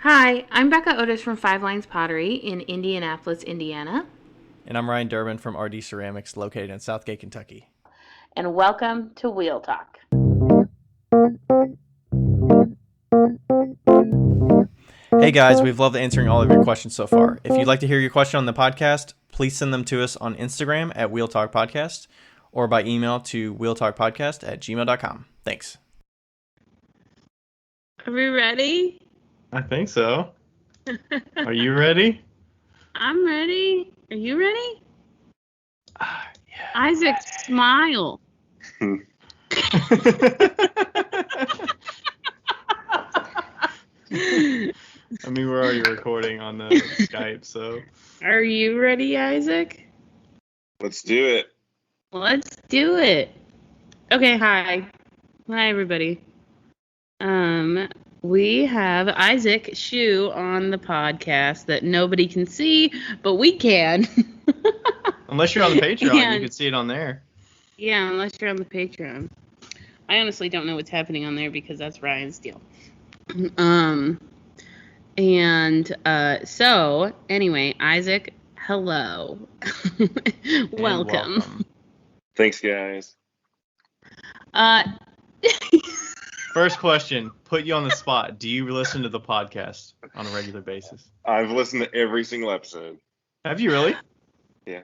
Hi, I'm Becca Otis from Five Lines Pottery in Indianapolis, Indiana. And I'm Ryan Durbin from RD Ceramics, located in Southgate, Kentucky. And welcome to Wheel Talk. Hey guys, we've loved answering all of your questions so far. If you'd like to hear your question on the podcast, please send them to us on Instagram at Wheel Talk Podcast or by email to wheeltalkpodcast@gmail.com. Thanks. Are we ready? I think so. Are you ready? I'm ready. Are you ready? Yeah. Isaac, smile. I mean, we're already recording on the Skype, so. Are you ready, Isaac? Let's do it. Let's do it. Okay, hi. Hi, everybody. We have Isaac Shue on the podcast that nobody can see, but we can. Unless you're on the Patreon, you can see it on there. Yeah, unless you're on the Patreon. I honestly don't know what's happening on there because that's Ryan's deal. So anyway, Isaac, hello. Welcome. Thanks, guys. First question, put you on the spot. Do you listen to the podcast on a regular basis? I've listened to every single episode. Have you really? Yeah.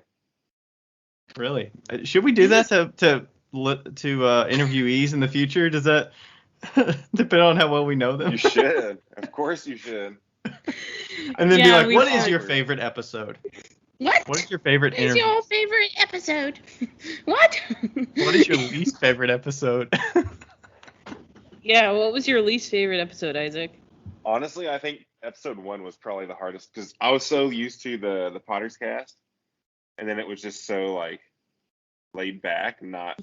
Really? Should we do that to interviewees in the future? Does that depend on how well we know them? You should. Of course you should. And then be like, what is your favorite episode? What? What is your favorite What is interview? your favorite episode? What? What is your least favorite episode? Yeah, what was your least favorite episode, Isaac? Honestly, I think episode 1 was probably the hardest because I was so used to the Potter's Cast, and then it was just so like laid back, not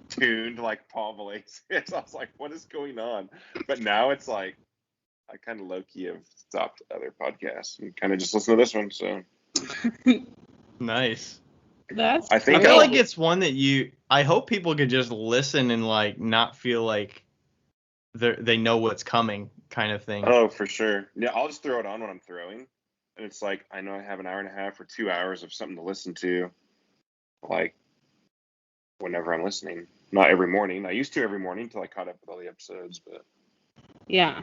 tuned like Paul Valaise. So I was like, what is going on? But now it's like I kind of low-key have stopped other podcasts and kind of just listen to this one. So Nice. I feel like it's one that I hope people could just listen and like not feel like they know what's coming kind of thing. Oh, for sure. Yeah, I'll just throw it on when I'm throwing. And it's like, I know I have an hour and a half or 2 hours of something to listen to, like, whenever I'm listening. Not every morning. I used to every morning until I caught up with all the episodes, but... Yeah.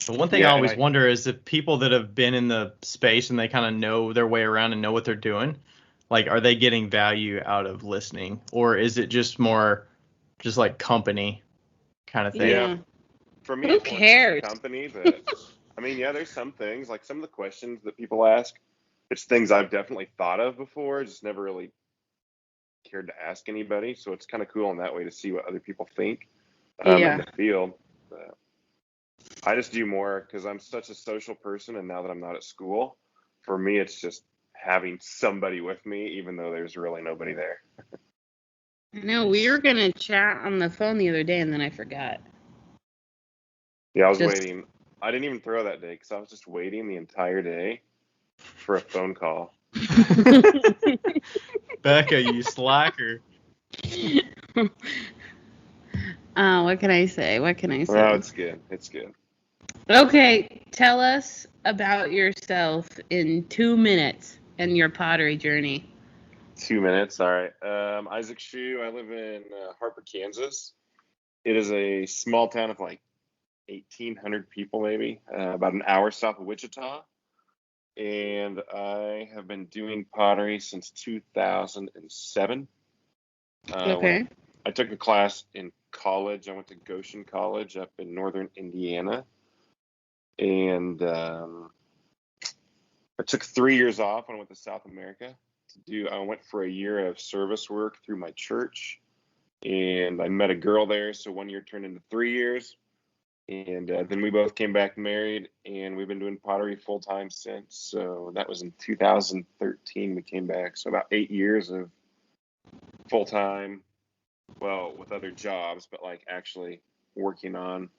The one thing I always wonder is if people that have been in the space and they kind of know their way around and know what they're doing, like, are they getting value out of listening? Or is it just more just like company kind of thing? Yeah. For me, who cares? Company, but I mean, yeah, there's some things, like some of the questions that people ask, it's things I've definitely thought of before, just never really cared to ask anybody. So it's kind of cool in that way to see what other people think in the field. But I just do more because I'm such a social person, and now that I'm not at school, for me, it's just having somebody with me, even though there's really nobody there. No, we were gonna chat on the phone the other day, and then I forgot. Yeah, I was waiting. I didn't even throw that day because I was just waiting the entire day for a phone call. Becca, you slacker. What can I say? Oh, it's good. It's good. Okay, tell us about yourself in 2 minutes and your pottery journey. 2 minutes, all right. Isaac Shue. I live in Harper, Kansas. It is a small town of like 1,800 people, maybe, about an hour south of Wichita. And I have been doing pottery since 2007. Okay. I took a class in college. I went to Goshen College up in northern Indiana. And I took 3 years off when I went to South America. I went for a year of service work through my church. And I met a girl there, so 1 year turned into 3 years. And then we both came back married, and we've been doing pottery full-time since. So that was in 2013 we came back. So about 8 years of full-time, well, with other jobs, but like actually working on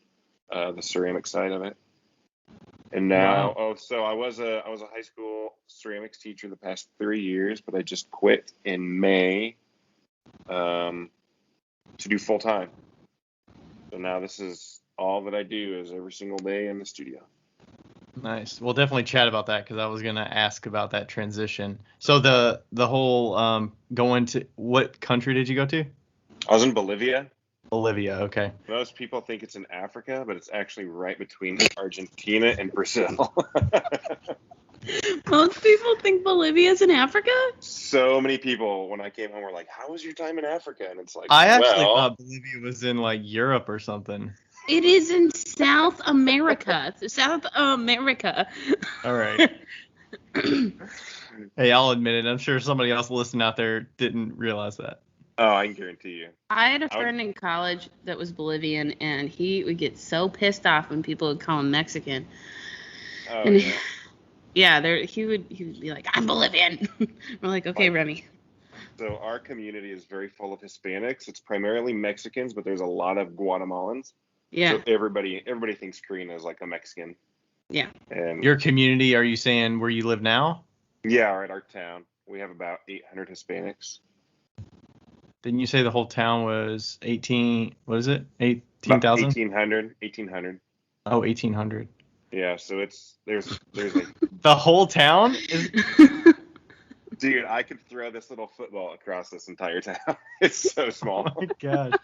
the ceramic side of it. And now, so I was a high school ceramics teacher the past 3 years, but I just quit in May to do full-time. So now this is all that I do is every single day in the studio. Nice. We'll definitely chat about that because I was gonna ask about that transition. So the whole going to what country did you go to? I was in Bolivia. Bolivia. Okay. Most people think it's in Africa, but it's actually right between Argentina and Brazil. Most people think Bolivia's in Africa? So many people, when I came home, were like, "How was your time in Africa?" And it's like, I actually well, thought Bolivia was in like Europe or something. It is in South America. South America. All right. Hey, I'll admit it. I'm sure somebody else listening out there didn't realize that. Oh, I can guarantee you. I had a friend in college that was Bolivian, and he would get so pissed off when people would call him Mexican. Oh, And yeah. he would be like, "I'm Bolivian." We're like, "Okay, Remy." So our community is very full of Hispanics. It's primarily Mexicans, but there's a lot of Guatemalans. Yeah. So everybody thinks Karina is like a Mexican. Yeah. And Your community, are you saying where you live now? yeah, right, our town. We have about 800 Hispanics. Didn't you say the whole town was 18, what is it? 18,000? 1800. Oh, 1,800. Yeah, so there's like The whole town is. Dude, I could throw this little football across this entire town. It's so small. Oh my gosh.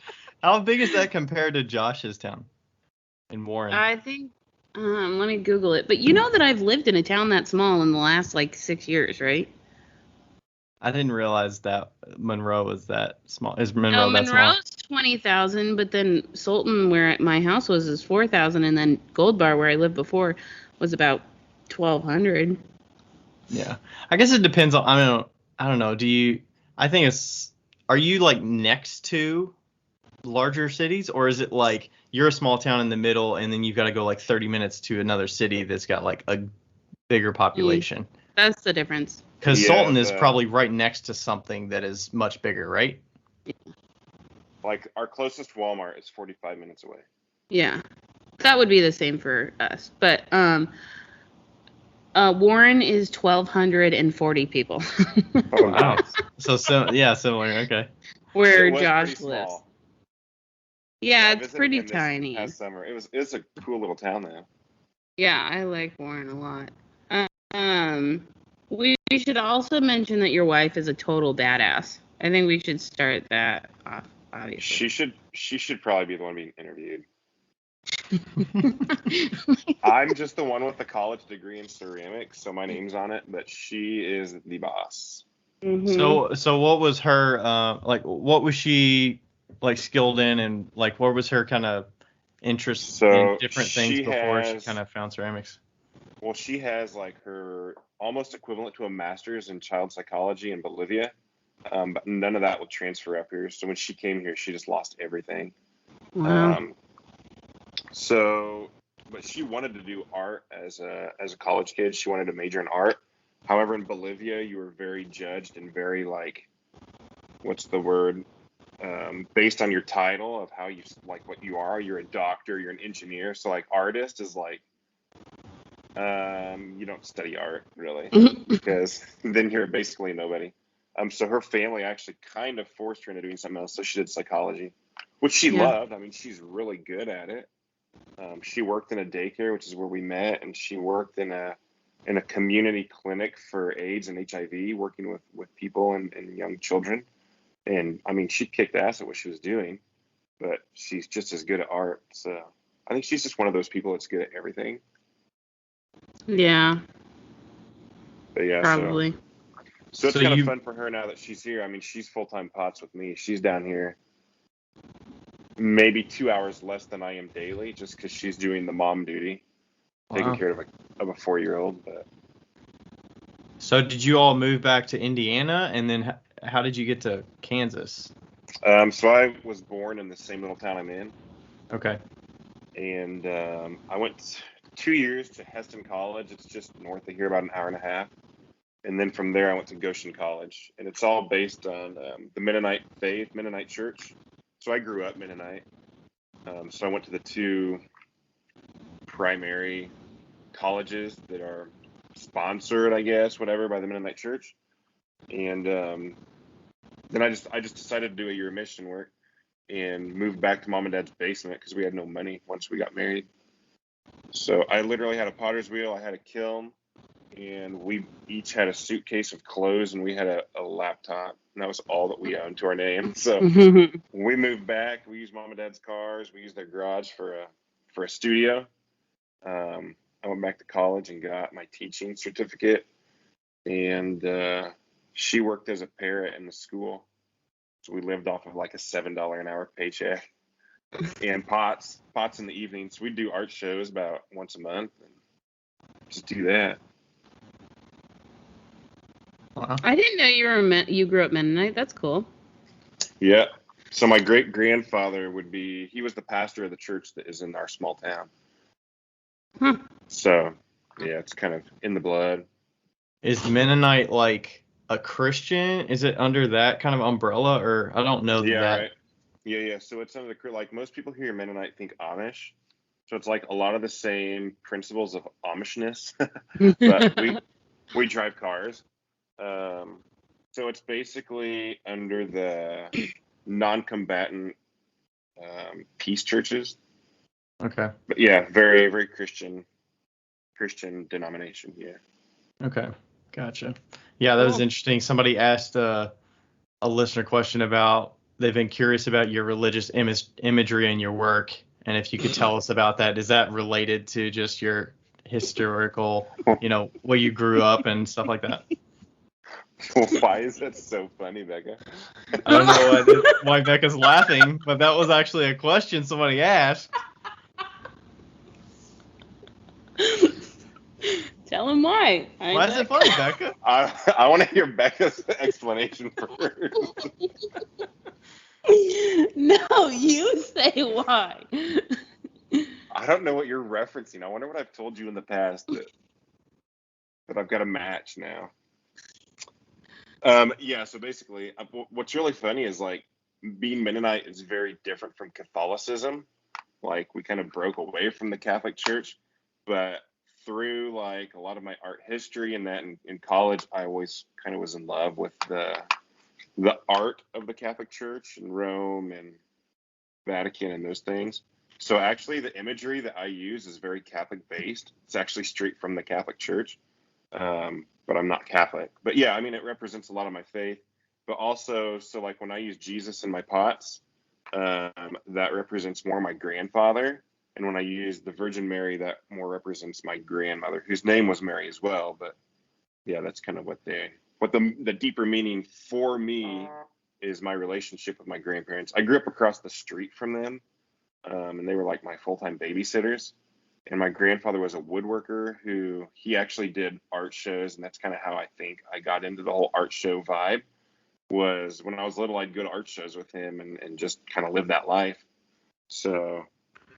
How big is that compared to Josh's town in Warren? I think, let me Google it. But you know that I've lived in a town that small in the last like 6 years, right? I didn't realize that Monroe was that small. Is Monroe No, that small? Monroe's 20,000, but then Sultan, where my house was, is 4,000, and then Gold Bar, where I lived before, was about 1,200. Yeah. I guess it depends on, I don't know. I think are you like next to larger cities, or is it like you're a small town in the middle and then you've got to go like 30 minutes to another city that's got like a bigger population? That's the difference. Because Sultan is probably right next to something that is much bigger, right? Like our closest Walmart is 45 minutes away. Yeah. That would be the same for us. But Warren is 1,240 people. Oh, wow. So yeah, similar. Okay. Where Josh lives. Small. Yeah, it's pretty tiny. Past summer. It was a cool little town though. Yeah, I like Warren a lot. We should also mention that your wife is a total badass. I think we should start that off, obviously. She should probably be the one being interviewed. I'm just the one with the college degree in ceramics, so my name's on it, but she is the boss. Mm-hmm. So what was her like? What was she like skilled in, and like what was her kind of interest in different things before she kind of found ceramics? Well, she has like her almost equivalent to a master's in child psychology in Bolivia, but none of that will transfer up here. So when she came here, she just lost everything. Wow. But she wanted to do art as a college kid. She wanted to major in art. However, in Bolivia, you were very judged and very like, what's the word? Based on your title of how you like what you are. You're a doctor. You're an engineer. So like artist is like, you don't study art really because then you're basically nobody. So her family actually kind of forced her into doing something else. So she did psychology, which she loved. I mean, she's really good at it. She worked in a daycare, which is where we met, and she worked in a community clinic for AIDS and HIV, working with people and young children. And I mean, she kicked ass at what she was doing, but she's just as good at art. So I think she's just one of those people that's good at everything. Yeah. But yeah, probably. So it's kind of fun for her now that she's here. I mean, she's full-time POTS with me. She's down here maybe 2 hours less than I am daily, just because she's doing the mom duty, taking care of a 4-year-old. But so did you all move back to Indiana, and then how did you get to Kansas? So I was born in the same little town I'm in. Okay. And I went 2 years to Heston College. It's just north of here, about an hour and a half. And then from there, I went to Goshen College. And it's all based on the Mennonite faith, Mennonite church. So I grew up Mennonite. So I went to the 2 primary colleges that are sponsored, I guess, whatever, by the Mennonite church. And then I just decided to do a year of mission work and moved back to mom and dad's basement because we had no money once we got married. So I literally had a potter's wheel, I had a kiln, and we each had a suitcase of clothes, and we had a laptop, and that was all that we owned to our name. So when we moved back, we used mom and dad's cars, we used their garage for a studio. I went back to college and got my teaching certificate, and she worked as a parrot in the school, so we lived off of like a $7 an hour paycheck, and pots in the evenings. We'd do art shows about once a month, and just do that. Wow. I didn't know you grew up Mennonite. That's cool. Yeah. So my great grandfather he was the pastor of the church that is in our small town. Huh. So yeah, it's kind of in the blood. Is Mennonite like a Christian? Is it under that kind of umbrella, or I don't know Yeah, that? right. Yeah. So it's under like most people hear Mennonite think Amish. So it's like a lot of the same principles of Amishness, but we drive cars. So it's basically under the non-combatant peace churches. Okay. But yeah, very, very Christian denomination. Yeah. Okay. Gotcha. Yeah, that was interesting. Somebody asked a listener question about they've been curious about your religious imagery in your work, and if you could tell us about that. Is that related to just your historical, where you grew up and stuff like that? Well, why is that so funny, Becca? I don't know why Becca's laughing, but that was actually a question somebody asked. Tell him why. Why is it funny, Becca? I want to hear Becca's explanation first. No, you say why. I don't know what you're referencing. I wonder what I've told you in the past that I've got a match now. Yeah, so basically, what's really funny is like being Mennonite is very different from Catholicism. Like we kind of broke away from the Catholic Church, but through like a lot of my art history and that in college, I always kind of was in love with the art of the Catholic Church in Rome and Vatican and those things. So actually, the imagery that I use is very Catholic based. It's actually straight from the Catholic Church. But I'm not Catholic. But yeah, I mean, it represents a lot of my faith. But also, so like when I use Jesus in my pots, that represents more my grandfather. And when I use the Virgin Mary, that more represents my grandmother, whose name was Mary as well. But yeah, that's kind of what the deeper meaning for me is my relationship with my grandparents. I grew up across the street from them, and they were like my full-time babysitters. And my grandfather was a woodworker he actually did art shows. And that's kind of how I think I got into the whole art show vibe. Was when I was little, I'd go to art shows with him and just kind of live that life. So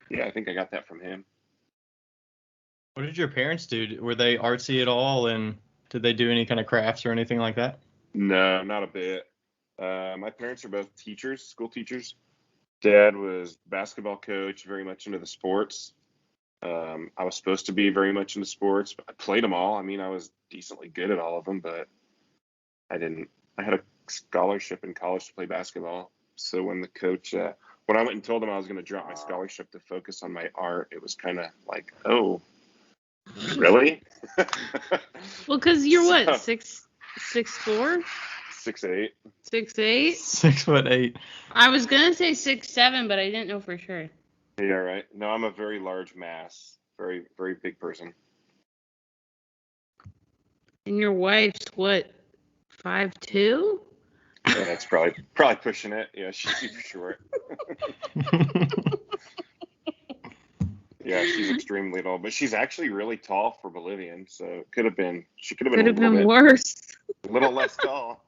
yeah, I think I got that from him. What did your parents do? Were they artsy at all? And did they do any kind of crafts or anything like that? No, not a bit. My parents are both teachers, school teachers. Dad was basketball coach, very much into the sports. I was supposed to be very much into sports, but I played them all. I mean, I was decently good at all of them, but I didn't. I had a scholarship in college to play basketball. So when the coach, when I went and told him I was going to drop my scholarship to focus on my art, it was kind of like, oh, really? Well, because you're what, 6'4"? 6'8". 6'8"? 6'8". I was gonna say 6'7", but I didn't know for sure. Yeah, right. No, I'm a very large mass, very, very big person. And your wife's what, 5'2"? Yeah, that's probably pushing it. Yeah, she's super short. Yeah, she's extremely tall, but she's actually really tall for Bolivian. So she could have been Worse. A little less tall.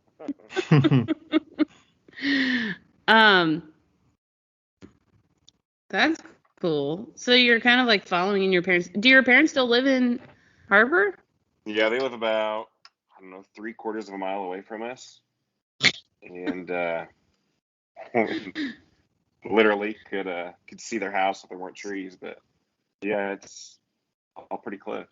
That's cool. So you're kind of like following in your parents. Do your parents still live in Harbor? Yeah, they live about, I don't know, 3/4 of a mile away from us. And literally could see their house if there weren't trees, but yeah, it's all pretty close.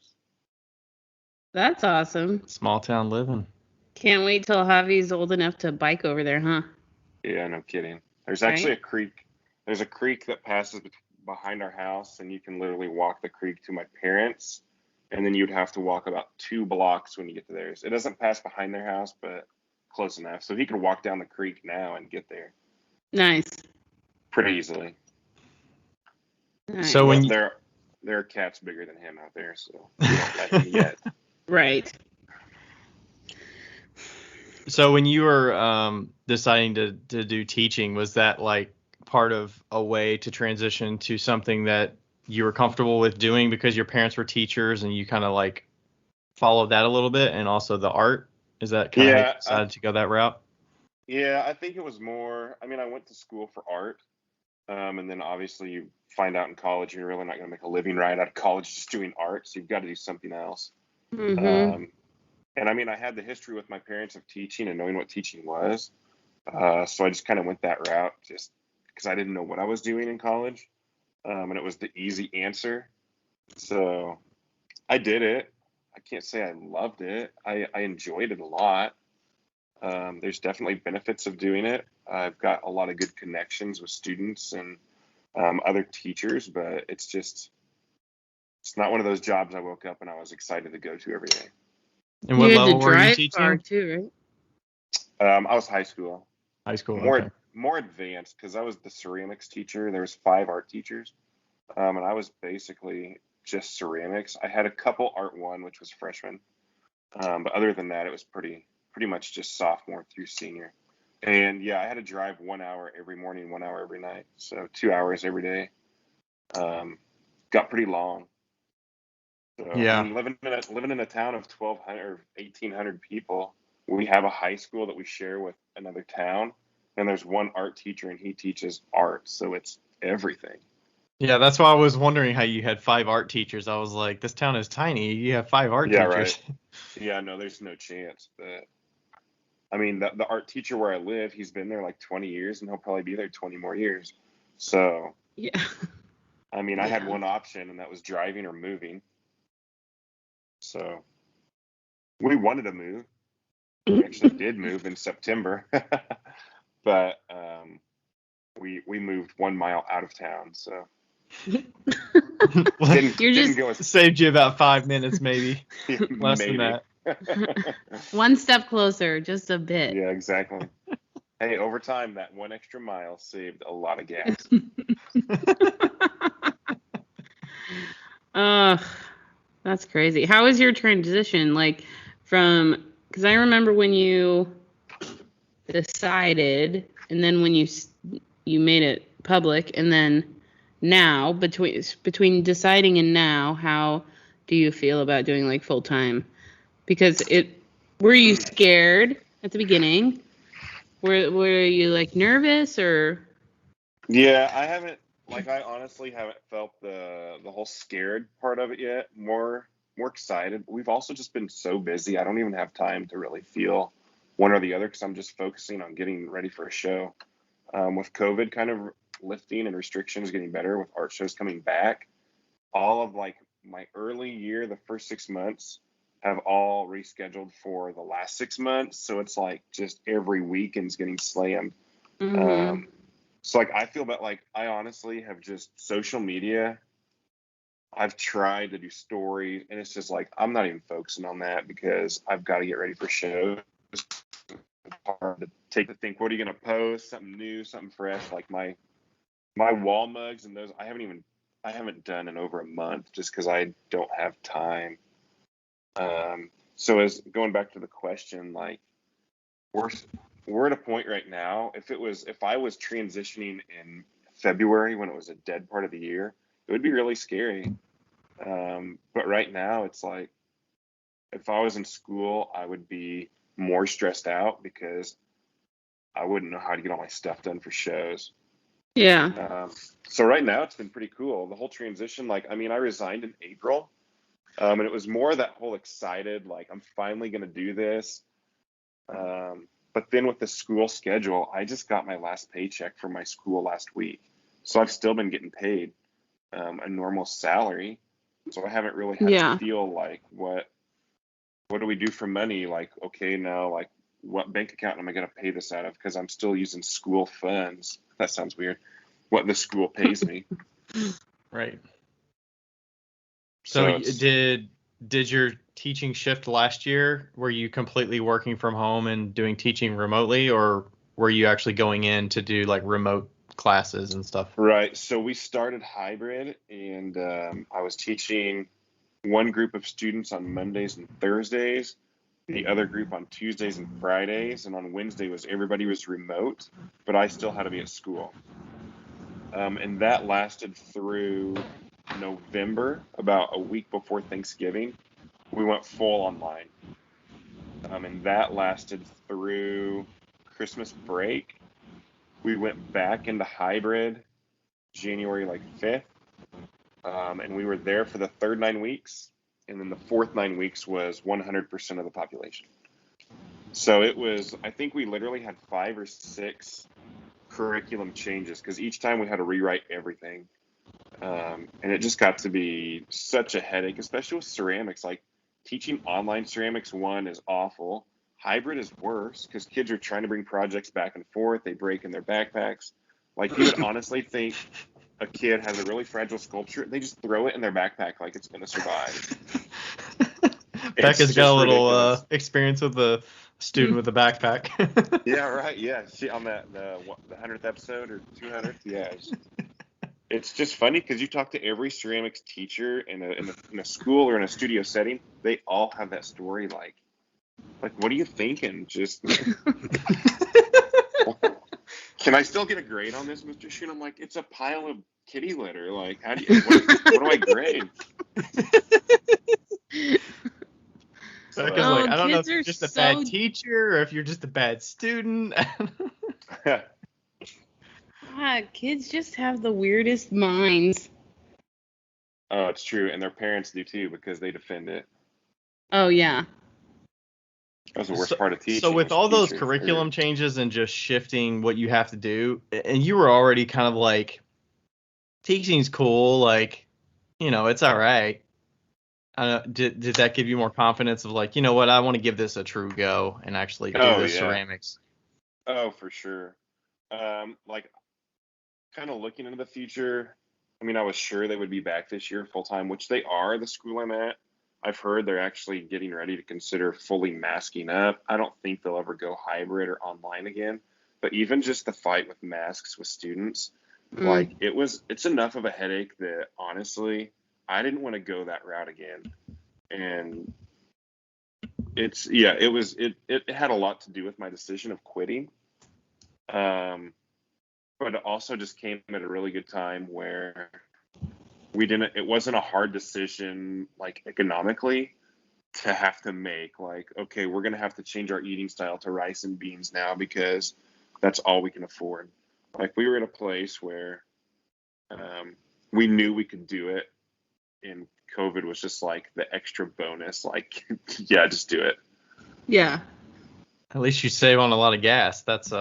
That's awesome. Small town living. Can't wait till Javi's old enough to bike over there, huh? Yeah, no kidding. There's actually a creek. There's a creek that passes behind our house, and you can literally walk the creek to my parents, and then you'd have to walk about 2 blocks when you get to theirs. It doesn't pass behind their house, but close enough. So he could walk down the creek now and get there Nice. pretty easily. Nice. So when There are cats bigger than him out there, so we don't let him yet. Right. So when you were deciding to do teaching, was that like part of a way to transition to something that you were comfortable with doing because your parents were teachers and you kind of like followed that a little bit, and also the art? Is that kind of how you decided to go that route? Yeah, I think it was more. I mean, I went to school for art, and then obviously you find out in college you're really not going to make a living right out of college just doing art, so you've got to do something else. Mm-hmm. And I mean, I had the history with my parents of teaching and knowing what teaching was, so I just kind of went that route just because I didn't know what I was doing in college, and it was the easy answer. So I did it. I can't say I loved it. I enjoyed it a lot. There's definitely benefits of doing it. I've got a lot of good connections with students and other teachers, but it's not one of those jobs I woke up and I was excited to go to every day. And what You had to level were you drive teaching? far too, I was high school. High school. More Okay. more advanced because I was the ceramics teacher. There was 5 art teachers, and I was basically just ceramics. I had a couple art 1, which was freshman, but other than that, it was pretty much just sophomore through senior. And yeah, I had to drive 1 hour every morning, 1 hour every night, so 2 hours every day. Got pretty long. So, Yeah. and living in a town of 1,200 or 1,800 people, we have a high school that we share with another town, and there's one art teacher, and he teaches art, so it's everything. Yeah, that's why I was wondering how you had 5 art teachers. I was like, this town is tiny. You have 5 art Yeah, teachers. right. Yeah, no, there's no chance. But I mean, the art teacher where I live, he's been there like 20 years, and he'll probably be there 20 more years. So, Yeah. I mean, I had Yeah. one option, and that was driving or moving. So we wanted to move. We actually did move in September, but we moved 1 mile out of town. So didn't go as Saved you about 5 minutes, maybe. Less than maybe. that. One step closer, just a bit. Yeah, exactly. Hey, over time, that 1 extra mile saved a lot of gas. Ugh, that's crazy. How was your transition? Like because I remember when you decided, and then when you made it public, and then now between deciding and now, how do you feel about doing like full time? Because were you scared at the beginning? Were you like nervous or? Yeah, I honestly haven't felt the whole scared part of it yet. More excited. We've also just been so busy. I don't even have time to really feel one or the other because I'm just focusing on getting ready for a show. With COVID kind of lifting and restrictions getting better, with art shows coming back, all of like my early year, the first 6 months, have all rescheduled for the last 6 months. So it's like just every weekend's getting slammed. Mm-hmm. So like I feel that like I honestly have just social media. I've tried to do stories, and it's just like I'm not even focusing on that because I've got to get ready for shows. It's hard to think, what are you gonna post? Something new, something fresh. Like my wall mugs and those I haven't done in over a month just because I don't have time. So as going back to the question, like we're at a point right now. If I was transitioning in February when it was a dead part of the year, it would be really scary. But right now, it's like if I was in school, I would be more stressed out because I wouldn't know how to get all my stuff done for shows. Yeah. So right now, it's been pretty cool. The whole transition, like, I mean, I resigned in April, and it was more that whole excited, like, I'm finally going to do this. But then with the school schedule, I just got my last paycheck from my school last week. So I've still been getting paid a normal salary. So I haven't really had Yeah. to feel like what do we do for money? Like, okay, now like what bank account am I going to pay this out of? Because I'm still using school funds. That sounds weird. What the school pays me. Right. So So did your teaching shift last year? Were you completely working from home and doing teaching remotely, or were you actually going in to do like remote classes and stuff? right. So we started hybrid, and I was teaching one group of students on Mondays and Thursdays, the other group on Tuesdays and Fridays, and on Wednesday everybody was remote, but I still had to be at school. And that lasted through November, about a week before Thanksgiving. We went full online. And that lasted through Christmas break. We went back into hybrid January like 5th. And we were there for the third 9 weeks. And then the fourth 9 weeks was 100% of the population. So I think we literally had 5 or 6 curriculum changes because each time we had to rewrite everything. And it just got to be such a headache, especially with ceramics. Like teaching online ceramics 1 is awful. Hybrid is worse because kids are trying to bring projects back and forth. They break in their backpacks. Like you would honestly think a kid has a really fragile sculpture. They just throw it in their backpack like it's going to survive. Becca's got a little ridiculous. experience with a student with a backpack. Yeah, right. Yeah, she on the 100th episode or 200th. Yeah, it's just funny because you talk to every ceramics teacher in a school or in a studio setting. They all have that story. Like what are you thinking? Just can I still get a grade on this, Mr. Shue? I'm like, it's a pile of kitty litter. Like, what do I grade? Becca's like, I don't know if kids you're are just a so bad teacher or if you're just a bad student. kids just have the weirdest minds. Oh, it's true, and their parents do too because they defend it. Oh yeah. That was the worst part of teaching. So with was all those teachers. curriculum changes and just shifting what you have to do, and you were already kind of like, teaching's cool, like, it's all right. Did that give you more confidence of like, you know what, I want to give this a true go and actually do Oh this yeah. ceramics? Oh, for sure. Like kind of looking into the future. I mean, I was sure they would be back this year full time, which they are. The school I'm at, I've heard they're actually getting ready to consider fully masking up. I don't think they'll ever go hybrid or online again. But even just the fight with masks with students, like it's enough of a headache that honestly, I didn't want to go that route again. And it had a lot to do with my decision of quitting. But it also just came at a really good time where it wasn't a hard decision, like economically, to have to make. Like, okay, we're going to have to change our eating style to rice and beans now because that's all we can afford. Like, we were in a place where we knew we could do it, and COVID was just like the extra bonus. Like, yeah, just do it. Yeah. At least you save on a lot of gas. That's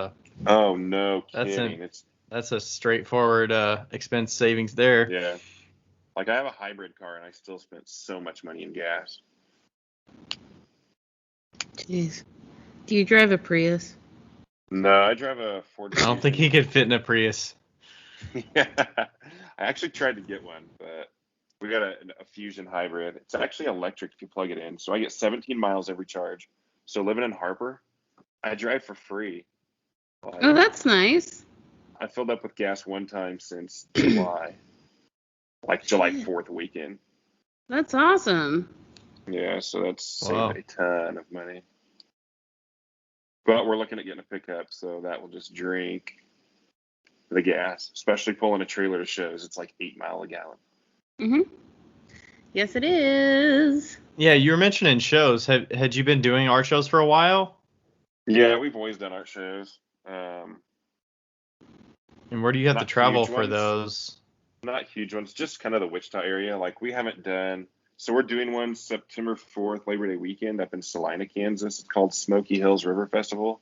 Oh, no kidding. That's a straightforward expense savings there. Yeah. Like, I have a hybrid car, and I still spent so much money in gas. Jeez. Do you drive a Prius? No, I drive a Ford I don't think he could fit in a Prius. Yeah. I actually tried to get one, but we got a Fusion hybrid. It's actually electric if you plug it in. So I get 17 miles every charge. So living in Harper, I drive for free. Like, Oh, that's nice. I filled up with gas one time since July. Like July 4th weekend. That's awesome. Yeah, so that's saved a ton of money. But we're looking at getting a pickup, so that will just drink the gas, especially pulling a trailer to shows. It's like 8 miles a gallon. Mhm. Yes, it is. Yeah, you were mentioning shows. Had you been doing art shows for a while? Yeah, we've always done art shows. And where do you have to travel for those? Not huge ones, just kind of the Wichita area. Like we haven't done. So we're doing one September 4th, Labor Day weekend up in Salina, Kansas. It's called Smoky Hills River Festival.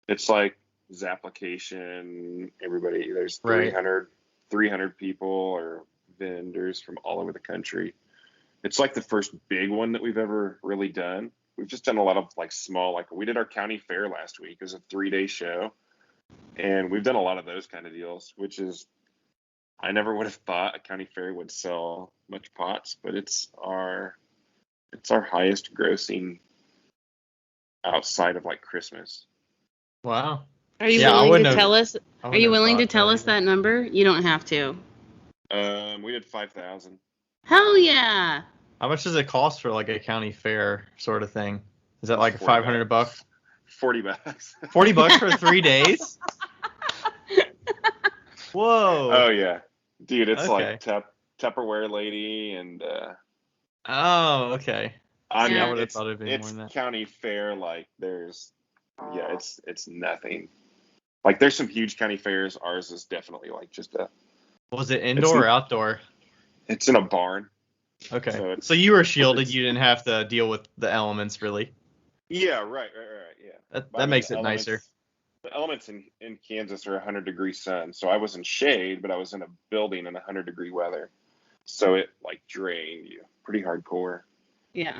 It's like Zapplication, everybody. There's 300 people or vendors from all over the country. It's like the first big one that we've ever really done. We've just done a lot of like small, like we did our county fair last week. It was a 3-day show. And we've done a lot of those kind of deals, which is I never would have thought a county fair would sell much pots, but it's our highest grossing outside of like Christmas. Wow. Are you Yeah, I willing to wouldn't tell have. us? I Are you wouldn't have willing to thought tell that us either. that number? You don't have to. We did 5,000. Hell yeah! How much does it cost for like a county fair sort of thing? Is that like 40 $500? $40. $40 for 3 days? Whoa. Oh yeah, dude, it's Okay. like Tupperware lady and Oh, okay. I See, mean I would have it's thought it'd be more it's than that. county fair like it's nothing. Like there's some huge county fairs. Ours is definitely like just Was it it's indoor or outdoor? it's in a barn. Okay. So So you were it's shielded. You didn't have to deal with the elements really. yeah, right, yeah. That But I mean, makes it nicer. The elements in Kansas are 100-degree sun, so I was in shade, but I was in a building in 100-degree weather, so it like drained you pretty hardcore. Yeah.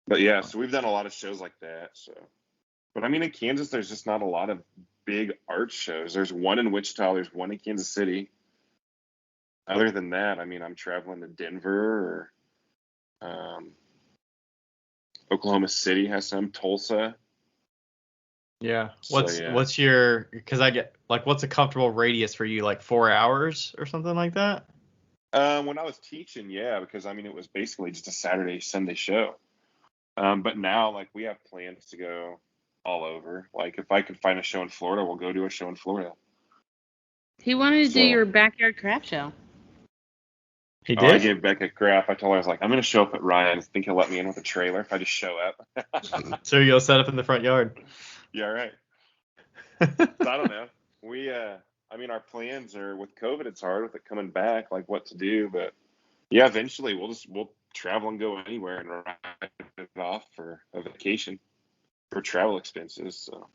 But yeah, so we've done a lot of shows like that. So, but I mean, in Kansas, there's just not a lot of big art shows. There's one in Wichita, there's one in Kansas City. Other than that, I mean, I'm traveling to Denver or Oklahoma City has some, Tulsa. Yeah. So, yeah. What's your, because I get like, what's a comfortable radius for you? Like 4 hours or something like that? When I was teaching, yeah, because I mean, it was basically just a Saturday, Sunday show. But now, like, we have plans to go all over. Like, if I could find a show in Florida, we'll go do a show in Florida. He wanted to do So- your backyard craft show. He Oh, I did? gave Becca crap. I told her, I was like, I'm going to show up at Ryan's. Think he'll let me in with a trailer if I just show up? So you'll set up in the front yard. Yeah, right. So I don't know. I mean, our plans are with COVID, it's hard with it coming back, like what to do. But yeah, eventually we'll travel and go anywhere and write it off for a vacation for travel expenses. So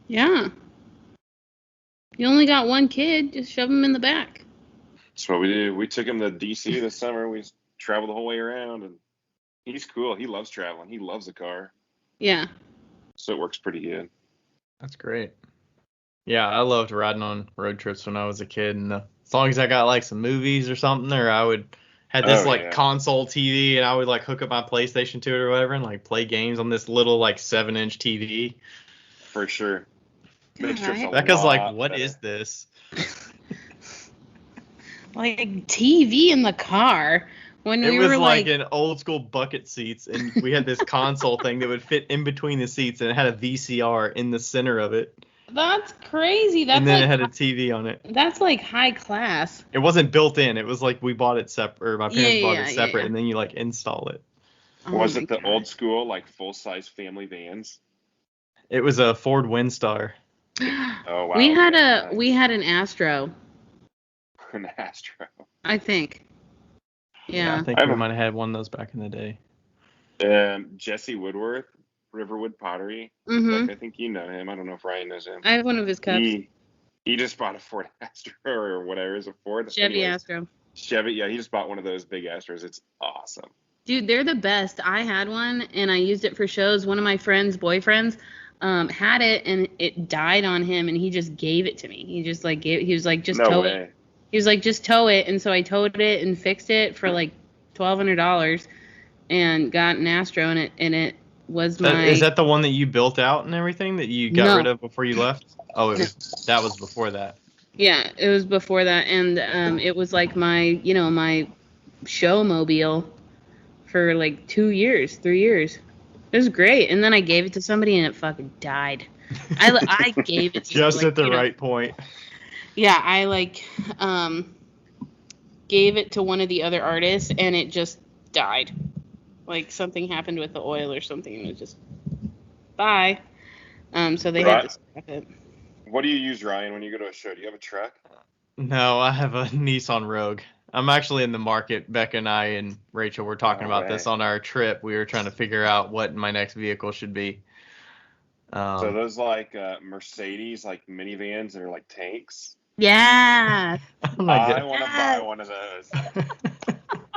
Yeah. You only got one kid. Just shove him in the back. that's what we do. We took him to DC this summer. We traveled the whole way around, and he's cool. He loves traveling. He loves a car. Yeah. So it works pretty good. That's great. Yeah, I loved riding on road trips when I was a kid, and as long as I got like some movies or something, or I would had this Yeah. console TV, and I would like hook up my PlayStation to it or whatever, and like play games on this little like 7-inch TV. For sure. Makes trips a Alright. Becca's like, lot "What better. is this?" Like TV in the car. When It we was were like an old school bucket seats, and we had this console thing that would fit in between the seats, and it had a VCR in the center of it, that's crazy. That's and then like it had a TV on it. that's like high class. It wasn't built in. It was like we bought it separate, or my parents bought it Yeah, separate, yeah. and then you like install it. Oh Was my it the God. old school, like full-size family vans? It was a Ford Windstar. Oh, wow. We had okay, we had an Astro, an Astro. I think. Yeah. I think I we have a- might have had one of those back in the day. Jesse Woodworth, Riverwood Pottery. Mhm. Like, I think you know him. I don't know if Ryan knows him. I have one of his cups. He just bought a Ford Astro or whatever. Is it Ford? Chevy Anyways, Astro. Chevy. Yeah, he just bought one of those big Astros. It's awesome. Dude, they're the best. I had one and I used it for shows. One of my friends' boyfriends had it and it died on him and he just gave it to me. He just like he was like, just No tow way. it. He was like, just tow it. And so I towed it and fixed it for like $1,200 and got an Astro in it. And it was my. Is that the one that you built out and everything that you got No. rid of before you left? Oh, that was before that. Yeah, it was before that. And it was like my, my show mobile for like 2 years, 3 years. It was great. And then I gave it to somebody and it fucking died. I gave it to Just like, at the right point. Yeah, I gave it to one of the other artists and it just died. Like something happened with the oil or something and it was just bye. So they had to scrap it. What do you use, Ryan, when you go to a show? Do you have a truck? No, I have a Nissan Rogue. I'm actually in the market. Becca and I and Rachel were talking No about way. this on our trip. We were trying to figure out what my next vehicle should be. So those like Mercedes, like minivans that are like tanks. Yeah. Oh my I God. want to buy one of those.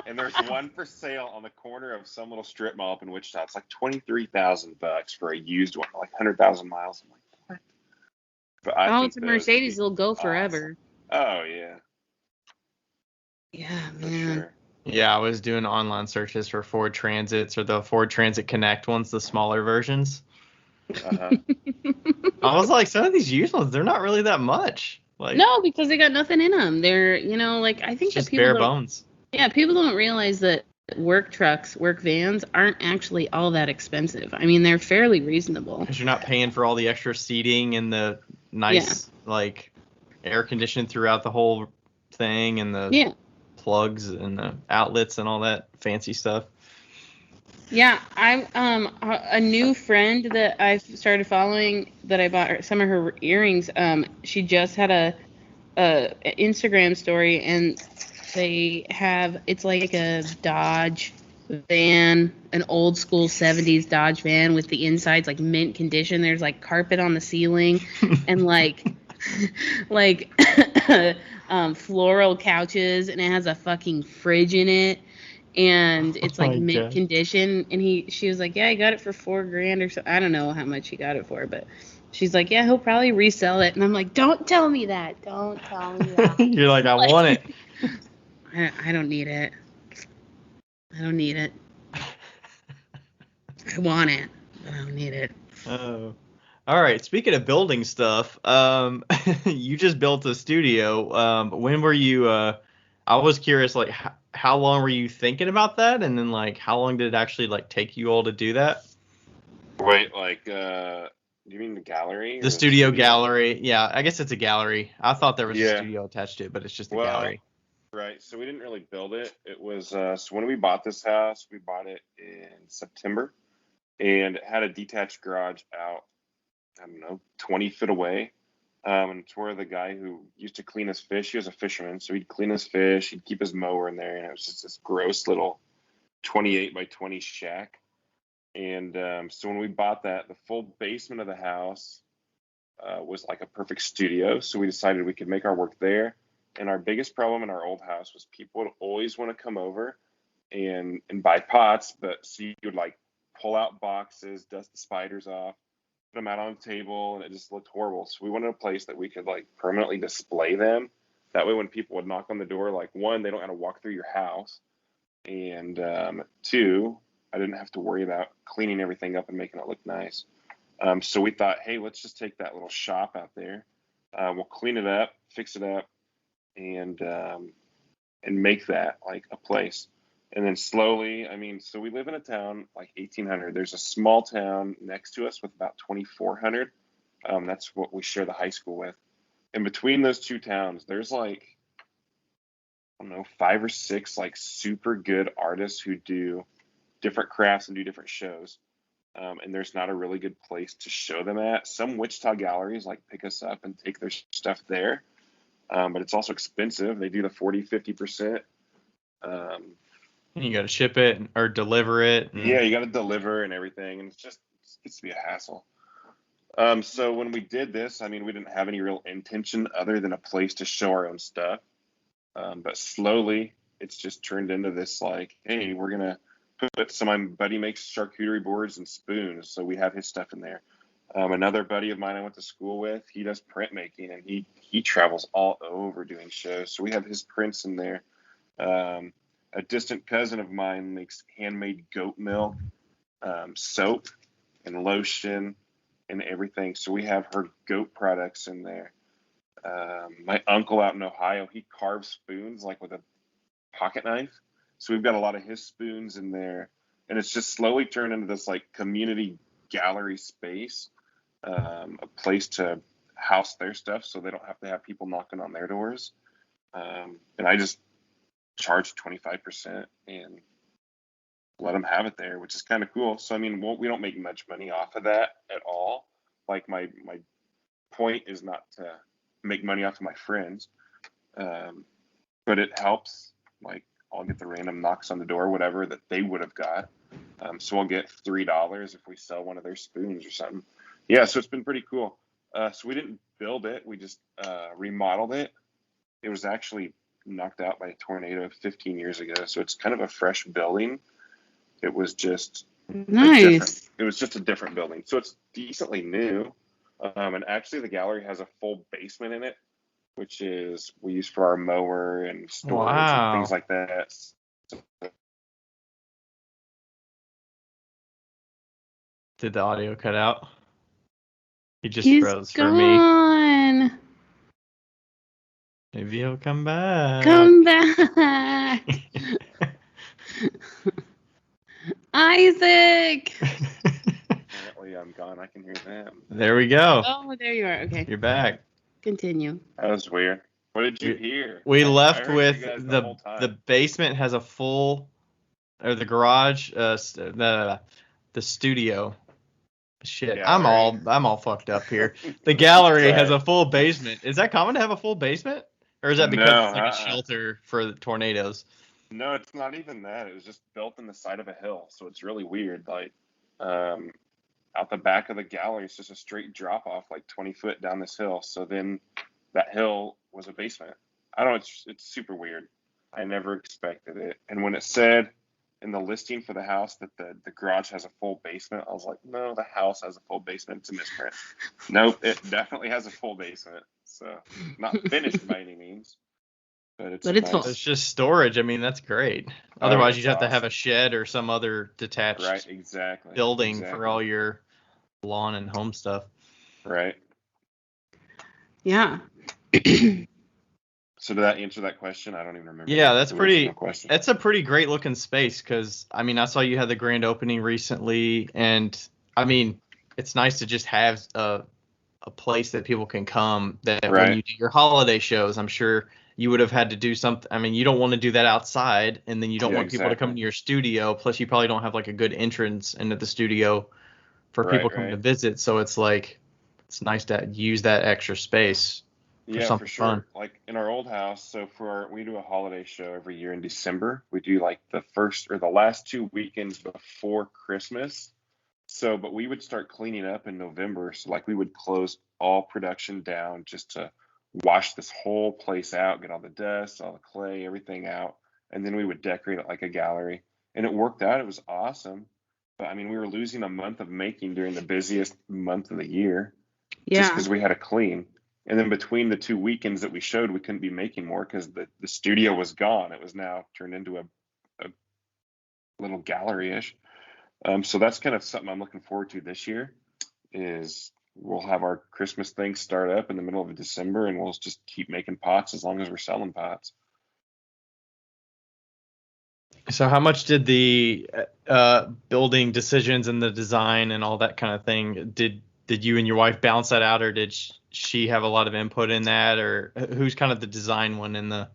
And there's one for sale on the corner of some little strip mall up in Wichita. It's like $23,000 for a used one, like 100,000 miles. I'm like, what? But I think It's a those would Mercedes. be They'll go awesome. forever. Oh yeah, Yeah, for man. sure. Yeah, I was doing online searches for Ford Transits or the Ford Transit Connect ones, the smaller versions. Uh-huh. I was like, some of these used ones, they're not really that much. Like, No, because they got nothing in them. They're, like, I it's think that just people bare don't, bones. yeah, people don't realize that work trucks, work vans aren't actually all that expensive. I mean, they're fairly reasonable. Because you're not paying for all the extra seating and the nice, like, air conditioning throughout the whole thing and the Yeah. plugs and the outlets and all that fancy stuff. Yeah, I'm a new friend that I started following that I bought her, some of her earrings. She just had a Instagram story, and it's like a Dodge van, an old school 70s Dodge van with the insides like mint condition. There's like carpet on the ceiling and like like floral couches, and it has a fucking fridge in it, and it's Oh like my mint God. condition. And she was like, yeah, I got it for $4,000 or so. I don't know how much he got it for, but she's like, yeah, he'll probably resell it. And I'm like, don't tell me that. Don't tell me that. You're like, I want it. I don't need it. I don't need it. I want it, but I don't need it. Oh. All right. Speaking of building stuff, you just built a studio. When were you? I was curious, like, how long were you thinking about that, and then like, how long did it actually like take you all to do that? Wait, like, do you mean the gallery The or the studio studio? gallery. Yeah, I guess it's a gallery. I thought there was a Yeah. studio attached to it, but it's just a Well, gallery. right. So we didn't really build it. It was so when we bought this house, we bought it in September, and it had a detached garage out, I don't know, 20 feet away. And it's where the guy who used to clean his fish, he was a fisherman, so he'd clean his fish, he'd keep his mower in there, and it was just this gross little 28 by 20 shack. And so when we bought that, the full basement of the house was like a perfect studio. So we decided we could make our work there. And our biggest problem in our old house was people would always want to come over and buy pots, but so you would like pull out boxes, dust the spiders off, put them out on the table, and it just looked horrible. So we wanted a place that we could like permanently display them. That way, when people would knock on the door, like one, they don't have to walk through your house, and two, I didn't have to worry about cleaning everything up and making it look nice. So we thought, hey, let's just take that little shop out there. We'll clean it up, fix it up, and make that like a place. And then slowly, I mean, so we live in a town like 1,800. There's a small town next to us with about 2,400. That's what we share the high school with. And between those two towns, there's like, I don't know, 5 or 6 like super good artists who do different crafts and do different shows. And there's not a really good place to show them at. Some Wichita galleries like pick us up and take their stuff there, but it's also expensive. They do the 40-50%. Um, And you got to ship it or deliver it. yeah, you got to deliver and everything, and it gets to be a hassle. So when we did this, I mean, we didn't have any real intention other than a place to show our own stuff. But slowly, it's just turned into this like, hey, we're gonna put some. My buddy makes charcuterie boards and spoons, so we have his stuff in there. Another buddy of mine I went to school with, he does printmaking, and he travels all over doing shows, so we have his prints in there. Um, a distant cousin of mine makes handmade goat milk, soap, and lotion, and everything. So we have her goat products in there. My uncle out in Ohio, he carves spoons like with a pocket knife. So we've got a lot of his spoons in there, and it's just slowly turned into this like community gallery space, a place to house their stuff, so they don't have to have people knocking on their doors. And I just charge 25% and let them have it there, which is kind of cool. So I mean, we don't make much money off of that at all. Like my point is not to make money off of my friends, but it helps. Like I'll get the random knocks on the door, whatever that they would have got. So I'll get $3 if we sell one of their spoons or something. Yeah, so it's been pretty cool. So we didn't build it; we just remodeled it. It was actually knocked out by a tornado 15 years ago, so it's kind of a fresh building. It was just Nice. it was just a different building, so it's decently new. And actually, the gallery has a full basement in it which is we use for our mower and storage and Wow. things like that. Did the audio cut out? He just He's froze for me. gone. Maybe he'll come back. Come back. Isaac. Apparently I'm gone. I can hear them. There we go. Oh, there you are. Okay. You're back. Continue. That was weird. What did you hear? We I left heard with you guys whole time. the basement has a full, or the garage, the studio. Shit, Gallery. I'm all fucked up here. The gallery has Sorry. a full basement. Is that common to have a full basement, or is that because it's like a shelter for the tornadoes? No, it's not even that. It was just built in the side of a hill, so it's really weird. Like, out the back of the gallery, it's just a straight drop off, like 20 foot down this hill. So then that hill was a basement. I don't know. It's super weird. I never expected it. And when it said in the listing for the house that the garage has a full basement, I was like, no, the house has a full basement. It's a misprint. Nope, it definitely has a full basement. So not finished by any means, but it's full. It's just storage. I mean, that's great. Otherwise, you'd have to have a shed or some other detached building for all your lawn and home stuff. Right. Yeah. So did that answer that question? I don't even remember. Yeah, that's a pretty great looking space, because I mean, I saw you had the grand opening recently, and I mean, it's nice to just have a place that people can come, that when you do your holiday shows, I'm sure you would have had to do something. I mean, you don't want to do that outside, and then you don't want people to come to your studio. Plus, you probably don't have like a good entrance into the studio for people coming to visit. So it's like, it's nice to use that extra space. For sure. Fun. Like in our old house, so we do a holiday show every year in December. We do like the first or the last 2 weekends before Christmas. So, but we would start cleaning up in November. So like we would close all production down just to wash this whole place out, get all the dust, all the clay, everything out. And then we would decorate it like a gallery. And it worked out. It was awesome. But I mean, we were losing a month of making during the busiest month of the year. Yeah. Just because we had to clean. And then between the 2 weekends that we showed, we couldn't be making more because the studio was gone. It was now turned into a little gallery-ish. So that's kind of something I'm looking forward to this year, is we'll have our Christmas thing start up in the middle of December, and we'll just keep making pots as long as we're selling pots. So how much did the building decisions and the design and all that kind of thing, did you and your wife balance that out, or did she have a lot of input in that, or who's kind of the design one in the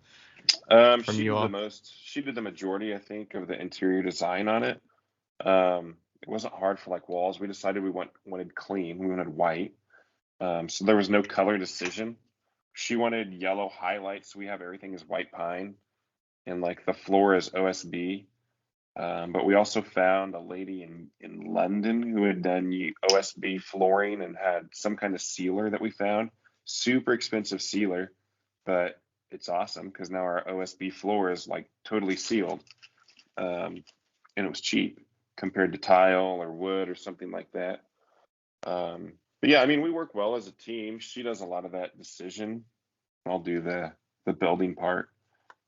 from you all? She did the majority, I think, of the interior design on it. It wasn't hard for like walls. We decided we wanted clean. We wanted white. So there was no color decision. She wanted yellow highlights. We have everything as white pine, and like the floor is OSB. But we also found a lady in London who had done OSB flooring and had some kind of sealer that we found. Super expensive sealer, but it's awesome because now our OSB floor is like totally sealed. And it was cheap compared to tile or wood or something like that. But yeah, I mean, we work well as a team. She does a lot of that decision. I'll do the building part.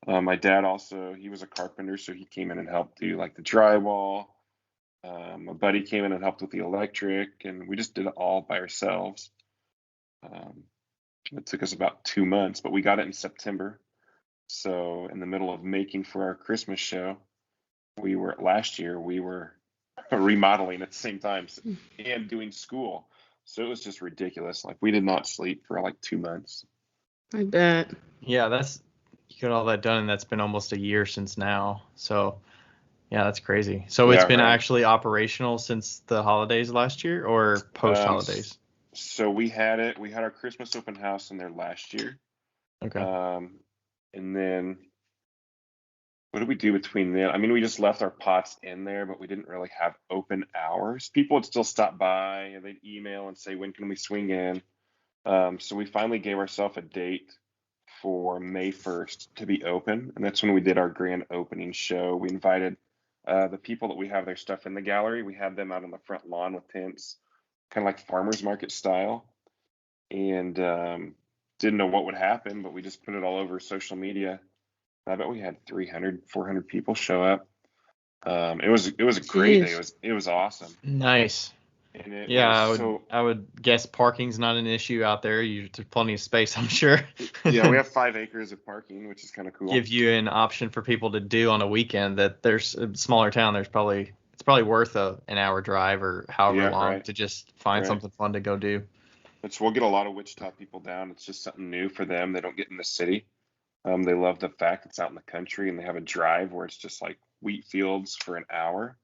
My dad also, he was a carpenter, so he came in and helped do like the drywall. My buddy came in and helped with the electric, and we just did it all by ourselves. It took us about 2 months, but we got it in September. So in the middle of making for our Christmas show, last year we were remodeling at the same time and doing school. So it was just ridiculous. Like we did not sleep for like 2 months. I bet. Yeah, you got all that done, and that's been almost a year since now. So yeah, that's crazy. So it's been actually operational since the holidays last year, or post holidays? So we had our Christmas open house in there last year. Okay. And then what did we do between then? I mean, we just left our pots in there, but we didn't really have open hours. People would still stop by, and they'd email and say, when can we swing in? So we finally gave ourselves a date for May 1st to be open, and that's when we did our grand opening show. We invited the people that we have their stuff in the gallery. We had them out on the front lawn with tents, kind of like farmers market style. And didn't know what would happen, but we just put it all over social media. I bet we had 300, 400 people show up. It was a great day. It was awesome. Nice. And it Yeah, was I would guess parking's not an issue out there. There's plenty of space, I'm sure. Yeah, we have 5 acres of parking, which is kind of cool. Give you an option for people to do on a weekend. That there's a smaller town. It's probably worth an hour drive or however long to just find something fun to go do. Which we'll get a lot of Wichita people down. It's just something new for them. They don't get in the city. They love the fact it's out in the country, and they have a drive where it's just like wheat fields for an hour.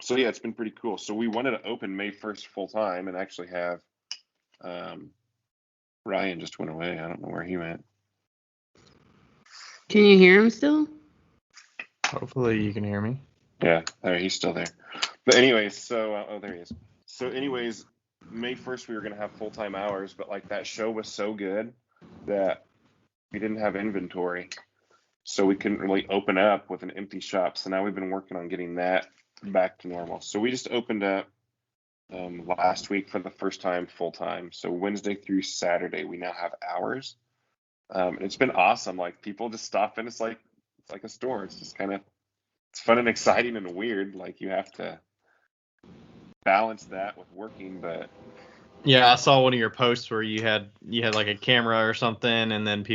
So yeah, it's been pretty cool. So we wanted to open May 1st full time and actually have Ryan just went away. I don't know where he went. Can you hear him still? Hopefully you can hear me. Yeah, he's still there. But anyways, so there he is. So anyways, May 1st we were gonna have full-time hours, but like that show was so good that we didn't have inventory. So we couldn't really open up with an empty shop. So now we've been working on getting that back to normal. So we just opened up last week for the first time full time. So Wednesday through Saturday we now have hours. And it's been awesome. Like people just stop in. It's like a store. It's just kind of it's fun and exciting and weird. Like you have to balance that with working, but yeah, I saw one of your posts where you had like a camera or something, and then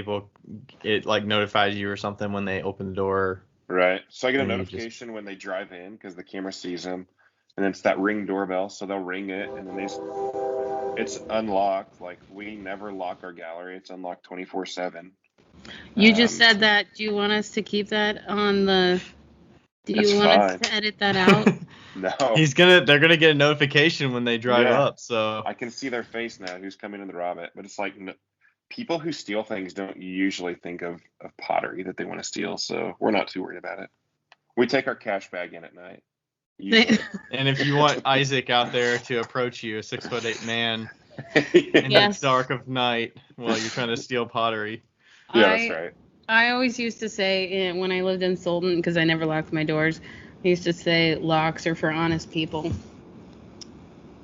it like notifies you or something when they open the door. Right. So I get a notification when they drive in because the camera sees them, and then it's that Ring doorbell. So they'll ring it, and then it's unlocked. Like we never lock our gallery. It's unlocked 24/7. You just said that. Do you want us to keep that on the? Do you want us to edit that out? No. They're gonna get a notification when they drive up. So I can see their face now. Who's coming in to rob it? But it's like. People who steal things don't usually think of pottery that they want to steal, so we're not too worried about it. We take our cash bag in at night. And if you want Isaac out there to approach you, a 6'8" man, in the dark of night while you're trying to steal pottery. Yeah, that's right. I always used to say when I lived in Solden, because I never locked my doors, I used to say locks are for honest people.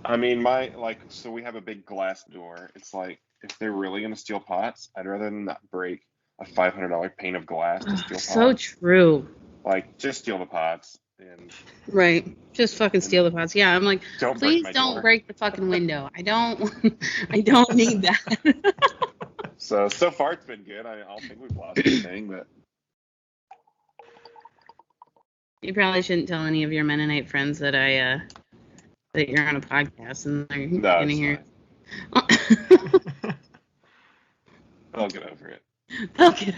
I mean, so we have a big glass door. It's like, if they're really going to steal pots, I'd rather than not break a $500 pane of glass to steal pots. So true. Like, just steal the pots. Right. Just fucking steal the pots. Yeah, I'm like, please don't break the fucking window. I don't need that. So far it's been good. I don't think we've lost anything, but. You probably shouldn't tell any of your Mennonite friends that that you're on a podcast and they're going to hear. They'll get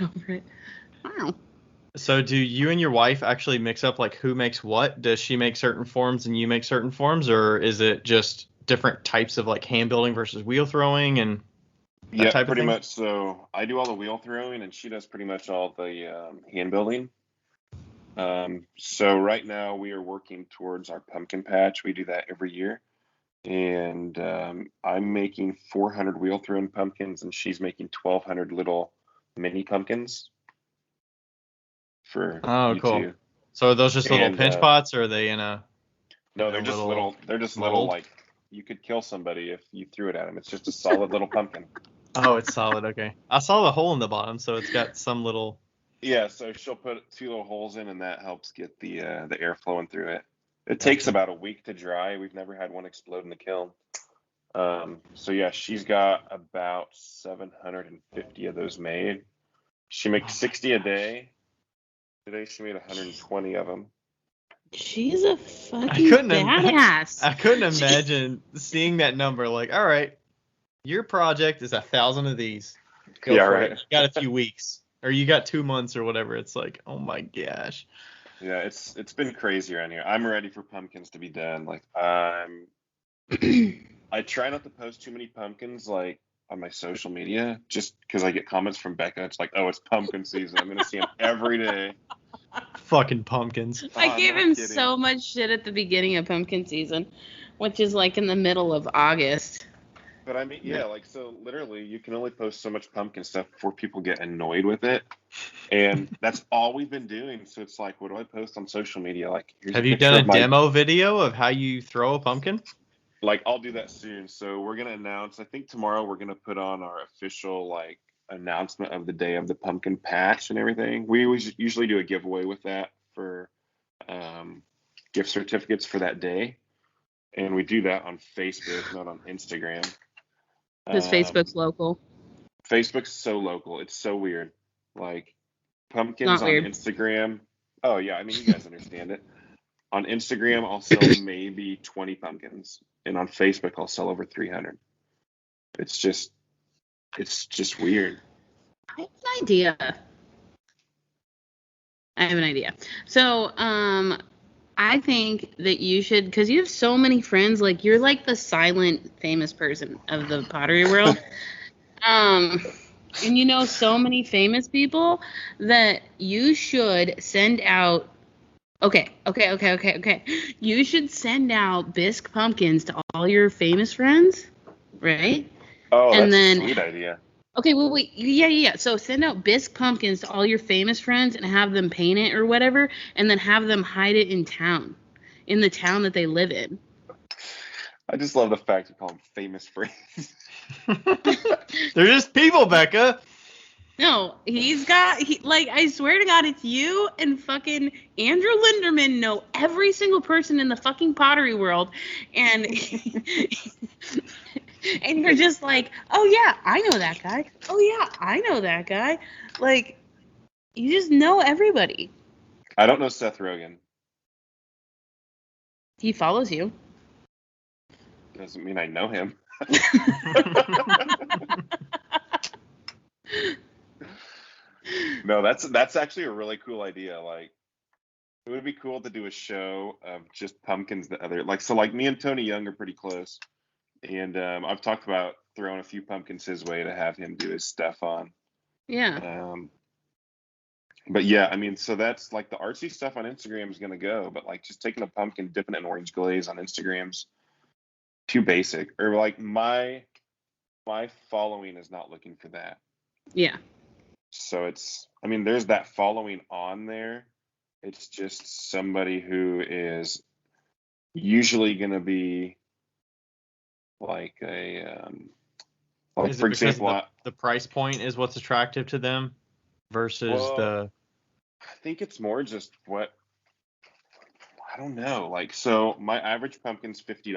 over it. Wow. So do you and your wife actually mix up like who makes what? Does she make certain forms and you make certain forms, or is it just different types of like hand building versus wheel throwing and that type of thing? Pretty much. So I do all the wheel throwing and she does pretty much all the hand building. So right now we are working towards our pumpkin patch. We do that every year. And I'm making 400 wheel thrown pumpkins, and she's making 1,200 little mini pumpkins. For you cool. two. So are those just little pinch pots, or are they in a? No, they're just little. They're just little. Like you could kill somebody if you threw it at them. It's just a solid little pumpkin. Oh, it's solid. Okay, I saw the hole in the bottom, so it's got some little. Yeah, so she'll put 2 little holes in, and that helps get the air flowing through it. It takes about a week to dry. We've never had one explode in the kiln. So yeah, she's got about 750 of those made. She makes 60 a day. Today she made 120 of them. She's a fucking badass. I couldn't imagine seeing that number. Like, all right, your project is 1,000 of these. Go for it. You got a few weeks, or you got 2 months, or whatever. It's like, oh my gosh. Yeah, it's been crazy around here. I'm ready for pumpkins to be done. Like I try not to post too many pumpkins like on my social media, just because I get comments from Becca. It's like, oh, it's pumpkin season. I'm gonna see them every day. Fucking pumpkins. I gave him so much shit at the beginning of pumpkin season, which is like in the middle of August. But I mean, yeah, like, so literally you can only post so much pumpkin stuff before people get annoyed with it. And that's all we've been doing. So it's like, what do I post on social media? Like, have you done a demo video of how you throw a pumpkin? Like, I'll do that soon. So we're gonna announce. I think tomorrow we're gonna put on our official like announcement of the day of the pumpkin patch and everything. We always usually do a giveaway with that for um, gift certificates for that day, and we do that on Facebook, not on Instagram. Because Facebook's local. Facebook's so local. It's so weird. Like pumpkins Not on weird. Instagram. Oh yeah, I mean you guys understand it. On Instagram, I'll sell maybe 20 pumpkins, and on Facebook, I'll sell over 300. It's just weird. I have an idea. So, I think that you should, because you have so many friends, like you're like the silent famous person of the pottery world. And you know so many famous people that you should send out. Okay. You should send out bisque pumpkins to all your famous friends, right? Oh, And that's then, a sweet idea. okay, well, wait, yeah. So send out bisque pumpkins to all your famous friends and have them paint it or whatever, and then have them hide it in the town that they live in. I just love the fact you call them famous friends. They're just people, Becca. No, I swear to God, it's you and fucking Andrew Linderman know every single person in the fucking pottery world, and and you're just like, oh yeah, I know that guy. Oh yeah, I know that guy. Like, you just know everybody. I don't know Seth Rogen. He follows you. Doesn't mean I know him. No, that's actually a really cool idea. Like, it would be cool to do a show of just pumpkins that other like. So like me and Tony Young are pretty close, and I've talked about throwing a few pumpkins his way to have him do his stuff on. Yeah. But yeah, I mean, so that's like the artsy stuff on Instagram is gonna go, but like just taking a pumpkin, dipping it in orange glaze on Instagram's too basic. Or like my following is not looking for that. Yeah. So I mean, there's that following on there. It's just somebody who is usually going to be like like Is for it because example, the price point is what's attractive to them versus I think it's more just what, I don't know. Like, so my average pumpkin's $50,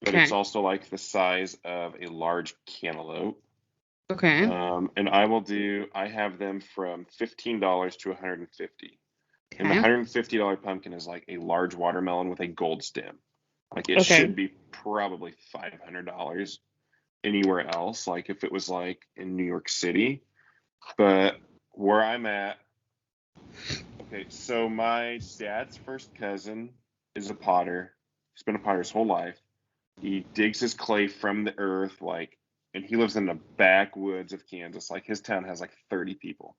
but it's also like the size of a large cantaloupe. Okay. And I have them from $15 to $150. And the Okay. $150 pumpkin is like a large watermelon with a gold stem. Like it should be probably $500 anywhere else, like if it was like in New York City. But where I'm at, okay, so my dad's first cousin is a potter. He's been a potter his whole life. He digs his clay from the earth, like, and he lives in the backwoods of Kansas. Like his town has like 30 people.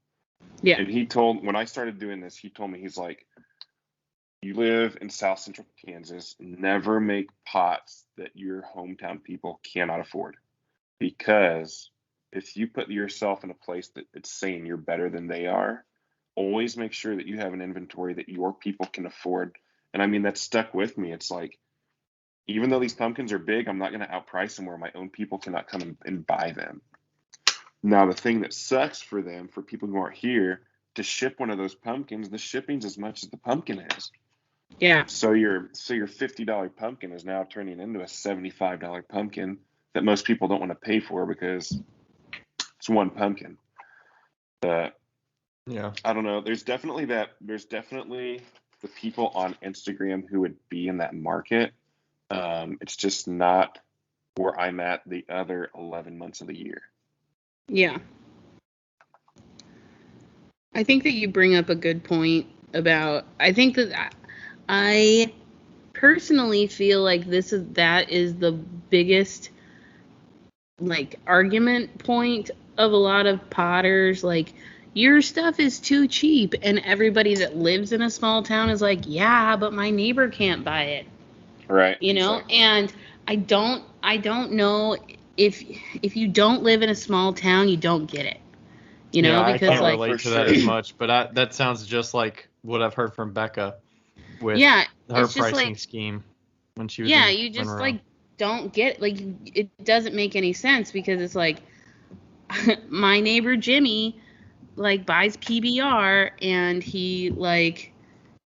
Yeah. And when I started doing this, he told me, he's like, you live in South Central Kansas, never make pots that your hometown people cannot afford. Because if you put yourself in a place that it's saying you're better than they are, always make sure that you have an inventory that your people can afford. And I mean, that stuck with me. It's like, even though these pumpkins are big, I'm not going to outprice them where my own people cannot come and buy them. Now, the thing that sucks for them, for people who aren't here, to ship one of those pumpkins, the shipping's as much as the pumpkin is. Yeah. So your $50 pumpkin is now turning into a $75 pumpkin that most people don't want to pay for because it's one pumpkin. But yeah, I don't know. There's definitely the people on Instagram who would be in that market. It's just not where I'm at the other 11 months of the year. Yeah. I think that you bring up a good point about, I think that I personally feel like that is the biggest like argument point of a lot of potters. Like, your stuff is too cheap, and everybody that lives in a small town is like, yeah, but my neighbor can't buy it. Right. You know, exactly. And I don't know if you don't live in a small town, you don't get it. You know, yeah, because I can't relate to that as much, but that sounds just like what I've heard from Becca with her pricing scheme. when she was Yeah, in you just Monroe. like don't get like it doesn't make any sense because it's like my neighbor Jimmy like buys PBR and he like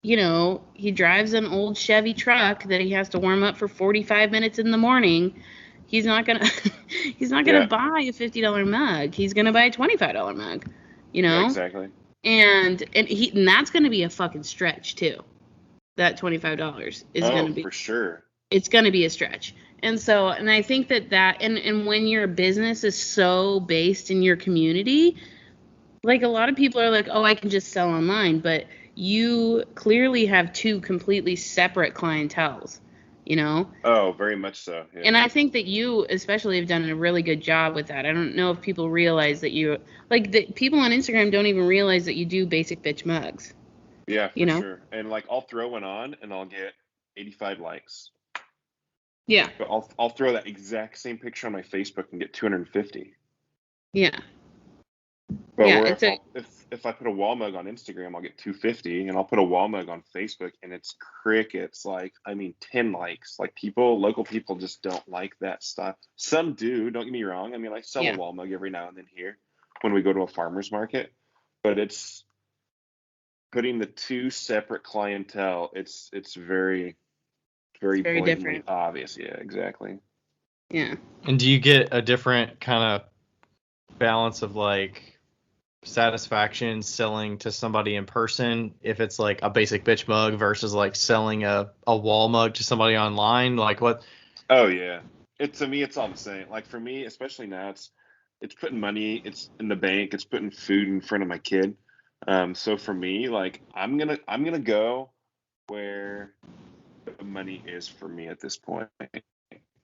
he drives an old Chevy truck that he has to warm up for 45 minutes in the morning. He's not gonna he's not gonna buy a $50 mug. He's gonna buy a $25 mug, Yeah, exactly. And that's gonna be a fucking stretch too. That $25 is gonna be for sure. It's gonna be a stretch. And so, and I think and when your business is so based in your community, like a lot of people are like, oh, I can just sell online, but you clearly have two completely separate clienteles, Oh, very much so. Yeah. And I think that you especially have done a really good job with that. I don't know if people realize that people on Instagram don't even realize that you do basic bitch mugs. Yeah, for sure. And like I'll throw one on and I'll get 85 likes. Yeah. But I'll throw that exact same picture on my Facebook and get 250. Yeah. But if I put a wall mug on Instagram, I'll get 250, and I'll put a wall mug on Facebook, and it's crickets. Like, I mean, 10 likes. Like local people just don't like that stuff. Some do. Don't get me wrong. I mean, I sell a wall mug every now and then here when we go to a farmer's market, but it's putting the two separate clientele. It's very, very blatantly different. Obvious. Yeah, exactly. Yeah. And do you get a different kind of balance of like satisfaction selling to somebody in person if it's like a basic bitch mug versus like selling a wall mug to somebody online? Like what? Oh yeah, to me it's all the same. Like for me, especially now, it's putting money, it's in the bank, it's putting food in front of my kid. So for me, like I'm gonna go where the money is for me at this point,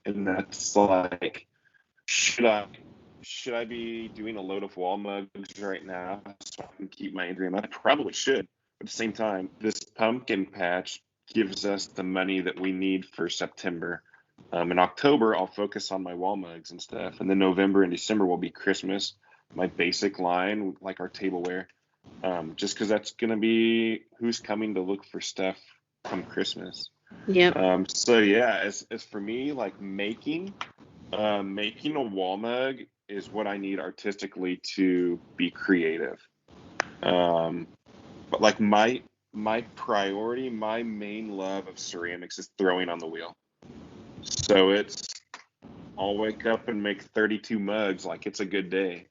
and that's like should I be doing a load of wall mugs right now so I can keep my dream? I probably should. But at the same time, this pumpkin patch gives us the money that we need for September. In October, I'll focus on my wall mugs and stuff. And then November and December will be Christmas, my basic line, like our tableware. Just because that's going to be who's coming to look for stuff come Christmas. Yeah. So yeah, as for me, like making a wall mug is what I need artistically to be creative. But like my priority, my main love of ceramics is throwing on the wheel. So I'll wake up and make 32 mugs like it's a good day.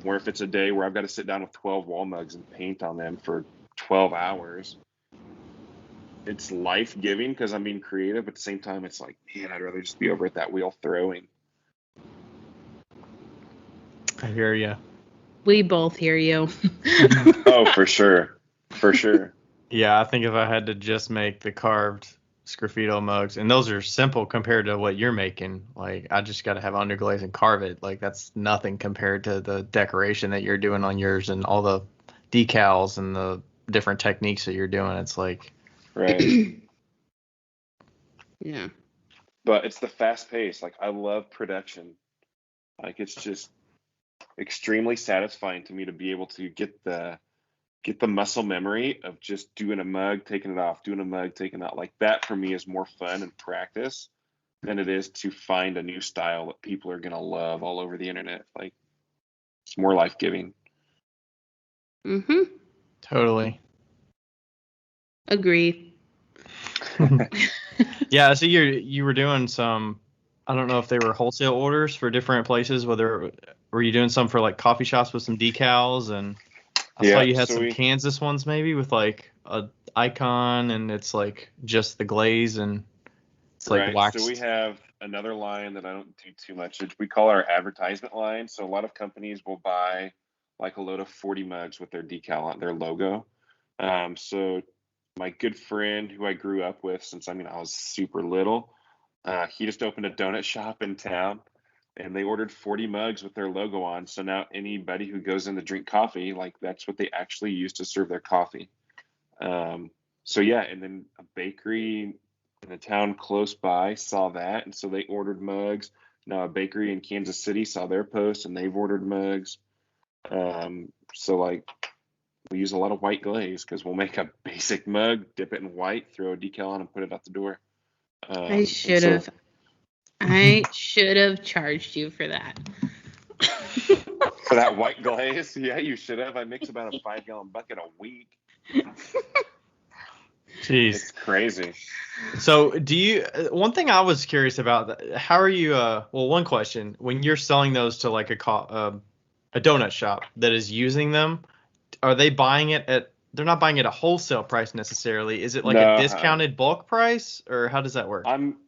Where if it's a day where I've got to sit down with 12 wall mugs and paint on them for 12 hours, it's life-giving because I'm being creative. At the same time, it's like, man, I'd rather just be over at that wheel throwing. I hear you. We both hear you. Oh, for sure. For sure. Yeah, I think if I had to just make the carved Sgraffito mugs, and those are simple compared to what you're making, like I just got to have underglaze and carve it. Like that's nothing compared to the decoration that you're doing on yours and all the decals and the different techniques that you're doing. It's like, right. Yeah. But it's the fast pace. Like I love production. Like it's just extremely satisfying to me to be able to get the muscle memory of just doing a mug, taking it off, doing a mug, taking it out. Like that for me is more fun and practice than it is to find a new style that people are going to love all over the internet. Like it's more life-giving. Mm-hmm. Totally. Agree. Yeah, so you were doing some, I don't know if they were wholesale orders for different places, were you doing some for like coffee shops with some decals, and I saw you had some Kansas ones maybe with like a icon and it's like just the glaze and it's like waxed. So we have another line that I don't do too much. We call our advertisement line. So a lot of companies will buy like a load of 40 mugs with their decal on their logo. So my good friend who I grew up with since I was super little, he just opened a donut shop in town and they ordered 40 mugs with their logo on. So now anybody who goes in to drink coffee, like that's what they actually use to serve their coffee. So yeah, and then a bakery in a town close by saw that, and so they ordered mugs. Now a bakery in Kansas City saw their post and they've ordered mugs. So like we use a lot of white glaze because we'll make a basic mug, dip it in white, throw a decal on and put it out the door. I should have. I should have charged you for that. For that white glaze? Yeah, you should have. I mix about a 5-gallon bucket a week. Jeez. It's crazy. So one thing I was curious about, how are you, one question, when you're selling those to like a donut shop that is using them, are they buying it they're not buying it at wholesale price necessarily. Is it like a discounted bulk price, or how does that work? I'm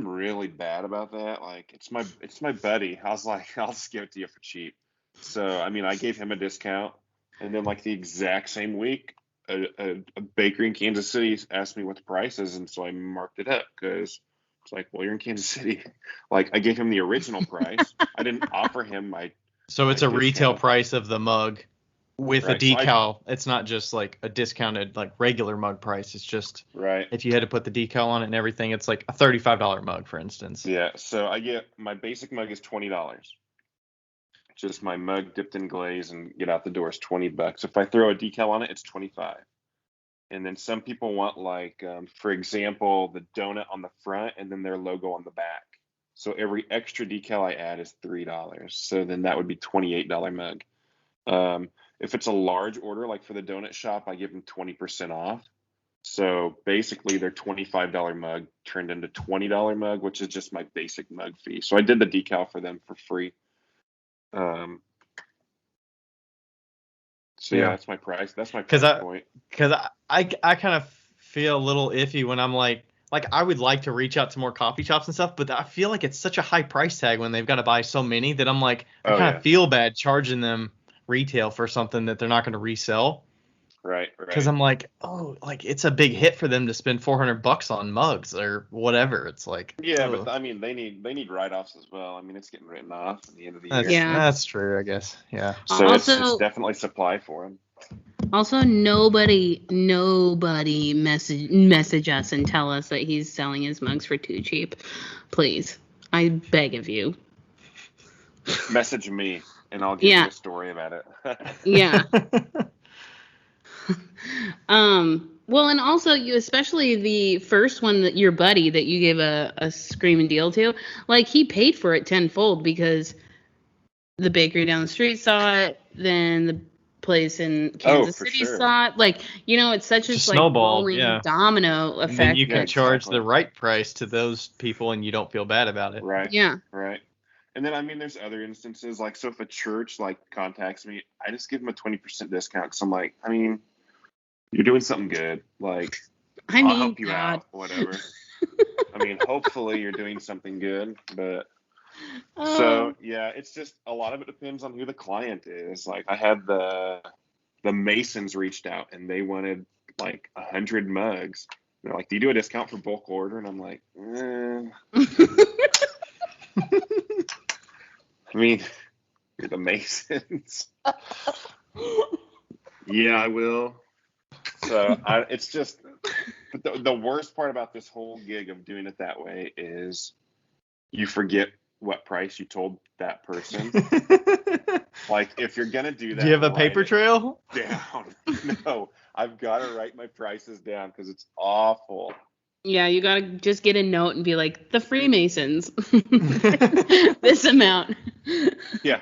really bad about that. Like, it's my buddy. I was like, I'll just give it to you for cheap. So, I mean, I gave him a discount, and then like the exact same week, a bakery in Kansas City asked me what the price is, and so I marked it up because it's like, well, you're in Kansas City. Like, I gave him the original price. I didn't offer him my. So it's a retail price of the mug with a decal. So it's not just like a discounted like regular mug price. It's just if you had to put the decal on it and everything, it's like a $35 mug, for instance. Yeah. So I get my basic mug is $20. Just my mug dipped in glaze and get out the door is $20. If I throw a decal on it, it's $25. And then some people want like, for example, the donut on the front and then their logo on the back. So every extra decal I add is $3. So then that would be $28 mug. If it's a large order, like for the donut shop, I give them 20% off. So basically their $25 mug turned into $20 mug, which is just my basic mug fee. So I did the decal for them for free. So yeah, that's my price. That's my price point. Because I kind of feel a little iffy when I'm like I would like to reach out to more coffee shops and stuff, but I feel like it's such a high price tag when they've got to buy so many that I'm like, I kind of feel bad charging them retail for something that they're not going to resell. Right. Because I'm like, like it's a big hit for them to spend $400 on mugs or whatever. It's like, but I mean, they need write-offs as well. I mean, it's getting written off at the end of the year. Yeah, that's true, I guess. Yeah. So also, it's definitely supply for them. Also, nobody message us and tell us that he's selling his mugs for too cheap. Please, I beg of you. Message me, and I'll give you a story about it. Yeah. Well, and also you, especially the first one that your buddy that you gave a screaming deal to, like he paid for it tenfold because the bakery down the street saw it, then the place in Kansas City saw it. Like, you know, it's such a like rolling domino effect. And then you can charge the right price to those people and you don't feel bad about it. Right. Yeah. Right. And then, I mean, there's other instances, like, so if a church, like, contacts me, I just give them a 20% discount because I'm like, I mean, you're doing something good. Like, I'll help you out, whatever. I mean, hopefully you're doing something good, but so, yeah, it's just a lot of it depends on who the client is. Like, I had the Masons reached out, and they wanted, like, 100 mugs. They're like, do you do a discount for bulk order? And I'm like, I mean, you're the Masons. Yeah, I will. So it's just the worst part about this whole gig of doing it that way is you forget what price you told that person. Like, if you're gonna do that, do you have a paper trail down? No, I've got to write my prices down because it's awful. Yeah, you gotta just get a note and be like, the Freemasons, this amount. Yeah.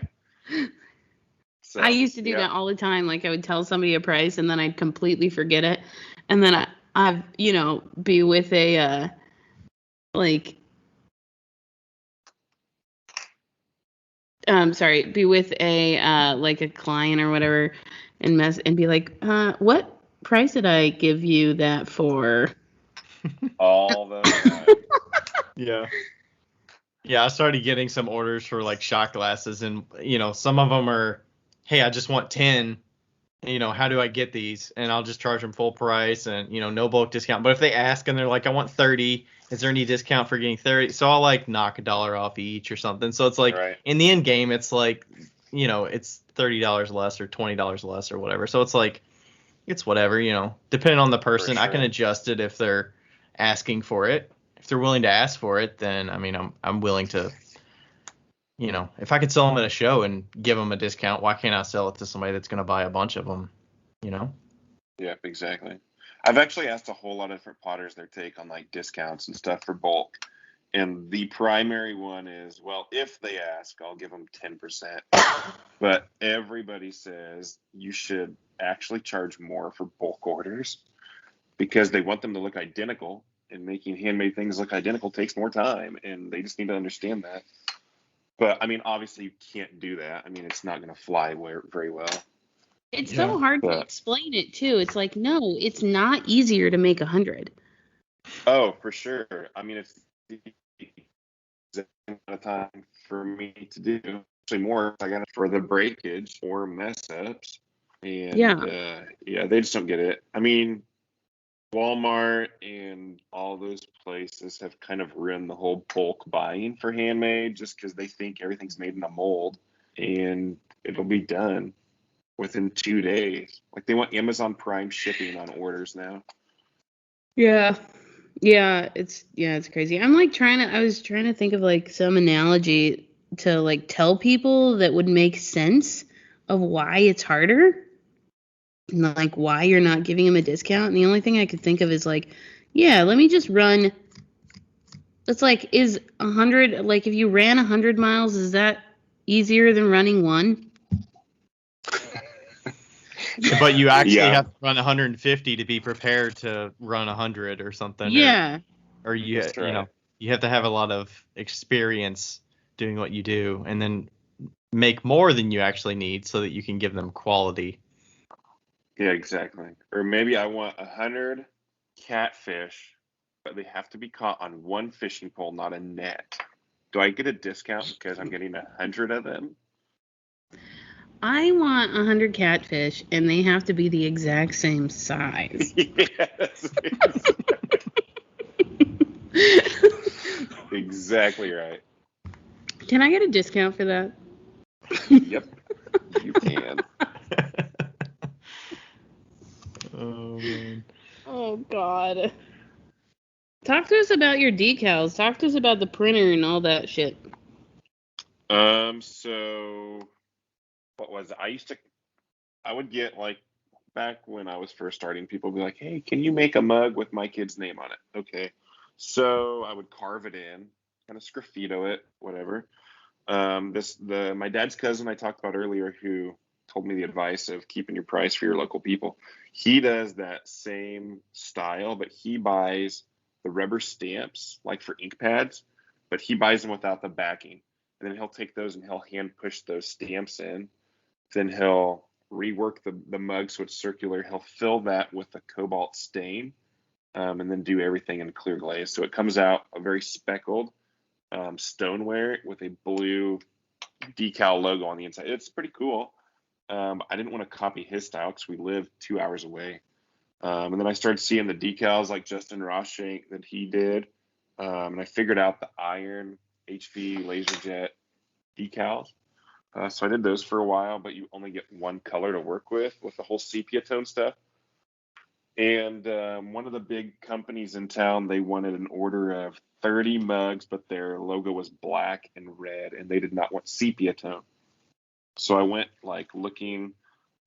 So, I used to do that all the time. Like, I would tell somebody a price and then I'd completely forget it. And then I'd, you know, be with a, be with a, like a client or whatever and be like, what price did I give you that for? All the time. Yeah, I started getting some orders for like shot glasses, and you know, some of them are, hey, I just want 10, you know, how do I get these? And I'll just charge them full price and, you know, no bulk discount. But if they ask and they're like, I want 30, is there any discount for getting 30? So I'll like knock $1 off each or something. So it's like in the end game, it's like, you know, it's $30 less or $20 less or whatever. So it's like, it's whatever, you know, depending on the person, I can adjust it if they're asking for it. If they're willing to ask for it, then I mean, I'm willing to, you know, if I could sell them at a show and give them a discount, why can't I sell it to somebody that's going to buy a bunch of them, you know? Yeah, exactly. I've actually asked a whole lot of different potters their take on like discounts and stuff for bulk. And the primary one is, well, if they ask, I'll give them 10%. But everybody says you should actually charge more for bulk orders because they want them to look identical, and making handmade things look identical takes more time, and they just need to understand that. But I mean, obviously you can't do that. I mean, it's not going to fly very well. It's so hard to explain it too. It's like, no, it's not easier to make 100. Oh, for sure. I mean, it's the exact amount of time for me to do. Actually, more I got it for the breakage or mess ups, and they just don't get it. I mean, Walmart and all those places have kind of ruined the whole bulk buying for handmade just because they think everything's made in a mold and it'll be done within 2 days. Like they want Amazon Prime shipping on orders now. Yeah. It's crazy. I was trying to think of like some analogy to like tell people that would make sense of why it's harder. And like why you're not giving them a discount. And the only thing I could think of is like, yeah, let me just run. It's like, is 100, like if you ran 100 miles, is that easier than running one? But you actually have to run 150 to be prepared to run 100 or something. Yeah. Or you know, you have to have a lot of experience doing what you do, and then make more than you actually need so that you can give them quality. Yeah, exactly. Or maybe I want 100 catfish, but they have to be caught on one fishing pole, not a net. Do I get a discount because I'm getting 100 of them? I want 100 catfish, and they have to be the exact same size. Yes. Exactly right. Can I get a discount for that? Yep, you can. Oh, man. Oh, God. Talk to us about your decals. Talk to us about the printer and all that shit. So what was it? I would get like, back when I was first starting, people would be like, hey, can you make a mug with my kid's name on it? Okay. So I would carve it in, kind of sgraffito it, whatever. My dad's cousin I talked about earlier, who told me the advice of keeping your price for your local people. He does that same style, but he buys the rubber stamps like for ink pads, but he buys them without the backing. And then he'll take those and he'll hand push those stamps in. Then he'll rework the mug so it's circular. He'll fill that with a cobalt stain, and then do everything in clear glaze. So it comes out a very speckled stoneware with a blue decal logo on the inside. It's pretty cool. I didn't want to copy his style because we live 2 hours away. And then I started seeing the decals like Justin Rosshank that he did. And I figured out the iron HV LaserJet decals. So I did those for a while, but you only get one color to work with the whole sepia tone stuff. And one of the big companies in town, they wanted an order of 30 mugs, but their logo was black and red, and they did not want sepia tone. So I went like looking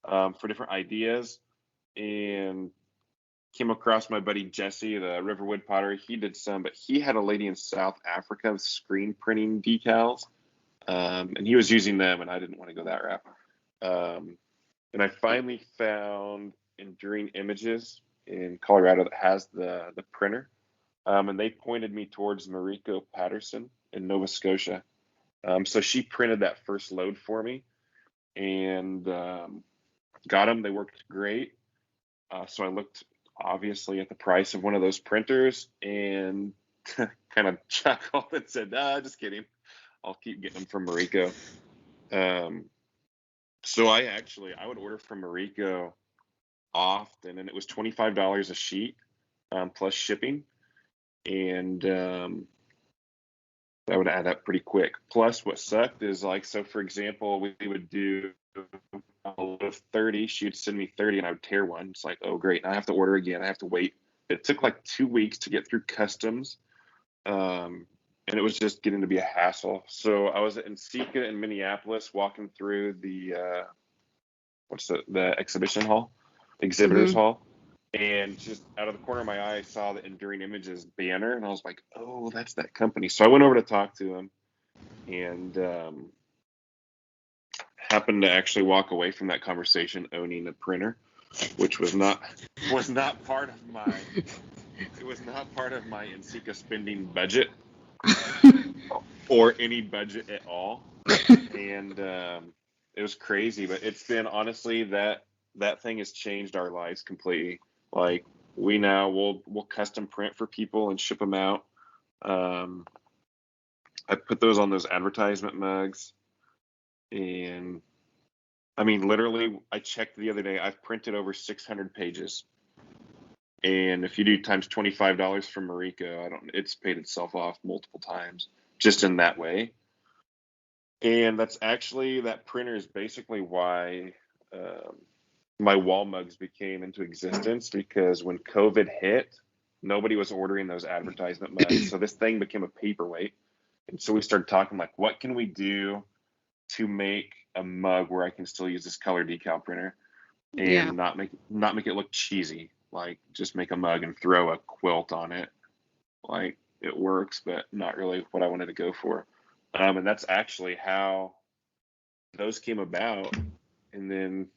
for different ideas, and came across my buddy Jesse, the Riverwood Potter. He did some, but he had a lady in South Africa screen printing decals. And he was using them, and I didn't want to go that route. And I finally found Enduring Images in Colorado that has the printer, and they pointed me towards Mariko Patterson in Nova Scotia. So she printed that first load for me, and got them. They worked great. So I looked obviously at the price of one of those printers and kind of chuckled and said, "Nah, just kidding. I'll keep getting them from Mariko." So I would order from Mariko often, and it was $25 a sheet, plus shipping, and that would add up pretty quick. Plus, what sucked is like, so for example, we would do a load of 30. She would send me 30, and I would tear one. It's like, oh great, I have to order again. I have to wait. It took like 2 weeks to get through customs. And it was just getting to be a hassle. So I was in Sika in Minneapolis walking through the exhibition hall, exhibitors hall. And just out of the corner of my eye, I saw the Enduring Images banner, and I was like, "Oh, that's that company." So I went over to talk to him, and happened to actually walk away from that conversation owning a printer, which was not part of my Inseca spending budget or any budget at all. And it was crazy, but it's been honestly that thing has changed our lives completely. Like we'll custom print for people and ship them out. I put those on those advertisement mugs, and I mean, literally, I checked the other day. I've printed over 600 pages, and if you do times $25 from Mariko, it's paid itself off multiple times just in that way. And that printer is basically why my wall mugs became into existence, because when COVID hit, nobody was ordering those advertisement mugs. So this thing became a paperweight. And so we started talking like, what can we do to make a mug where I can still use this color decal printer and not make it look cheesy? Like just make a mug and throw a quilt on it. Like it works, but not really what I wanted to go for. And that's actually how those came about. And then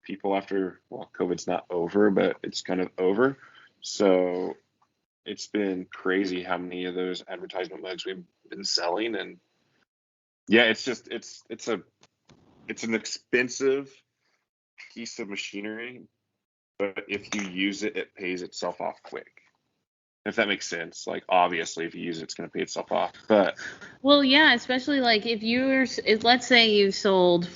people COVID's not over, but it's kind of over. So it's been crazy how many of those advertisement mugs we've been selling. And yeah, it's an expensive piece of machinery, but if you use it, it pays itself off quick. If that makes sense. Like obviously if you use it, it's going to pay itself off. But well, yeah, especially like let's say you sold,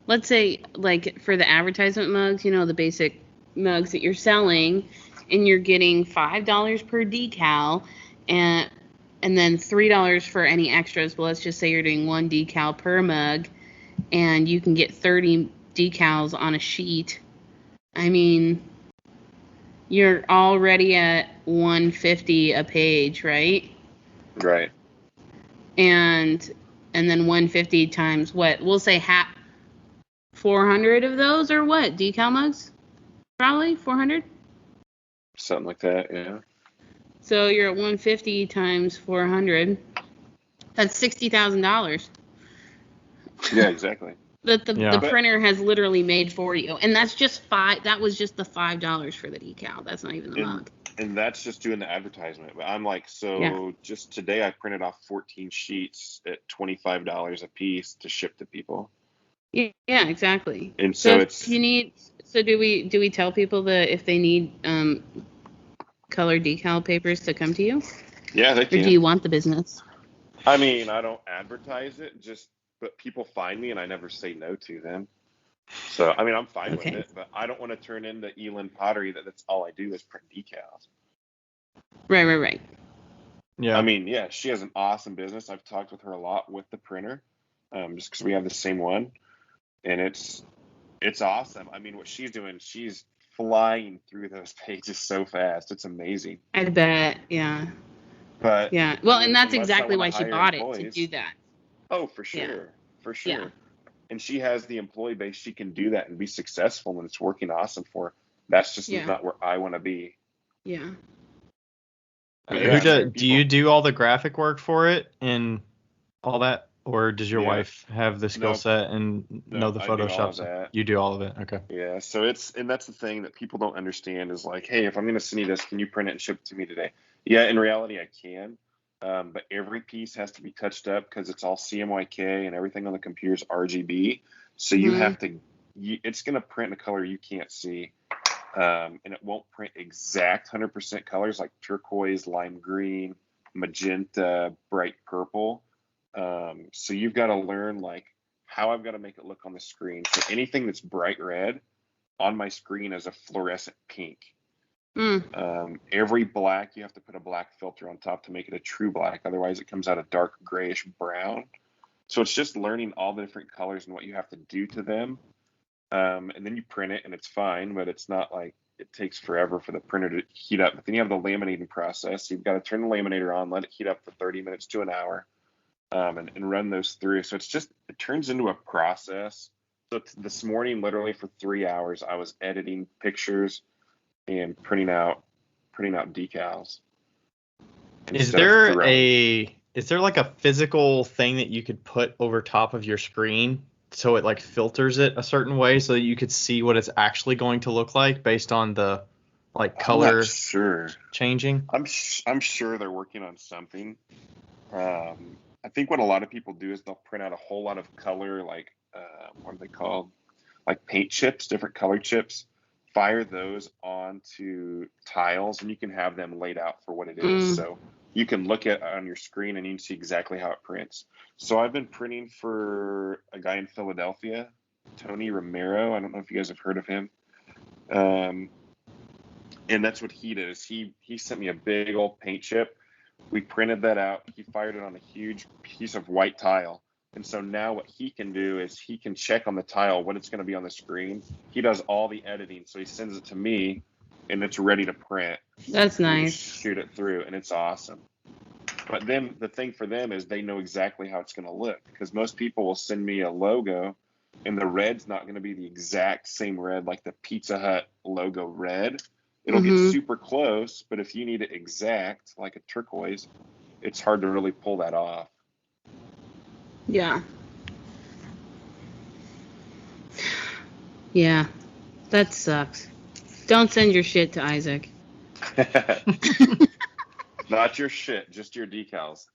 let's say like for the advertisement mugs, the basic mugs that you're selling, and you're getting $5 per decal, and then $3 for any extras. But let's just say you're doing one decal per mug, and you can get 30 decals on a sheet. I mean, you're already at $150 a page, right? Right. And then 150 times what? We'll say 400 of those or what? Decal mugs? Probably 400? Something like that, yeah. So you're at 150 times 400. That's $60,000. Yeah, exactly. The printer has literally made for you, and that's just that was just the $5 for the decal. That's not even the mug. And that's just doing the advertisement. But I'm like, just today I printed off 14 sheets at $25 a piece to ship to people. Yeah, exactly. And so do we tell people that if they need color decal papers to come to you? Yeah, they can. Or do you want the business? I mean, I don't advertise it, but people find me and I never say no to them. So, I mean, I'm fine with it, but I don't want to turn into Elin Pottery that's all I do is print decals. Right. Yeah. I mean, yeah, she has an awesome business. I've talked with her a lot with the printer, just because we have the same one, and it's awesome. I mean, what she's doing, she's flying through those pages so fast. It's amazing. I bet, yeah. But yeah, well, and that's exactly why she bought it, to do that. Oh, for sure. Yeah. And she has the employee base. She can do that and be successful, and it's working awesome for her. That's just not where I want to be. Yeah. Do you do all the graphic work for it and all that, or does your wife have the skill set and know the Photoshop? You do all of it. Okay. Yeah. So and that's the thing that people don't understand is like, hey, if I'm going to send you this, can you print it and ship it to me today? Yeah. In reality, I can. But every piece has to be touched up because it's all CMYK and everything on the computer is RGB. So you have to, it's going to print in a color you can't see. And it won't print exact 100% colors like turquoise, lime green, magenta, bright purple. So you've got to learn like how I've got to make it look on the screen. So anything that's bright red on my screen is a fluorescent pink. Every black, you have to put a black filter on top to make it a true black. Otherwise, it comes out a dark grayish brown. So it's just learning all the different colors and what you have to do to them. And then you print it and it's fine, but it's not like it takes forever for the printer to heat up. But then you have the laminating process. You've got to turn the laminator on, let it heat up for 30 minutes to an hour, and run those through. So it turns into a process So this morning, literally for 3 hours, I was editing pictures and printing out decals Is instead of there throwing. like a physical thing that you could put over top of your screen so it like filters it a certain way so that you could see what it's actually going to look like based on the like I'm not color sure. changing? I'm sure they're working on something. I think what a lot of people do is they'll print out a whole lot of color, like what are they called? Like paint chips, different color chips. Fire those onto tiles, and you can have them laid out for what it is. Mm. So you can look at on your screen and you can see exactly how it prints. So I've been printing for a guy in Philadelphia, Tony Romero. I don't know if you guys have heard of him. Um, and that's what he did. Is he sent me a big old paint chip. We printed that out. He fired it on a huge piece of white tile. And so now what he can do is he can check on the tile what it's going to be on the screen. He does all the editing. So he sends it to me and it's ready to print. That's We just nice. shoot it through and it's awesome. But then the thing for them is they know exactly how it's going to look, because most people will send me a logo and the red's not going to be the exact same red like the Pizza Hut logo red. It'll get Mm-hmm. super close, but if you need it exact, like a turquoise, it's hard to really pull that off. Yeah. Yeah. That sucks. Don't send your shit to Isaac. Not your shit, just your decals.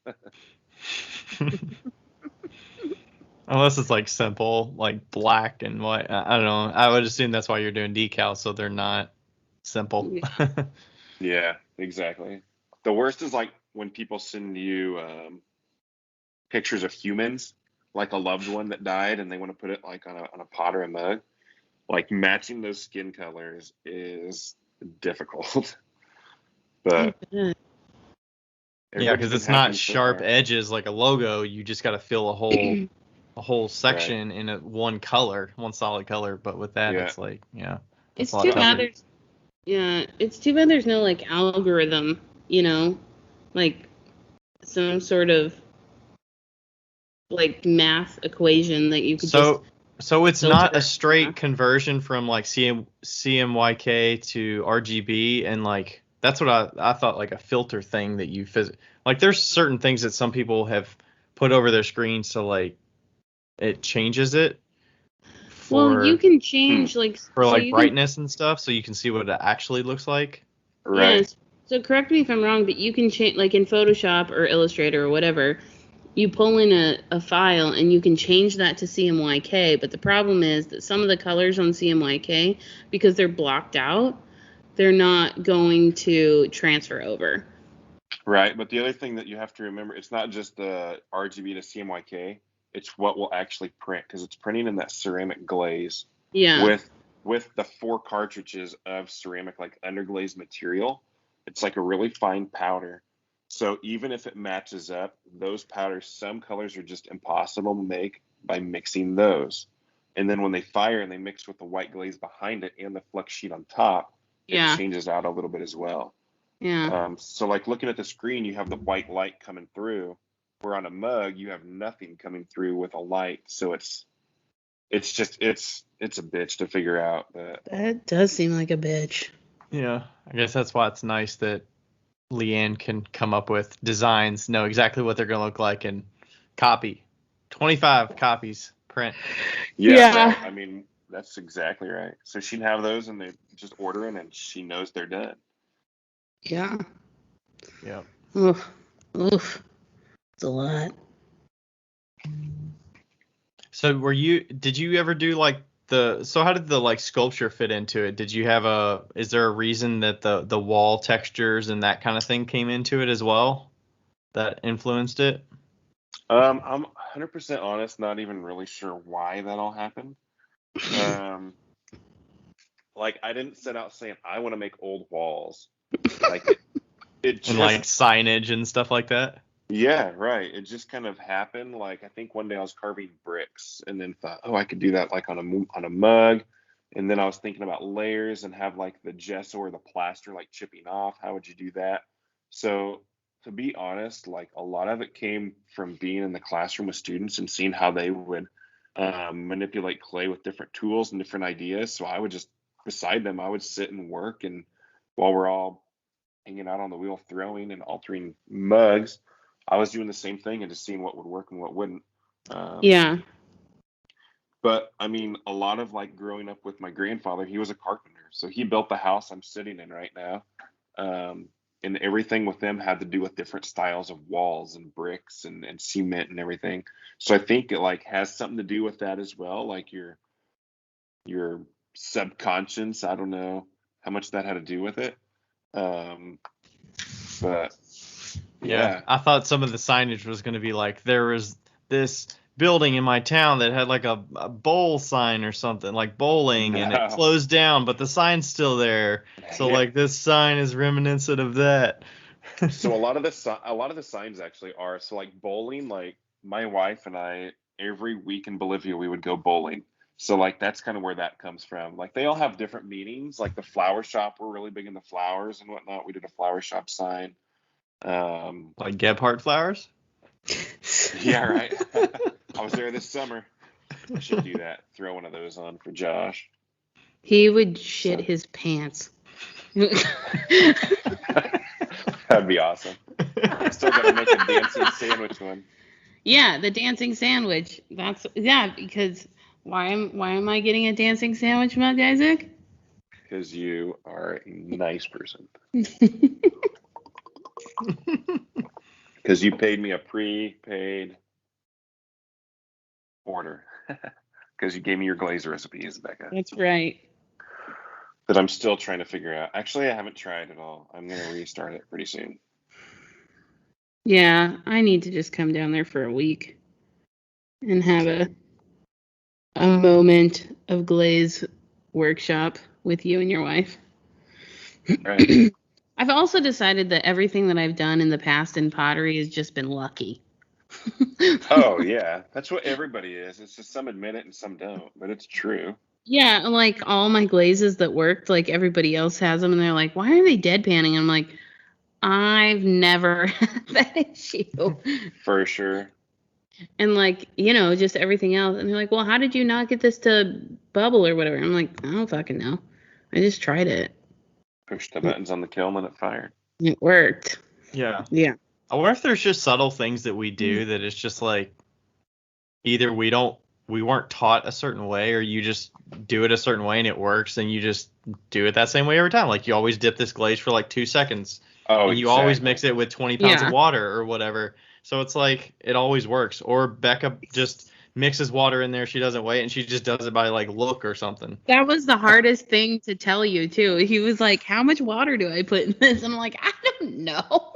Unless it's like simple, like black and white. I don't know. I would assume that's why you're doing decals, so they're not simple. Yeah, exactly. The worst is like when people send you pictures of humans, like a loved one that died, and they want to put it like on a pot or a mug. Like matching those skin colors is difficult, I but bet. Yeah, everybody's because been it's not happy so sharp far. edges like a logo. You just got to fill a whole Right. section in one color, one solid color. But with that, Yeah. it's like, yeah, that's It's a lot too bad tougher. Especially. there's yeah, it's too bad there's no like algorithm, like some sort of like math equation that you could just So it's not a filter. straight conversion from like CMYK to RGB, and like that's what I thought, like a filter thing that you like there's certain things that some people have put over their screens so like it changes it Well, you for can Hmm. change like for so like you can brightness and stuff so you can see what it actually looks like. Right. yes. So correct me if I'm wrong, but you can change like in Photoshop or Illustrator or whatever. You pull in a file and you can change that to CMYK, but the problem is that some of the colors on CMYK, because they're blocked out, they're not going to transfer over. Right. But the other thing that you have to remember, it's not just the RGB to CMYK, it's what will actually print, because it's printing in that ceramic glaze Yeah. with the 4 cartridges of ceramic like underglaze material. It's like a really fine powder. So even if it matches up, those powders, some colors are just impossible to make by mixing those. And then when they fire and they mix with the white glaze behind it and the flex sheet on top, it Yeah. changes out a little bit as well. Yeah. So like looking at the screen, you have the white light coming through, where on a mug you have nothing coming through with a light. So it's a bitch to figure out. But That does seem like a bitch. Yeah, I guess that's why it's nice that Leanne can come up with designs, know exactly what they're going to look like, and copy 25 copies, print. yeah, Yeah. right. I mean, that's exactly right. So she'd have those and they just order them and she knows they're done. Yeah. Yeah. Oof. Oof. It's a lot. So did you ever do like so how did the like sculpture fit into it? Is there a reason that the wall textures and that kind of thing came into it as well that influenced it? I'm 100% honest, not even really sure why that all happened. Um, like I didn't set out saying I want to make old walls. Like it And like just signage and stuff like that? Yeah, right. It just kind of happened. Like I think one day I was carving bricks and then thought, oh, I could do that like on a mug. And then I was thinking about layers and have like the gesso or the plaster like chipping off. How would you do that? So to be honest, like a lot of it came from being in the classroom with students and seeing how they would manipulate clay with different tools and different ideas. So I would just, beside them, I would sit and work. And while we're all hanging out on the wheel, throwing and altering mugs, I was doing the same thing and just seeing what would work and what wouldn't. Yeah. But I mean, a lot of like growing up with my grandfather, he was a carpenter. So he built the house I'm sitting in right now. And everything with them had to do with different styles of walls and bricks and cement and everything. So I think it like has something to do with that as well. Like your subconscious. I don't know how much that had to do with it. But yeah. I thought some of the signage was going to be like there was this building in my town that had like a bowl sign or something, like bowling, and it No. closed down, but the sign's still there. So Yeah. like this sign is reminiscent of that. So a lot of the signs actually are, so like bowling, like my wife and I every week in Bolivia we would go bowling. So like that's kind of where that comes from. Like they all have different meanings. Like the flower shop, we're really big into flowers and whatnot. We did a flower shop sign. Like Gebhardt flowers? Yeah, right. I was there this summer. I should do that. Throw one of those on for Josh. He would shit So- his pants. That'd be awesome. Still gotta make a dancing sandwich one. Yeah, the dancing sandwich. Because why am I getting a dancing sandwich mug, Isaac? Because you are a nice person. Because you paid me a prepaid order. Because you gave me your glaze recipes, Becca. That's right. That I'm still trying to figure out. Actually, I haven't tried it all. I'm going to restart it pretty soon. Yeah, I need to just come down there for a week and have a moment of glaze workshop with you and your wife. Right. I've also decided that everything that I've done in the past in pottery has just been lucky. Oh, yeah. That's what everybody is. It's just some admit it and some don't, but it's true. Yeah, like all my glazes that worked, like everybody else has them, and they're like, "Why are they deadpanning?" I'm like, I've never had that issue. For sure. And like, just everything else. And they're like, "Well, how did you not get this to bubble or whatever?" I'm like, I don't fucking know. I just tried it. Push the buttons on the kiln and it fired. It worked. Yeah. Yeah. I wonder if there's just subtle things that we do that it's just like either we weren't taught a certain way, or you just do it a certain way and it works and you just do it that same way every time. Like you always dip this glaze for like 2 seconds. Oh, and you always mix it with 20 pounds of water or whatever. So it's like it always works. Or Becca just mixes water in there. She doesn't wait and she just does it by like look or something. That was the hardest thing to tell you too. He was like, "How much water do I put in this?" And I'm like, "I don't know."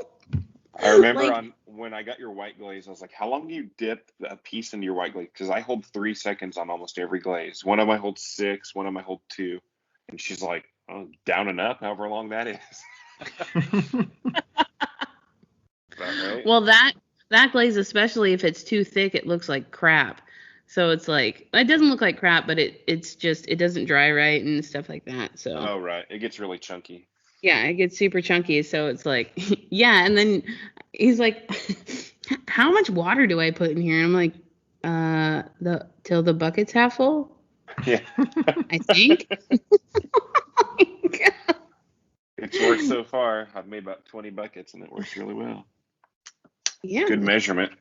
I remember when I got your white glaze, I was like, how long do you dip a piece into your white glaze? Because I hold 3 seconds on almost every glaze. One of them I hold 6, one of them I hold 2. And she's like, oh, down and up, however long that is. Right? Well, that glaze, especially if it's too thick, it looks like crap. So it's like, it doesn't look like crap, but it doesn't dry right and stuff like that. So Oh, right. It gets really chunky. yeah, it gets super chunky. So it's like, yeah. And then he's like, how much water do I put in here? And I'm like, till the bucket's half full. Yeah. I think. It's worked so far. I've made about 20 buckets and it works really well. Yeah. Good measurement.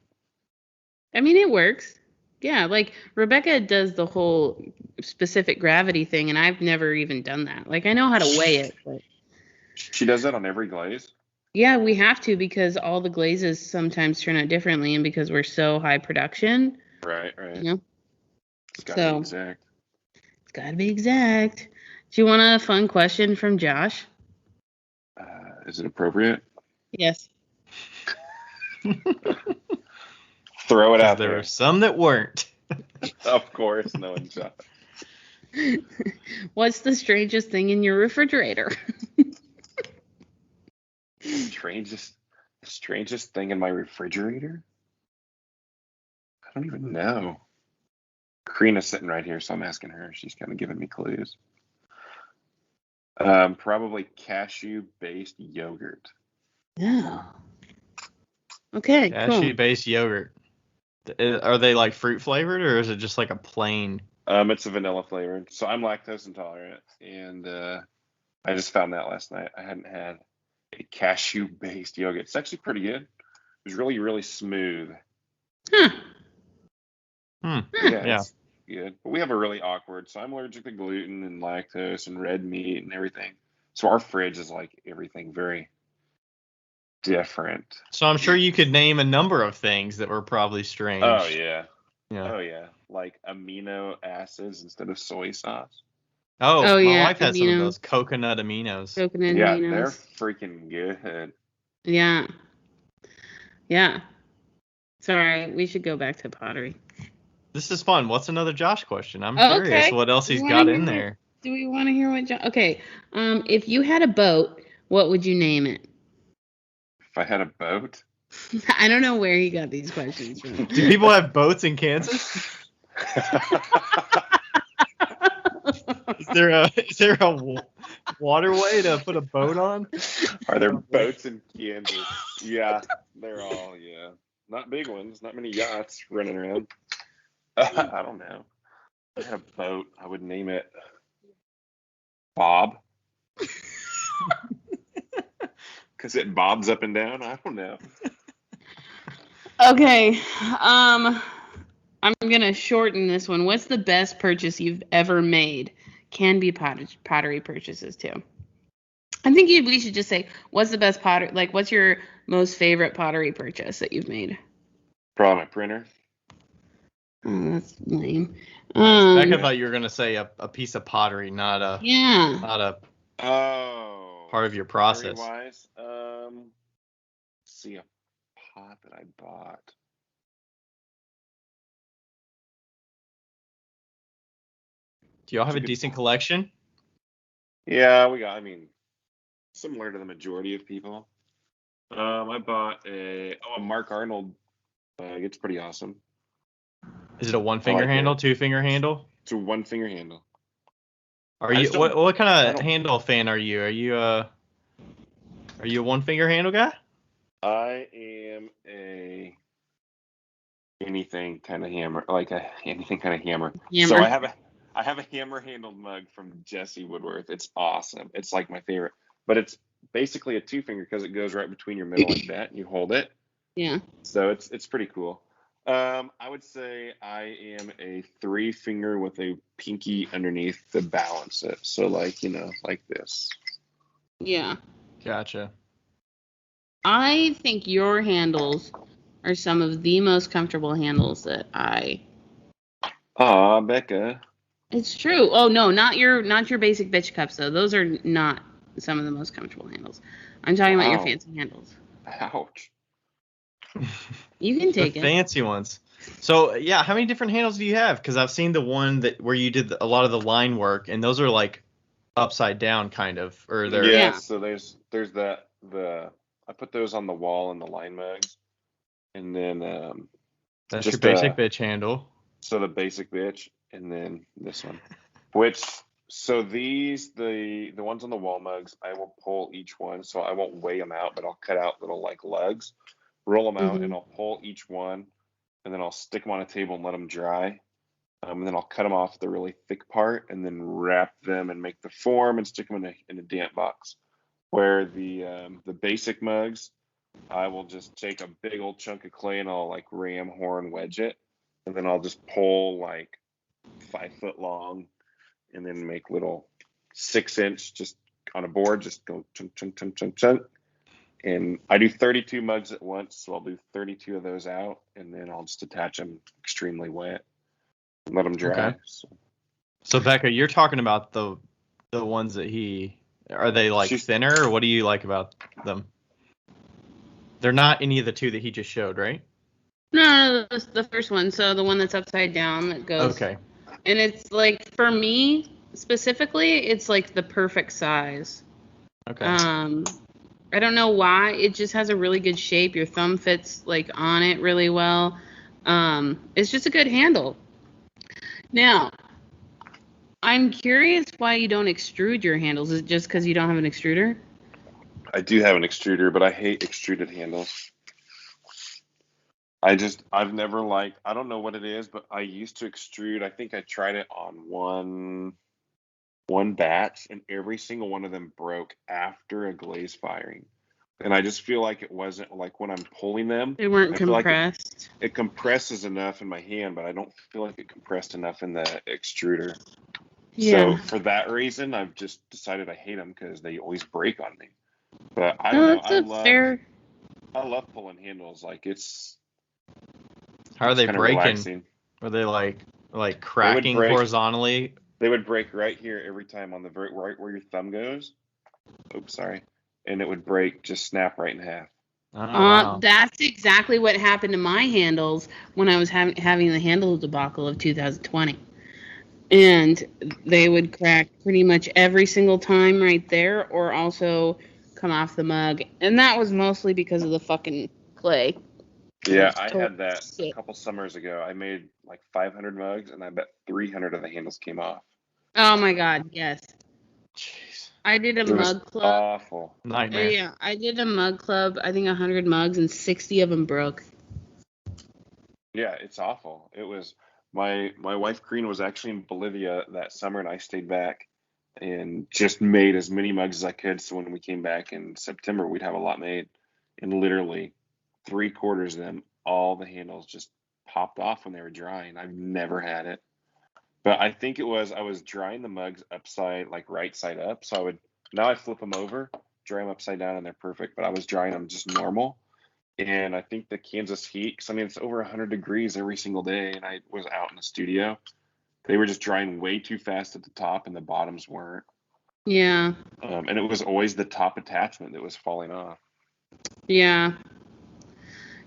I mean, it works. Yeah, like Rebecca does the whole specific gravity thing, and I've never even done that. Like, I know how to weigh it, but She does that on every glaze? yeah, we have to because all the glazes sometimes turn out differently, and because we're so high production. Right. It's got to So be exact. it's got to be exact. Do you want a fun question from Josh? Is it appropriate? Yes. Throw it out There there. were some that weren't. Of course, no one's shot. What's the strangest thing in your refrigerator? Strangest thing in my refrigerator? I don't even know. Karina's sitting right here, so I'm asking her. She's kind of giving me clues. Probably cashew-based yogurt. Oh. Okay, cool. Cashew-based yogurt. Are they like fruit flavored, or is it just like a plain? It's a vanilla flavored. So I'm lactose intolerant, and I just found that last night. I hadn't had a cashew-based yogurt. It's actually pretty good. It was really, really smooth. Huh. Yeah. It's good. But we have a really awkward. So I'm allergic to gluten and lactose and red meat and everything. So our fridge is like everything very different. So I'm sure you could name a number of things that were probably strange. Oh yeah. Yeah. Oh yeah. Like amino acids instead of soy sauce. Oh, my yeah, wife had some of amino- those coconut aminos. Coconut Yeah, aminos. they're freaking good. Yeah. Yeah. Sorry, we should go back to pottery. This is fun. What's another Josh question? I'm Oh, curious okay. what else Do you he's wanna got hear in what- there. Do we want to hear what Okay. If you had a boat, what would you name it? If I had a boat. I don't know where he got these questions from. Do people have boats in Kansas? Is there a waterway to put a boat on? Are there boats in Kansas? Yeah, they're all, yeah. Not big ones, not many yachts running around. I don't know. If I had a boat, I would name it Bob. Because it bobs up and down. I don't know. Okay. I'm gonna shorten this one. What's the best purchase you've ever made? Can be pottery purchases too. I think we should just say, what's the best pottery? Like, what's your most favorite pottery purchase that you've made? Probably my printer. Oh, that's lame. I thought you were gonna say a piece of pottery, not a Oh. part of your process. Wise, see a pot that I bought. Do y'all have a decent collection? Yeah, I mean, similar to the majority of people. I bought a Mark Arnold bag. It's pretty awesome. Is it a one finger handle, two finger handle? It's a one finger handle. Are you what kind of handle fan are you? Are you a one finger handle guy? I am a anything kind of hammer, anything kind of hammer. So I have a hammer handled mug from Jesse Woodworth. It's awesome. It's like my favorite, but it's basically a two finger because it goes right between your middle like that, and you hold it. Yeah. So it's pretty cool. I would say I am a three finger with a pinky underneath to balance it. So like this. Yeah. Gotcha. I think your handles are some of the most comfortable handles that I. Aw, Becca. It's true. Oh no, not your basic bitch cups though. Those are not some of the most comfortable handles. I'm talking about your fancy handles. Ouch. You can take the fancy ones. So yeah, how many different handles do you have? Because I've seen the one where you did a lot of the line work, and those are like upside down kind of, or they're yeah. So there's that I put those on the wall in the line mugs, and then that's your basic bitch handle. So the basic bitch, and then this one, so these the ones on the wall mugs, I will pull each one, so I won't weigh them out, but I'll cut out little like lugs, roll them out, and I'll pull each one, and then I'll stick them on a table and let them dry. And then I'll cut them off the really thick part, and then wrap them and make the form and stick them in a damp box. Where the basic mugs, I will just take a big old chunk of clay and I'll like ram horn wedge it, and then I'll just pull like 5 foot long, and then make little 6-inch just on a board, just go chunk chunk chunk chunk chunk. And I do 32 mugs at once, so I'll do 32 of those out, and then I'll just attach them extremely wet and let them dry. Okay. So Becca, you're talking about the ones that are they like thinner, or what do you like about them? They're not any of the two that he just showed, right? No, the first one. So the one that's upside down that goes. Okay. And it's like, for me specifically, it's like the perfect size. Okay. I don't know why. It just has a really good shape. Your thumb fits like on it really well. It's just a good handle. Now, I'm curious why you don't extrude your handles. Is it just because you don't have an extruder? I do have an extruder, but I hate extruded handles. I've never liked, I don't know what it is, but I used to extrude. I think I tried it on one batch, and every single one of them broke after a glaze firing. And I just feel like it wasn't like when I'm pulling them, They weren't I feel like compressed. it compresses enough in my hand, but I don't feel like it compressed enough in the extruder. So Yeah. for that reason, I've just decided I hate them because they always break on me. But I don't No, know. that's a fair. I love pulling handles. Like How are it's they kind of breaking? relaxing. Are they like They would cracking break. horizontally? They would break right here every time on the right where your thumb goes. Oops, sorry. And it would break, just snap right in half. Oh wow. That's exactly what happened to my handles when I was having the handle debacle of 2020. And they would crack pretty much every single time right there, or also come off the mug. And that was mostly because of the fucking clay. Yeah, Like I total had that a shit. couple summers ago. I made like 500 mugs, and I bet 300 of the handles came off. Oh my god, yes. Jeez. I did a It was mug club. awful. Nightmare. Yeah, I did a mug club. I think 100 mugs, and 60 of them broke. Yeah, it's awful. It was my wife Karina was actually in Bolivia that summer, and I stayed back and just made as many mugs as I could. So when we came back in September, we'd have a lot made. And literally 3/4 of them, all the handles just popped off when they were drying. I've never had it. But I think it was I was drying the mugs upside, like right side up. So now I flip them over, dry them upside down, and they're perfect. But I was drying them just normal. And I think the Kansas heat, because I mean, it's over 100 degrees every single day. And I was out in the studio. They were just drying way too fast at the top, and the bottoms weren't. Yeah, And it was always the top attachment that was falling off. yeah.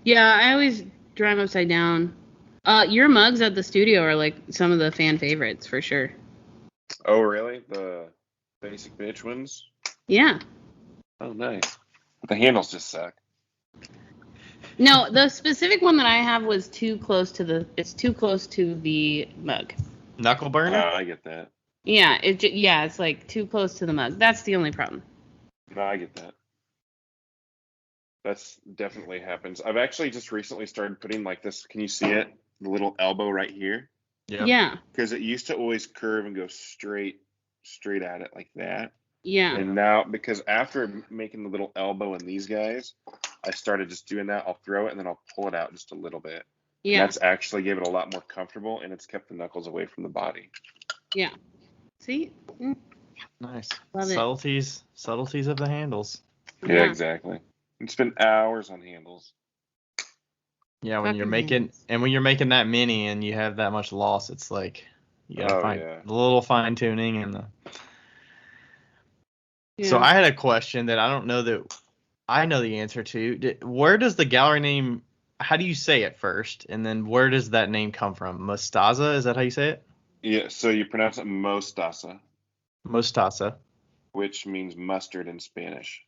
Yeah, I always dry them upside down. Your mugs at the studio are like some of the fan favorites for sure. Oh, really? The basic bitch ones? Yeah. Oh, nice. But the handles just suck. No, the specific one that I have was too close to it's too close to the mug. Knuckle Oh, burner? I get that. Yeah, it's like too close to the mug. That's the only problem. No, I get that. That's definitely happens. I've actually just recently started putting like this. Can you see it? The little elbow right here. Yep. Yeah. Because it used to always curve and go straight at it like that. Yeah. And now, because after making the little elbow in these guys, I started just doing that. I'll throw it and then I'll pull it out just a little bit. And Yeah. that's actually gave it a lot more comfortable, and it's kept the knuckles away from the body. Yeah. See? Nice. Love it. Subtleties of the handles. Yeah, exactly. And spend hours on handles. Yeah, when you're Fucking making handles. and when you're making that mini and you have that much loss, it's like you gotta Oh, find yeah. a little fine tuning and the. Yeah. So I had a question that I don't know that I know the answer to. Where does the gallery name? How do you say it first, and then where does that name come from? Mostaza, is that how you say it? Yeah, so you pronounce it Mostaza, Mostaza. which means mustard in Spanish.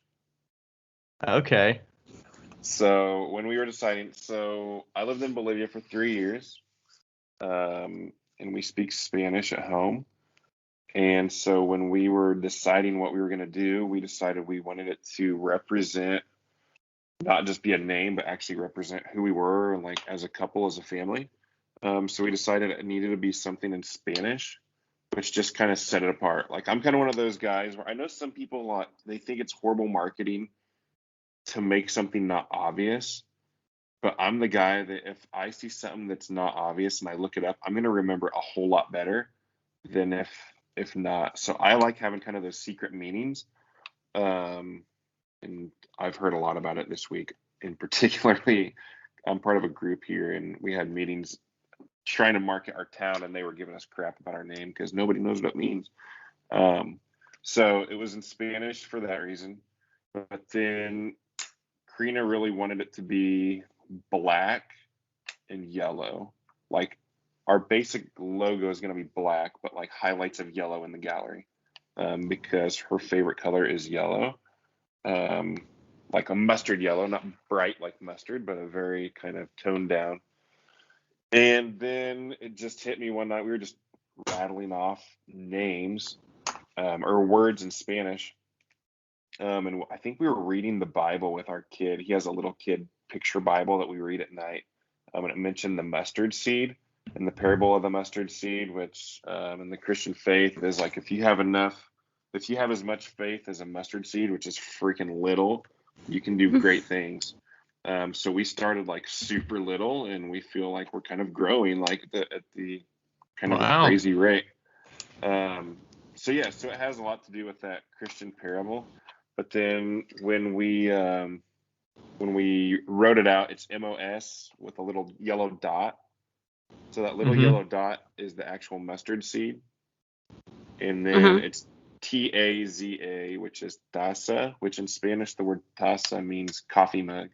Okay. So when we were deciding, so I lived in Bolivia for 3 years, and we speak Spanish at home. And so when we were deciding what we were going to do, we decided we wanted it to represent, not just be a name, but actually represent who we were, like as a couple, as a family. So we decided it needed to be something in Spanish, which just kind of set it apart. Like I'm kind of one of those guys where I know some people they think it's horrible marketing to make something not obvious, but I'm the guy that if I see something that's not obvious and I look it up, I'm going to remember a whole lot better than if not. So I like having kind of those secret meanings. And I've heard a lot about it this week. And particularly, I'm part of a group here, and we had meetings trying to market our town, and they were giving us crap about our name because nobody knows what it means. So it was in Spanish for that reason. But then Karina really wanted it to be black and yellow. Like our basic logo is going to be black, but like highlights of yellow in the gallery, because her favorite color is yellow, like a mustard yellow, not bright like mustard, but a very kind of toned down. And then it just hit me one night. We were just rattling off names, or words in Spanish. And I think we were reading the Bible with our kid. He has a little kid picture Bible that we read at night. And it mentioned the mustard seed and the parable of the mustard seed, which in the Christian faith is like if you have as much faith as a mustard seed, which is freaking little, you can do great things. So we started like super little, and we feel like we're kind of growing like at the kind of a crazy rate. So it has a lot to do with that Christian parable. But then when we wrote it out, it's MOS with a little yellow dot. So that little yellow dot is the actual mustard seed. And then it's TAZA, which is taza, which in Spanish, the word taza means coffee mug.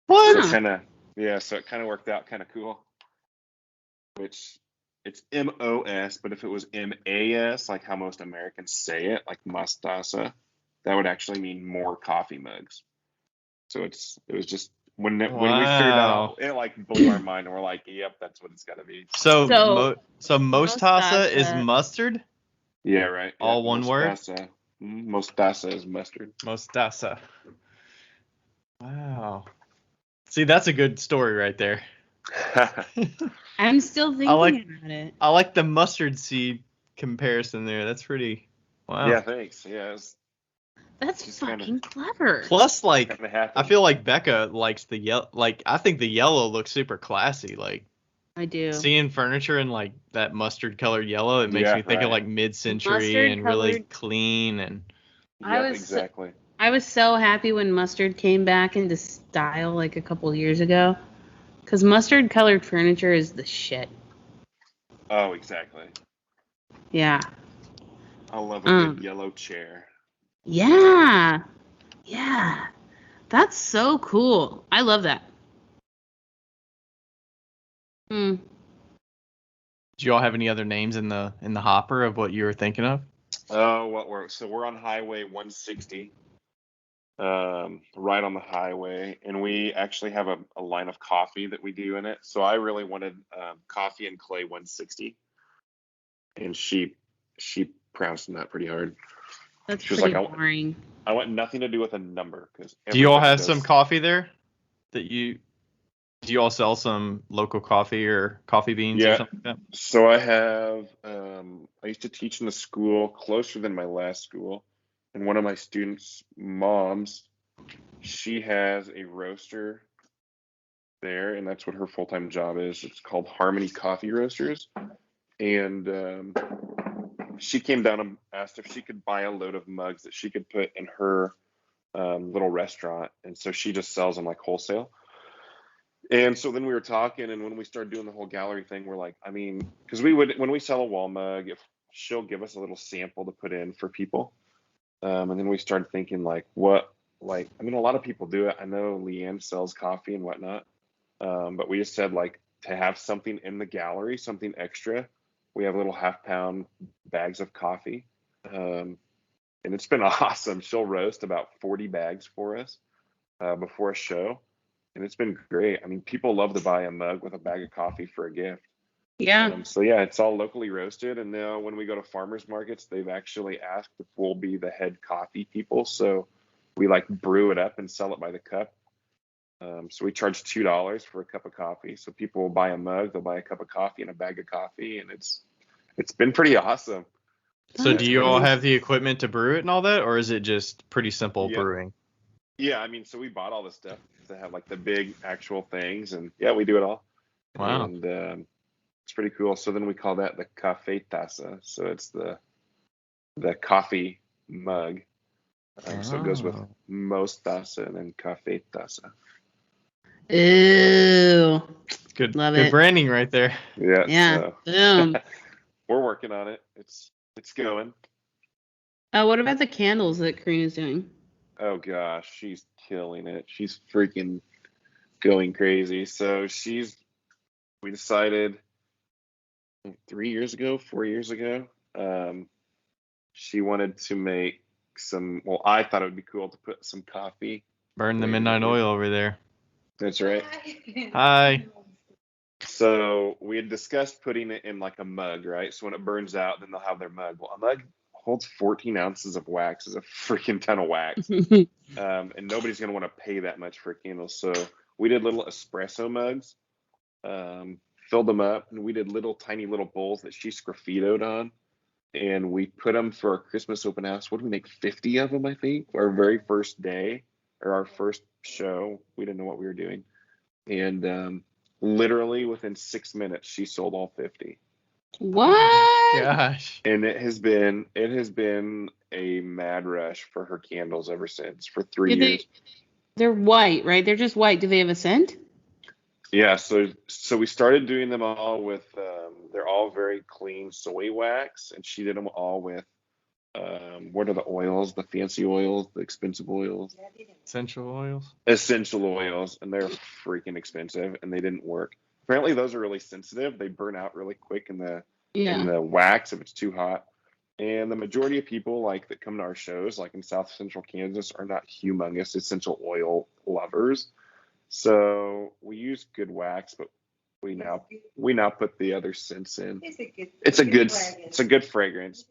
What? So it kind of worked out kind of cool. Which it's MOS, but if it was MAS, like how most Americans say it, like Mostaza, that would actually mean more coffee mugs. So it was just when we figured that out, it like blew our mind, and we're like, yep, that's what it's got to be. So Mostaza is mustard? Yeah, right. All one Mostaza. word? Mostaza is mustard. Mostaza. Wow. See, that's a good story right there. I'm still thinking about it. I like the mustard seed comparison there. That's pretty. Wow. Yeah, thanks. Yeah. That's fucking clever. Plus, like, I feel like Becca likes the yellow. Like, I think the yellow looks super classy. Like, I do. Seeing furniture in like that mustard colored yellow, it makes me think of like mid-century and really clean and. Exactly. I was so happy when mustard came back into style like a couple years ago, because mustard colored furniture is the shit. Oh, exactly. Yeah. I love a good yellow chair. Yeah. Yeah. That's so cool. I love that. Do you all have any other names in the hopper of what you were thinking of? Oh, we're on Highway 160, right on the highway, and we actually have a line of coffee that we do in it. So I really wanted Coffee and Clay 160, and she pronounced that pretty hard. That's pretty boring. I want nothing to do with a number. Do you all have some coffee there? Do you all sell some local coffee or coffee beans or something like that? So I have, I used to teach in a school closer than my last school. And one of my students' moms, she has a roaster there, and that's what her full-time job is. It's called Harmony Coffee Roasters. And she came down and asked if she could buy a load of mugs that she could put in her little restaurant. And so she just sells them like wholesale. And so then we were talking, and when we started doing the whole gallery thing, we're like, I mean, because when we sell a wall mug, if she'll give us a little sample to put in for people. And then we started thinking a lot of people do it. I know Leanne sells coffee and whatnot. But we just said to have something in the gallery, something extra. We have little 1/2-pound bags of coffee. And it's been awesome. She'll roast about 40 bags for us before a show. And it's been great. I mean, people love to buy a mug with a bag of coffee for a gift. Yeah. It's all locally roasted. And now when we go to farmers markets, they've actually asked if we'll be the head coffee people. So we brew it up and sell it by the cup. So we charge $2 for a cup of coffee. So people will buy a mug, they'll buy a cup of coffee and a bag of coffee. And it's been pretty awesome. So do you all have the equipment to brew it and all that? Or is it just pretty simple brewing? Yeah, I mean, so we bought all the stuff to have the big actual things, and we do it all. Wow. And it's pretty cool. So then we call that the cafe taza. So it's the coffee mug. So it goes with Mostaza and then cafe taza. Ew. Good. Love good it. branding right there. Yeah. Yeah. Boom. We're working on it. It's going. What about the candles that Karina's doing? Oh gosh, she's killing it. She's freaking going crazy. So we decided 4 years ago, she wanted to make I thought it would be cool to put some coffee. Burn the midnight oil over there. That's right. Hi. So we had discussed putting it in a mug, right? So when it burns out, then they'll have their mug. Well, a mug holds 14 ounces of wax, is a freaking ton of wax. And nobody's going to want to pay that much for a candle. So we did little espresso mugs, filled them up, and we did tiny little bowls that she sgraffitoed on, and we put them for our Christmas open house. What did we make? 50 of them, I think. Our very first day, or our first show. We didn't know what we were doing, and literally within 6 minutes, she sold all 50. What? Gosh. And it has been a mad rush for her candles ever since, for 3 years. They're white, right? They're just white. Do they have a scent? Yeah, so we started doing them all with they're all very clean soy wax, and she did them all with what are the oils, the fancy oils, the expensive oils? Essential oils. Essential oils, and they're freaking expensive, and they didn't work. Apparently those are really sensitive. They burn out really quick in the wax if it's too hot. And the majority of people like that come to our shows, like in South Central Kansas, are not humongous essential oil lovers. So we use good wax, but we now put the other scents in. It's a good fragrance,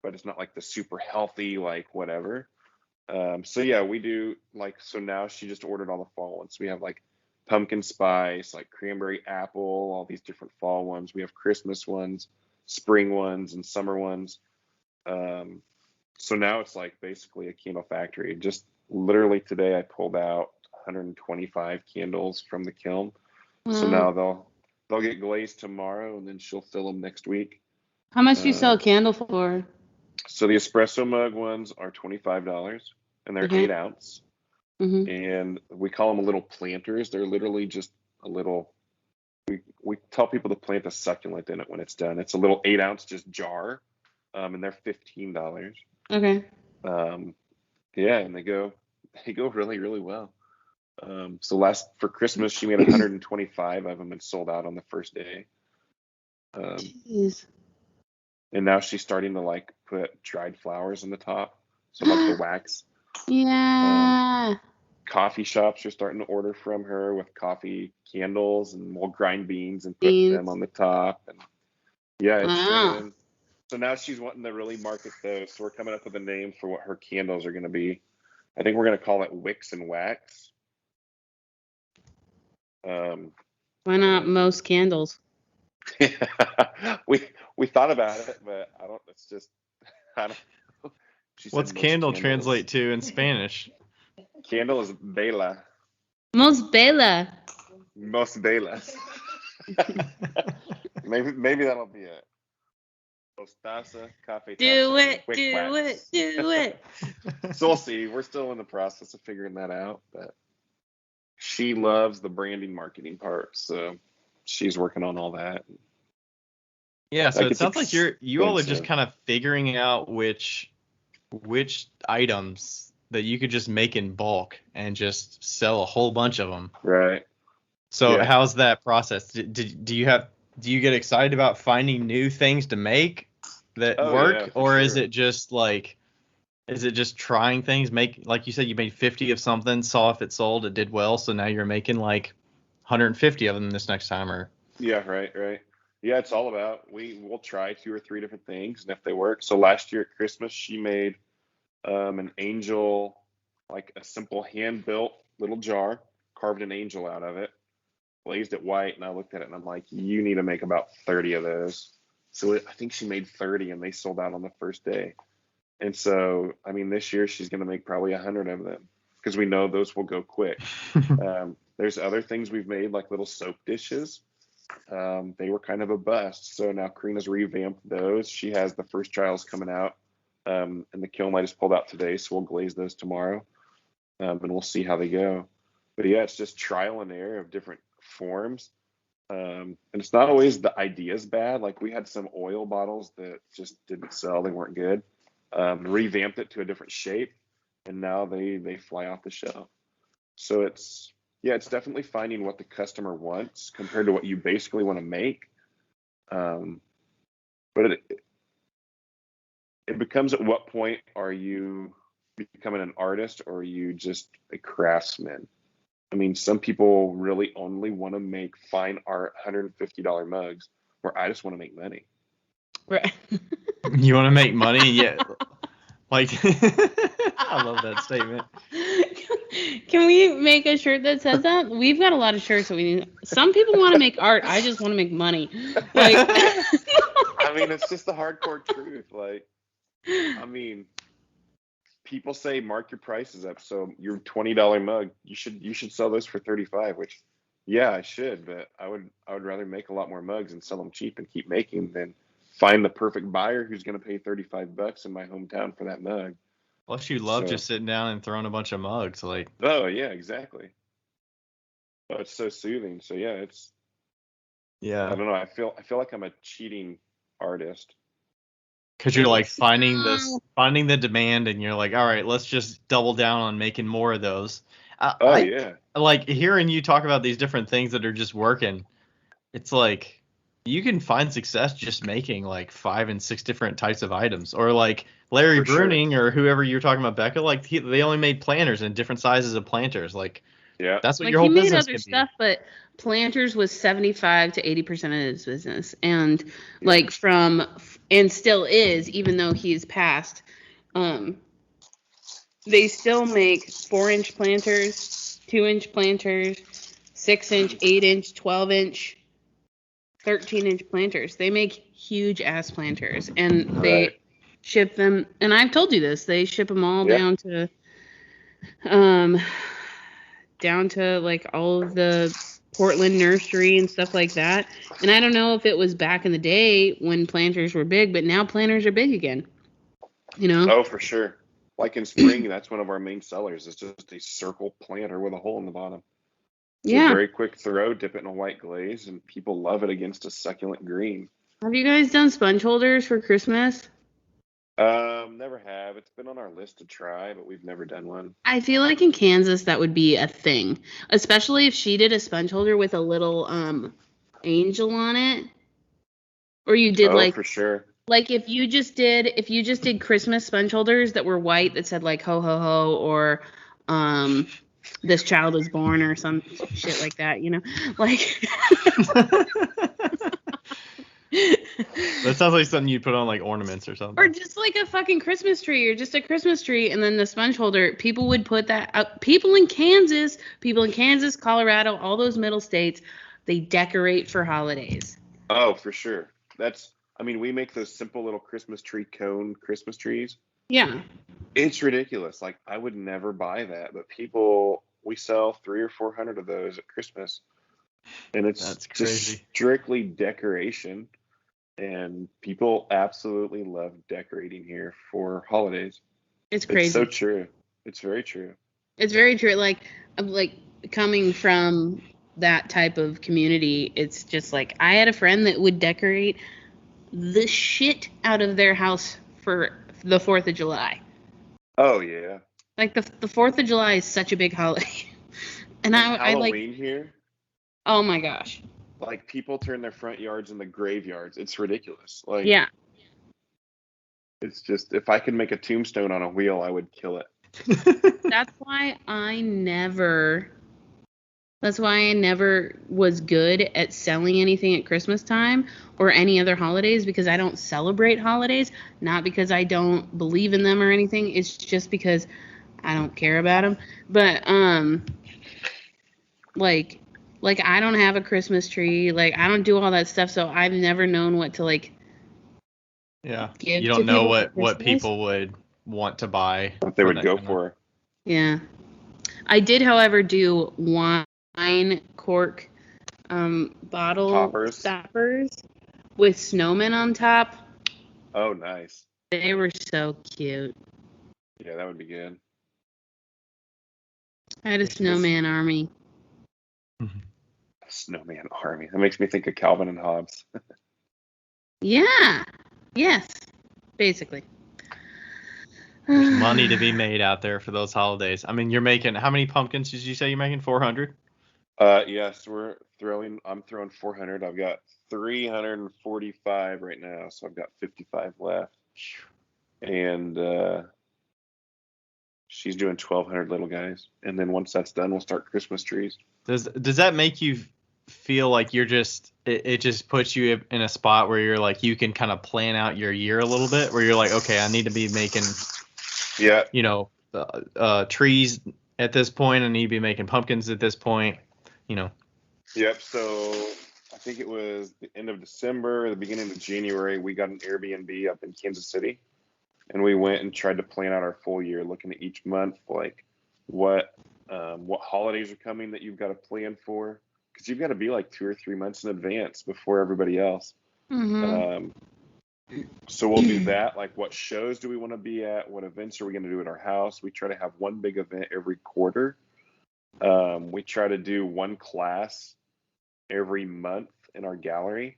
but it's not like the super healthy, like whatever. So yeah, we do so now she just ordered all the fall ones. We have like pumpkin spice, like cranberry apple, all these different fall ones. We have Christmas ones, spring ones, and summer ones. So now it's like basically a candle factory. Just literally today I pulled out 125 candles from the kiln. So now they'll get glazed tomorrow, and then she'll fill them next week. How much do you sell a candle for? So the espresso mug ones are $25, and they're 8 ounce. Mm-hmm. And we call them little planters. They're literally just a little. We tell people to plant a succulent in it when it's done. It's a little 8 ounce just jar, and they're $15. Okay. Yeah, and they go really, really well. So for Christmas, she made 125 of them and sold out on the first day. Jeez. And now she's starting to put dried flowers on the top, so the wax. Yeah. Coffee shops are starting to order from her with coffee candles, and we'll grind beans and put them on the top. And yeah, it's so now she's wanting to really market those. So we're coming up with a name for what her candles are going to be. I think we're going to call it Wicks and Wax. Why not most candles? we thought about it, but I don't. It's just I don't know. What's candle translate to in Spanish? Candle is vela. Most velas. maybe that'll be it. Mostaza, cafe. Do it. So we'll see. We're still in the process of figuring that out, but she loves the branding marketing part, so she's working on all that. Yeah, so it sounds like you all are just kind of figuring out which items that you could just make in bulk and just sell a whole bunch of them. Right. So how's that process? Do you get excited about finding new things to make that work, or is it just trying things? Like you said, you made 50 of something, saw if it sold, it did well, so now you're making 150 of them this next time, or? Yeah, right. Yeah, it's all about we'll try 2 or 3 different things, and if they work. So last year at Christmas, she made an angel, a simple hand-built little jar, carved an angel out of it, glazed it white, and I looked at it and I'm like, you need to make about 30 of those. So I think she made 30, and they sold out on the first day. And so, I mean, this year she's going to make probably 100 of them, because we know those will go quick. There's other things we've made, like little soap dishes. They were kind of a bust. So now Karina's revamped those. She has the first trials coming out, and the kiln I just pulled out today. So we'll glaze those tomorrow, and we'll see how they go. But yeah, it's just trial and error of different forms. And it's not always the idea's bad. We had some oil bottles that just didn't sell. They weren't good. Revamped it to a different shape, and now they fly off the shelf. So it's definitely finding what the customer wants compared to what you basically want to make. But it becomes, at what point are you becoming an artist, or are you just a craftsman? I mean, some people really only want to make fine art $150 mugs, where I just want to make money. Right. You want to make money? Yeah. I love that statement. Can we make a shirt that says that? We've got a lot of shirts that we need. Some people want to make art. I just want to make money. Like, I mean, it's just the hardcore truth. Like, I mean, people say mark your prices up. So your $20 mug, you should sell those for 35. Which, yeah, I should, but I would rather make a lot more mugs and sell them cheap and keep making than find the perfect buyer who's going to pay $35 in my hometown for that mug. Plus, you love just sitting down and throwing a bunch of mugs, like. Oh yeah, exactly. Oh, it's so soothing. So yeah, it's. Yeah. I don't know. I feel like I'm a cheating artist. Because you're like finding the demand, and you're like, all right, let's just double down on making more of those. Yeah. Like hearing you talk about these different things that are just working. It's like you can find success just making like 5 and 6 different types of items, or like Larry Bruning or whoever you're talking about, Becca. Like they only made planters and different sizes of planters. Like, yeah, that's what like your whole business can be. He made other stuff, but planters was 75 to 80% of his business, and like and still is, even though he's passed. They still make 4-inch planters, 2-inch planters, 6-inch, 8-inch, 12-inch, 13-inch planters. They make huge ass planters, and they ship them. And I've told you this. They ship them all down to like all of the Portland nursery and stuff like that. And I don't know if it was back in the day when planters were big, but now planters are big again. You know? Oh, for sure. Like in spring, that's one of our main sellers. It's just a circle planter with a hole in the bottom. It's a very quick throw, dip it in a white glaze, and people love it against a succulent green. Have you guys done sponge holders for Christmas? Never have. It's been on our list to try, but we've never done one. I feel like in Kansas that would be a thing, especially if she did a sponge holder with a little angel on it, or you did for sure. Like if you just did Christmas sponge holders that were white that said like ho ho ho or this child is born or some shit like that, you know, like. That sounds like something you'd put on like ornaments or something. Or just like a fucking Christmas tree, or just a Christmas tree, and then the sponge holder. People would put that up. People in Kansas, Colorado, all those middle states, they decorate for holidays. Oh, for sure. We make those simple little Christmas tree cone Christmas trees. Yeah. It's ridiculous. Like, I would never buy that, but we sell 300 or 400 of those at Christmas. And it's just strictly decoration. And people absolutely love decorating here for holidays. It's crazy. It's so true. It's very true. It's very true. Like coming from that type of community, it's just like I had a friend that would decorate the shit out of their house for the 4th of July. Oh, yeah. Like the 4th of July is such a big holiday. And Halloween here? Oh my gosh. Like, people turn their front yards into graveyards. It's ridiculous. Like, yeah. It's just, if I could make a tombstone on a wheel, I would kill it. That's why I never was good at selling anything at Christmas time or any other holidays, because I don't celebrate holidays, not because I don't believe in them or anything. It's just because I don't care about them. But, like I don't have a Christmas tree. Like, I don't do all that stuff, so I've never known what to, like, you don't know what people would want to buy. What they would go for. Yeah. I did, however, do wine cork bottle stoppers with snowmen on top. Oh, nice. They were so cute. Yeah, that would be good. I had a snowman army. Snowman army. That makes me think of Calvin and Hobbes. Yeah. Yes. Basically. There's money to be made out there for those holidays. I mean, you're making, how many pumpkins did you say you're making? 400? Yes, I'm throwing 400. I've got 345 right now, so I've got 55 left. And she's doing 1,200 little guys. And then once that's done, we'll start Christmas trees. Does that make you feel like you're just, it just puts you in a spot where you're like, you can kind of plan out your year a little bit, where you're like, okay, I need to be making, trees at this point. I need to be making pumpkins at this point. Yep. So I think it was the end of December, the beginning of January, we got an Airbnb up in Kansas City, and we went and tried to plan out our full year, looking at each month, like what holidays are coming that you've got to plan for, because you've got to be like 2 or 3 months in advance before everybody else. Mm-hmm. So we'll do that. Like, what shows do we want to be at? What events are we going to do at our house? We try to have one big event every quarter. We try to do one class every month in our gallery.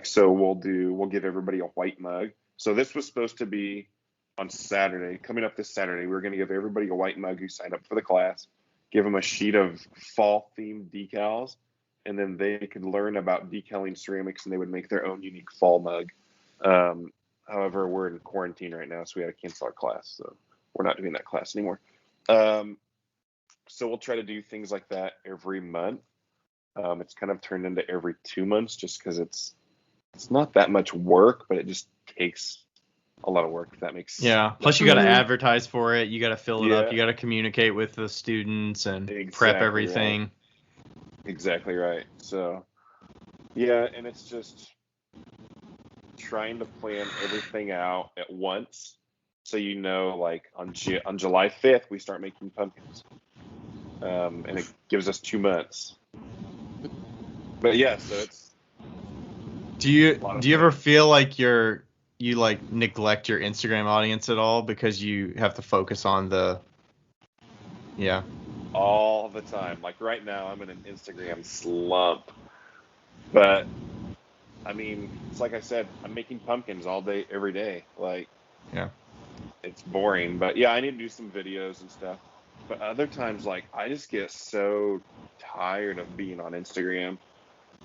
So we'll give everybody a white mug. So this was supposed to be on Saturday, coming up this Saturday. We were going to give everybody a white mug who signed up for the class, give them a sheet of fall themed decals, and then they could learn about decaling ceramics, and they would make their own unique fall mug. However, we're in quarantine right now, so we had to cancel our class. So we're not doing that class anymore. So we'll try to do things like that every month. It's kind of turned into every 2 months, just because it's not that much work, but it just takes a lot of work, if that makes sense. Yeah. Plus, you got to advertise for it. You got to fill it up. You got to communicate with the students and prep everything. Right. Exactly right. So, yeah, and it's just trying to plan everything out at once. So, like on July 5th, we start making pumpkins. And it gives us 2 months. But yeah, so it's. Do you ever feel like you like neglect your Instagram audience at all because you have to focus on the? Yeah. All the time. Like right now, I'm in an Instagram slump. But I mean, it's like I said, I'm making pumpkins all day, every day. Like, yeah, it's boring. But yeah, I need to do some videos and stuff. But other times, like, I just get so tired of being on Instagram.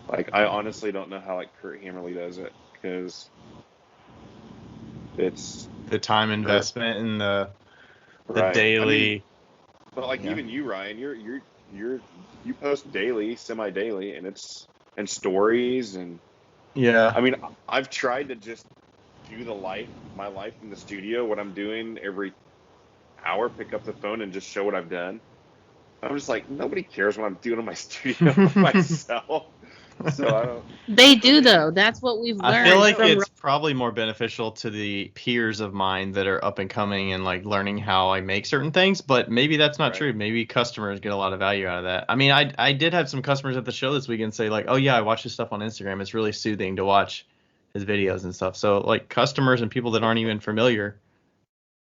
Like, I honestly don't know how, like, Kurt Hammerly does it, because it's the time investment and the right. daily. I mean, but like even you, Ryan, you post daily, semi-daily, and stories, and yeah. I mean, I've tried to just do my life in the studio, what I'm doing every hour, pick up the phone and just show what I've done. I'm just like, nobody cares what I'm doing in my studio myself. So I don't. They do though. That's what we've learned. I feel like it's probably more beneficial to the peers of mine that are up and coming and like learning how I make certain things, but maybe that's not true. Maybe customers get a lot of value out of that. I mean, I did have some customers at the show this weekend say like, oh yeah, I watch his stuff on Instagram. It's really soothing to watch his videos and stuff. So like customers and people that aren't even familiar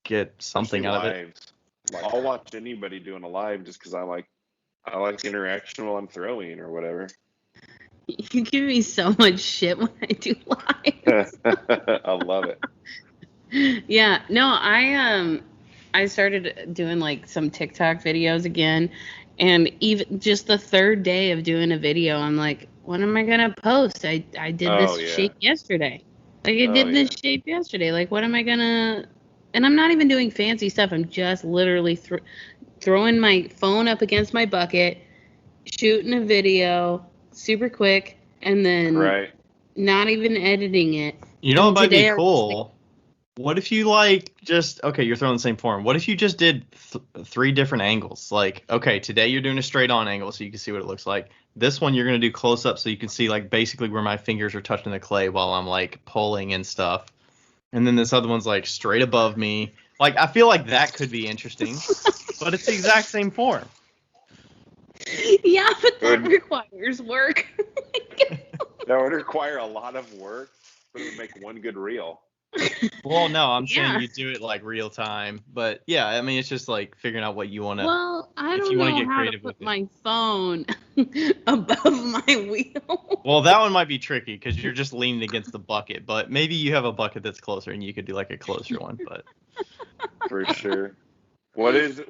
get something out of it. Like, I'll watch anybody doing a live just because I like interaction while I'm throwing or whatever. You give me so much shit when I do live. I love it. Yeah, no, I started doing like some TikTok videos again, and even just the third day of doing a video, I'm like, what am I gonna post? I did this shape yesterday. Like I did this shape yesterday. Like what am I gonna? And I'm not even doing fancy stuff. I'm just literally throwing my phone up against my bucket, shooting a video, super quick, and then not even editing it. You know what might be cool? What if you like just, okay, you're throwing the same form. What if you just did 3 different angles? Like, okay, today you're doing a straight on angle so you can see what it looks like. This one you're going to do close up so you can see like basically where my fingers are touching the clay while I'm like pulling and stuff. And then this other one's like straight above me. Like, I feel like that could be interesting, but it's the exact same form. Yeah, but that requires work. That would require a lot of work, but it would make one good reel. Well, no, I'm saying you do it like real time, but yeah, I mean it's just like figuring out what you want to. Well, I don't know how to put my phone above my wheel. Well, that one might be tricky because you're just leaning against the bucket, but maybe you have a bucket that's closer and you could do like a closer one, but. For sure. What is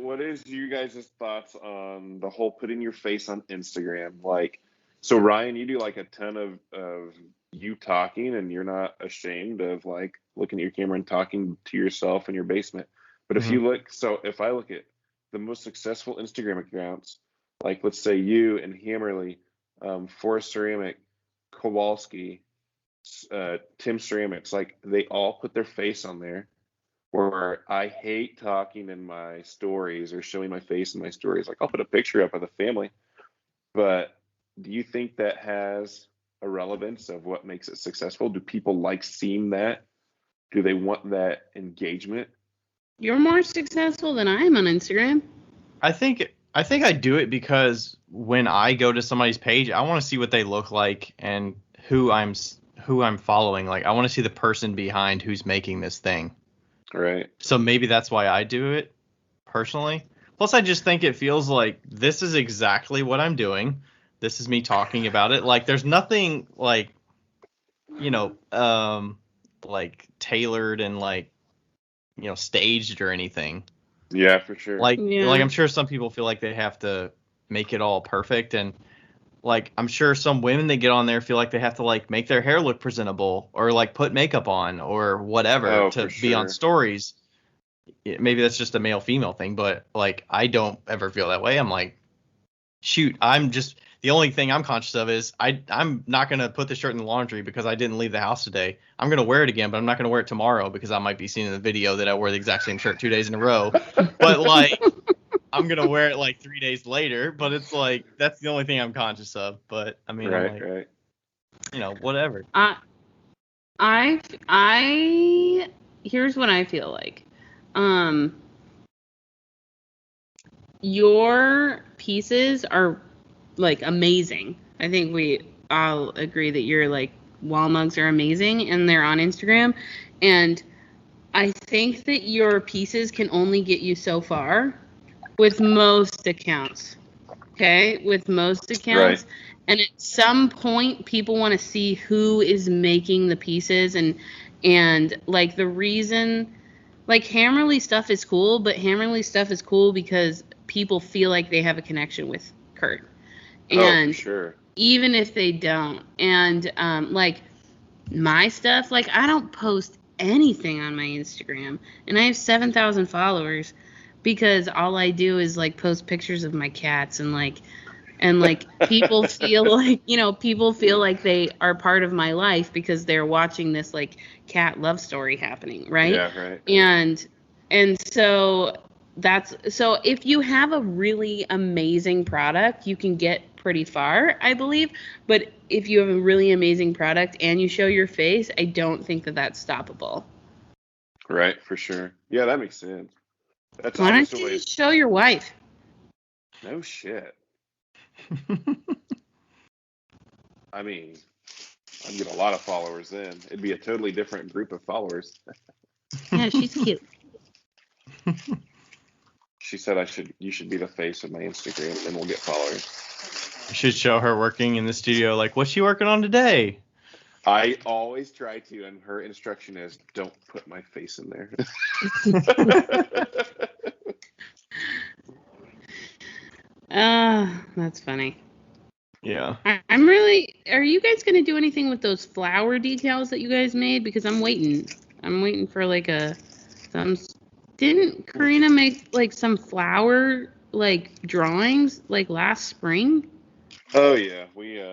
you guys' thoughts on the whole putting your face on Instagram? Like, so Ryan, you do like a ton of you talking, and you're not ashamed of like looking at your camera and talking to yourself in your basement. But if you look, so if I look at the most successful Instagram accounts, like let's say you and Hammerly, Forest Ceramic, Kowalski, Tim Ceramics, like they all put their face on there. where I hate talking in my stories or showing my face in my stories. Like I'll put a picture up of the family, but do you think that has a relevance of what makes it successful? Do people like seeing that? Do they want that engagement? You're more successful than I am on Instagram. I think I do it because when I go to somebody's page, I want to see what they look like and who I'm following. Like I want to see the person behind who's making this thing. Right. So maybe that's why I do it personally. Plus, I just think it feels like this is exactly what I'm doing. This is me talking about it. Like there's nothing like, like tailored and like, staged or anything. Yeah, for sure. Like Yeah. I'm sure some people feel like they have to make it all perfect, and like I'm sure some women that get on there feel like they have to like make their hair look presentable or like put makeup on or whatever to be on stories. Maybe that's just a male female thing, but like I don't ever feel that way. I'm like, shoot, I'm just the only thing I'm conscious of is I'm not gonna put the shirt in the laundry because I didn't leave the house today. I'm gonna wear it again, but I'm not gonna wear it tomorrow because I might be seen in the video that I wore the exact same shirt 2 days in a row. But like I'm gonna wear it like 3 days later. But it's like that's the only thing I'm conscious of. But I mean, Right, I'm like, right. Whatever. I here's what I feel like. Your pieces are like amazing. I think we all agree that your like wall mugs are amazing and they're on Instagram. And I think that your pieces can only get you so far with most accounts. Okay? With most accounts. Right. And at some point people want to see who is making the pieces and like the reason like Hammerly stuff is cool, but Hammerly stuff is cool because people feel like they have a connection with Kurt. And for sure. even if they don't. And like my stuff, like I don't post anything on my Instagram. And I have 7,000 followers because all I do is like post pictures of my cats and like people feel like, people feel like they are part of my life because they're watching this like cat love story happening, right? Yeah, right. And so so if you have a really amazing product, you can get pretty far, I believe. But if you have a really amazing product and you show your face, I don't think that that's stoppable. Right, for sure. Yeah, that makes sense. That's Why don't obviously you just show your wife? no shit. I mean, I'd get a lot of followers then. It'd be a totally different group of followers. Yeah, she's cute. She said you should be the face of my Instagram and we'll get followers. You should show her working in the studio. Like, what's she working on today? I always try to, and her instruction is don't put my face in there. That's funny. Yeah. I'm really. Are you guys gonna do anything with those flower decals that you guys made? Because I'm waiting. I'm waiting for like some. Didn't Karina make like some flower like drawings like last spring? Oh yeah, we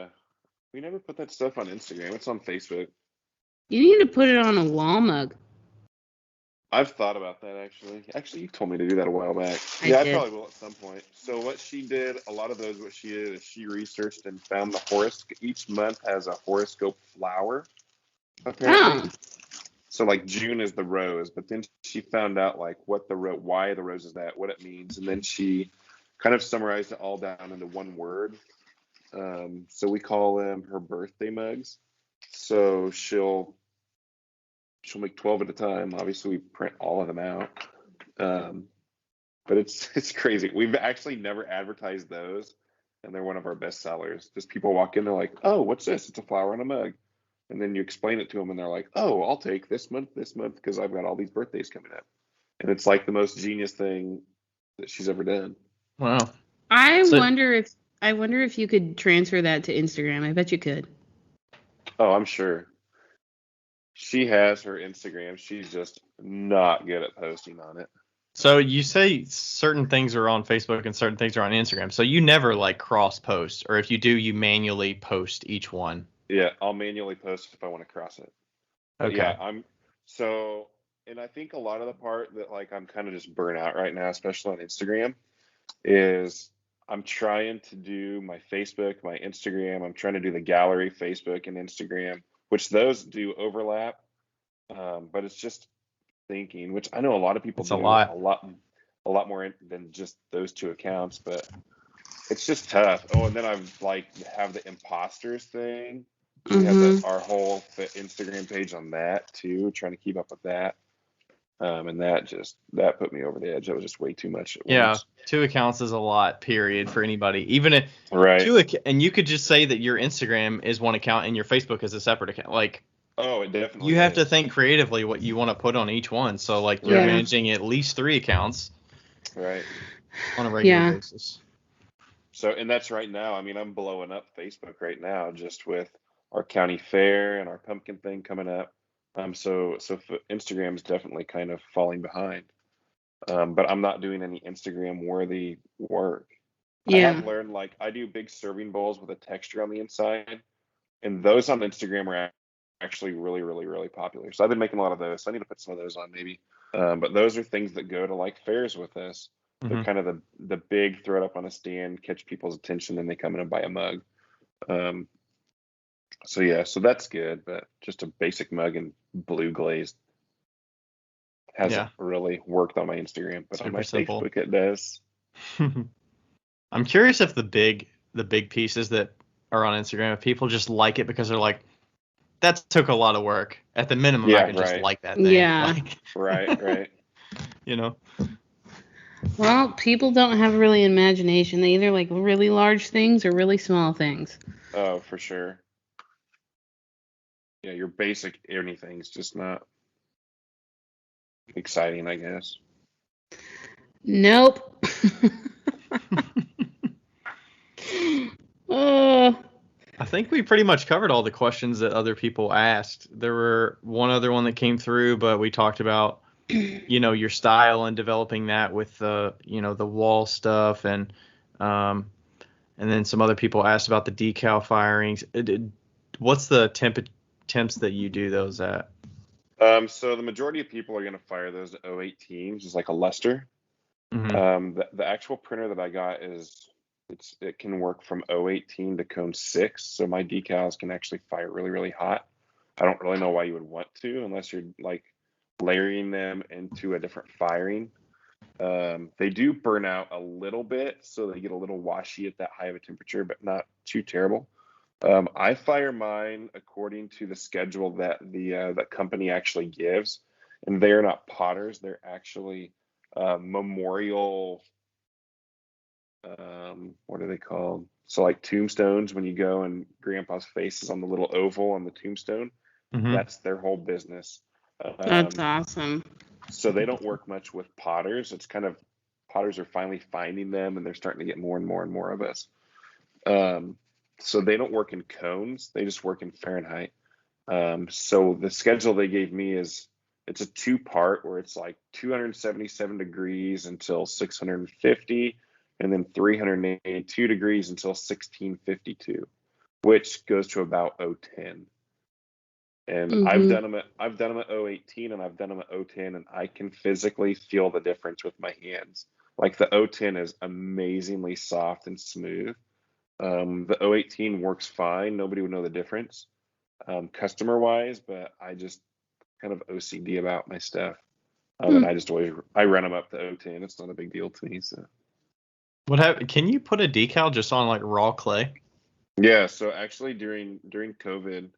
never put that stuff on Instagram. It's on Facebook. You need to put it on a wall mug. I've thought about that actually. Actually, you told me to do that a while back. I I did. probably will at some point. So what she did, a lot of those, what she did is she researched and found the horoscope. Each month has a horoscope flower, apparently. Oh. So like June is the rose, but then she found out like why the rose is that, what it means, and then she kind of summarized it all down into one word. So we call them her birthday mugs. So she'll make 12 at a time. Obviously, we print all of them out. But it's crazy. We've actually never advertised those, and they're one of our best sellers. Just people walk in, they're like, "Oh, what's this? It's a flower in a mug." And then you explain it to them, and they're like, "Oh, I'll take this month, because I've got all these birthdays coming up." And it's like the most genius thing that she's ever done. Wow. I wonder if you could transfer that to Instagram. I bet you could. Oh, I'm sure. She has her Instagram. She's just not good at posting on it. So you say certain things are on Facebook and certain things are on Instagram. So you never like cross post, or if you do, you manually post each one. Yeah, I'll manually post if I want to cross it. Okay. Yeah, so And I think a lot of the part that like I'm kind of just burnt out right now, especially on Instagram, is I'm trying to do my Facebook, my Instagram. I'm trying to do the gallery, Facebook and Instagram, which those do overlap. But it's just thinking, which I know a lot of people It's a do lot. a lot more than just those two accounts, but it's just tough. Oh, and then I've like have the imposters thing. We have Mm-hmm. our whole Instagram page on that too, trying to keep up with that. And that put me over the edge. That was just way too much at Yeah, once. 2 accounts is a lot, period, for anybody. Even if Right. and you could just say that your Instagram is one account and your Facebook is a separate account. Like, Oh, it definitely you have to is. think creatively what you want to put on each one. So, like, you're Yeah. managing at least 3 accounts Right. on a regular Yeah. basis. So, and that's right now. I mean, I'm blowing up Facebook right now just with our county fair and our pumpkin thing coming up. Instagram is definitely kind of falling behind. But I'm not doing any Instagram worthy work. I Yeah. have learned like I do big serving bowls with a texture on the inside, and those on Instagram are actually really, really, really popular. So I've been making a lot of those. So I need to put some of those on maybe. But those are things that go to like fairs with us. They're Hmm. kind of the big throw it up on a stand, catch people's attention, and they come in and buy a mug. Um, so yeah, so that's good. But just a basic mug and blue glazed hasn't Yeah, really worked on my Instagram, but on super my simple. Facebook it does. I'm curious if the big pieces that are on Instagram, if people just like it because they're like, that took a lot of work. At the minimum, I Yeah, could just right, like that thing. Yeah. Like, right. you know. Well, people don't have really imagination. They either like really large things or really small things. Oh, for sure. Yeah, your basic anything's just not exciting, I guess. Nope. uh, I think we pretty much covered all the questions that other people asked. There were one other one that came through, but we talked about, your style and developing that with the wall stuff, and then some other people asked about the decal firings. What's the temps that you do those at? So the majority of people are going to fire those at 018, just like a luster. Hmm. The actual printer that I got it can work from 018 to cone 6, so my decals can actually fire really, really hot. I don't really know why you would want to unless you're like layering them into a different firing. They do burn out a little bit, so they get a little washy at that high of a temperature, but not too terrible. I fire mine according to the schedule that the company actually gives, and they're not potters; they're actually memorial. What are they called? So like tombstones. When you go and Grandpa's face is on the little oval on the tombstone, Hmm. that's their whole business. that's Um, awesome. so they don't work much with potters. It's kind of potters are finally finding them, and they're starting to get more and more and more of us. Um, so they don't work in cones; they just work in Fahrenheit. So the schedule they gave me it's a 2-part where it's like 277 degrees until 650, and then 382 degrees until 1652, which goes to about 010. And Mm-hmm. I've done them at 018 and I've done them at 010, and I can physically feel the difference with my hands. Like the 010 is amazingly soft and smooth. The 018 works fine. Nobody would know the difference, customer wise, but I just kind of OCD about my stuff. And Hmm. I just always I run them up to 010. It's not a big deal to me. So Can you put a decal just on like raw clay? yeah. So actually during COVID,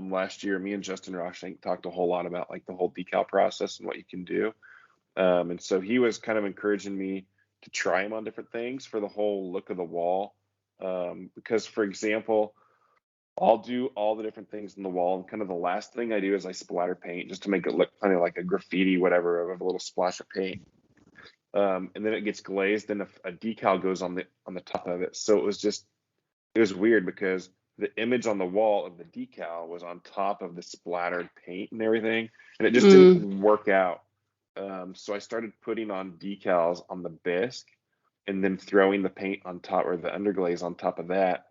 last year, me and Justin Roshink talked a whole lot about like the whole decal process and what you can do. And so he was kind of encouraging me to try them on different things for the whole look of the wall. Because for example, I'll do all the different things in the wall, and kind of the last thing I do is I splatter paint just to make it look kind of like a graffiti, whatever, of a little splash of paint. And then it gets glazed, and a decal goes on the top of it. So it was weird because the image on the wall of the decal was on top of the splattered paint and everything, and it just Mm. didn't work out. So I started putting on decals on the bisque, and then throwing the paint on top, or the underglaze on top of that,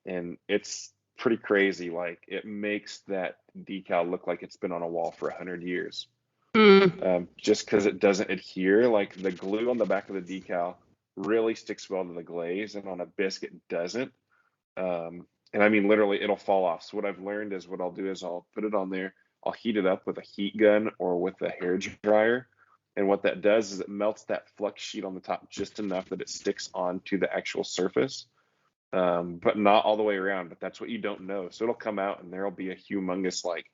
and it's pretty crazy. Like it makes that decal look like it's been on a wall for 100 years. just because it doesn't adhere. Like the glue on the back of the decal really sticks well to the glaze, and on a bisque it doesn't. And I mean, literally, it'll fall off. So what I've learned is what I'll do is I'll put it on there. I'll heat it up with a heat gun or with a hair dryer. And what that does is it melts that flux sheet on the top just enough that it sticks onto the actual surface, but not all the way around. But that's what you don't know. So it'll come out and there'll be a humongous like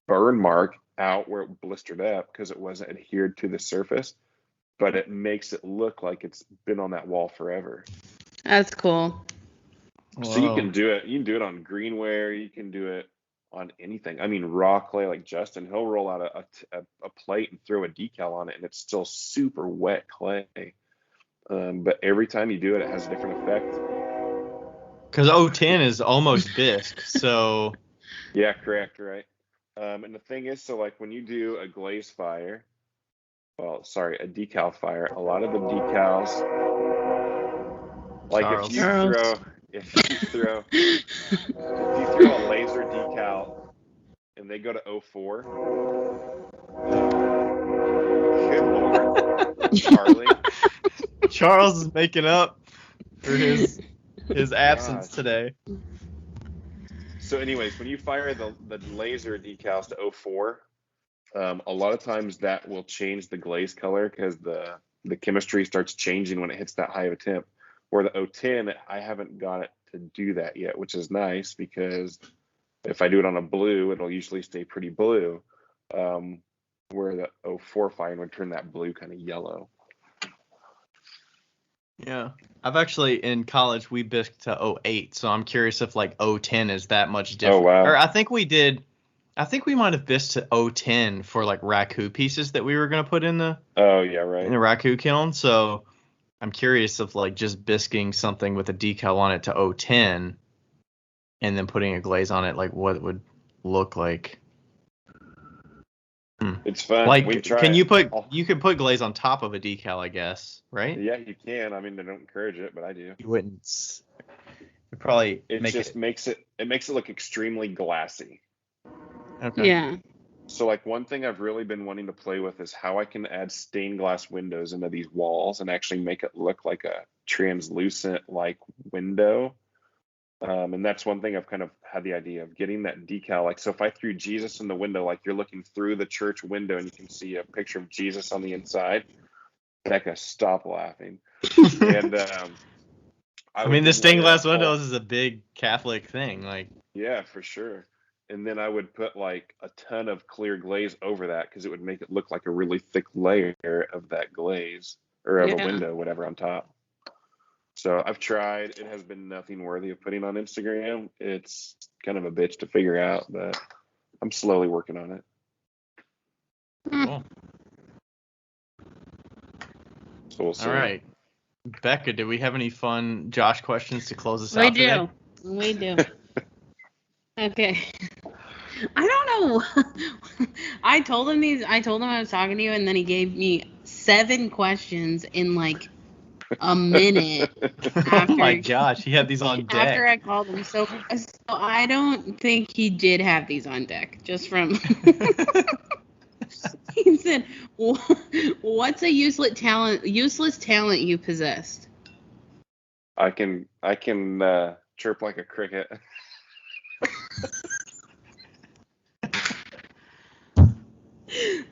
burn mark out where it blistered up because it wasn't adhered to the surface. But it makes it look like it's been on that wall forever. That's cool. So you can do it. You can do it on greenware. You can do it on anything. I mean, raw clay, like Justin, he'll roll out a plate and throw a decal on it, and it's still super wet clay. But every time you do it, it has a different effect. Because 010 is almost bisque, so. Yeah, correct, right. And the thing is, so like when you do a glaze fire, a decal fire, a lot of the decals, like if you throw a laser decal and they go to 04, good Lord, Charles is making up for his absence today. So anyways, when you fire the laser decals to 04, a lot of times that will change the glaze color because the chemistry starts changing when it hits that high of a temp. Where the 010, I haven't got it to do that yet, which is nice because if I do it on a blue, it'll usually stay pretty blue. Where the 04 fire would turn that blue kind of yellow. Yeah. I've actually, in college, we bisqued to 08, so I'm curious if like 010 is that much different. Oh, wow. Or I think we might have bisqued to 010 for like raku pieces that we were going to put in the in the raku kiln. So I'm curious if like just bisquing something with a decal on it to 010 and then putting a glaze on it, like what it would look like. It's fun. Like, you could put glaze on top of a decal, I guess, right? Yeah, you can. I mean, they don't encourage it, but I do. You wouldn't. It makes it look extremely glassy. Okay. Yeah. So like one thing I've really been wanting to play with is how I can add stained glass windows into these walls and actually make it look like a translucent like window. And that's one thing I've kind of had the idea of getting that decal. Like, so if I threw Jesus in the window, like you're looking through the church window and you can see a picture of Jesus on the inside, Becca, stop laughing. And I mean, the stained glass windows is a big Catholic thing. Like, yeah, for sure. And then I would put like a ton of clear glaze over that because it would make it look like a really thick layer of that glaze or of a window, whatever, on top. So I've tried. It has been nothing worthy of putting on Instagram. It's kind of a bitch to figure out, but I'm slowly working on it. Cool. So we'll see. All right. Becca, do we have any fun Josh questions to close us out today? We do. Okay. I don't know. I told him I was talking to you, and then he gave me 7 questions in like a minute. Oh my gosh, he had these on deck. After I called him. So I don't think he did have these on deck, just from... He said, what's a useless talent you possessed? I can chirp like a cricket.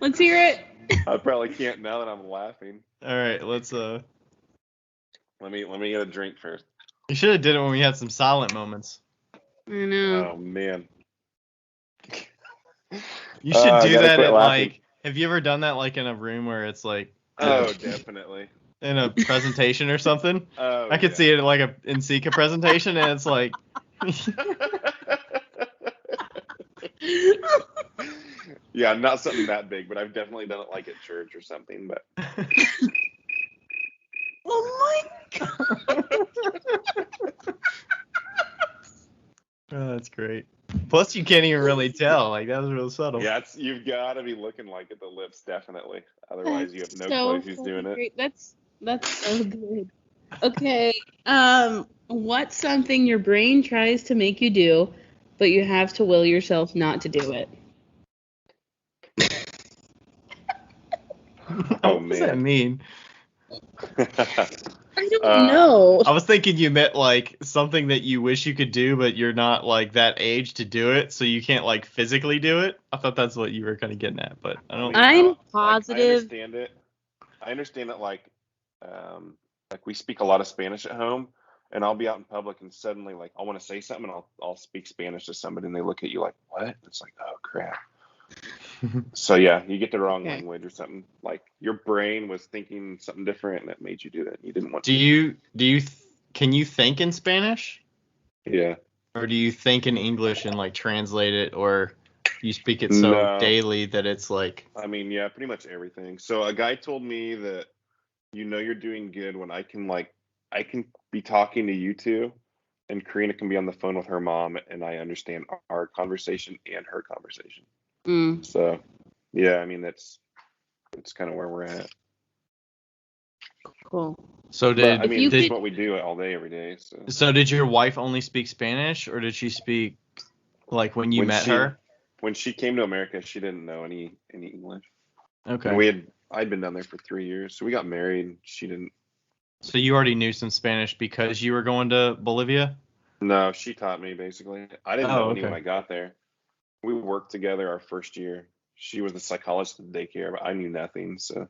Let's hear it. I probably can't now that I'm laughing. All right, let's Let me get a drink first. You should have did it when we had some silent moments. I know. Oh man. You should do that at like. Have you ever done that like in a room where it's like? Oh, definitely. In a presentation or something. Oh, I could see it like a NCCA presentation, and it's like. Yeah, not something that big, but I've definitely done it like at church or something. But. Oh my god. Oh, that's great. Plus, you can't even really tell. Like, that was real subtle. Yeah, you've got to be looking like at the lips, definitely. Otherwise, you have no clue who's doing it. Great. That's so good. Okay. What's something your brain tries to make you do, but you have to will yourself not to do it? Oh, What does that mean? I don't know. I was thinking you meant like something that you wish you could do, but you're not like that age to do it, so you can't like physically do it. I thought that's what you were kind of getting at, but I don't. I'm positive. I understand it like we speak a lot of Spanish at home, and I'll be out in public and suddenly like I want to say something and I'll speak Spanish to somebody and they look at you like, what? It's like, oh crap. So yeah, you get the wrong language or something. Like your brain was thinking something different and it made you do that. You didn't want to. Can you think in Spanish? Yeah. Or do you think in English and like translate it, or you speak it so daily that it's like? I mean, yeah, pretty much everything. So a guy told me that you're doing good when I can be talking to you two, and Karina can be on the phone with her mom, and I understand our conversation and her conversation. So, yeah, I mean that's kind of where we're at. Cool. So that's what we do all day, every day. So did your wife only speak Spanish, or did she speak like when you met her? When she came to America, she didn't know any English. Okay. And I'd been down there for 3 years, so we got married. She didn't. So you already knew some Spanish because you were going to Bolivia? No, she taught me basically. I didn't know any when I got there. We worked together our first year. She was the psychologist at the daycare, but I knew nothing. So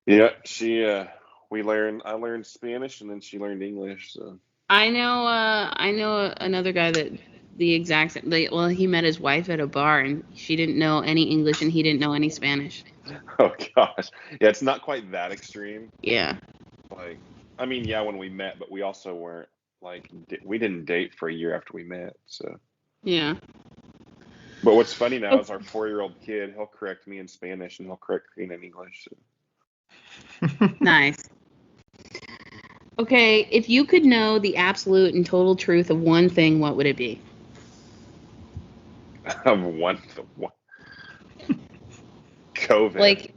yeah, I learned Spanish and then she learned English. So I know another guy that the exact same. He met his wife at a bar and she didn't know any English and he didn't know any Spanish. Oh gosh, yeah, it's not quite that extreme. Yeah. Like, I mean, yeah, when we met, but we also weren't like we didn't date for a year after we met. So yeah. But what's funny now is our 4-year-old kid, he'll correct me in Spanish and he'll correct Karina in English. So. Nice. Okay, if you could know the absolute and total truth of one thing, what would it be? Of one. COVID. Like.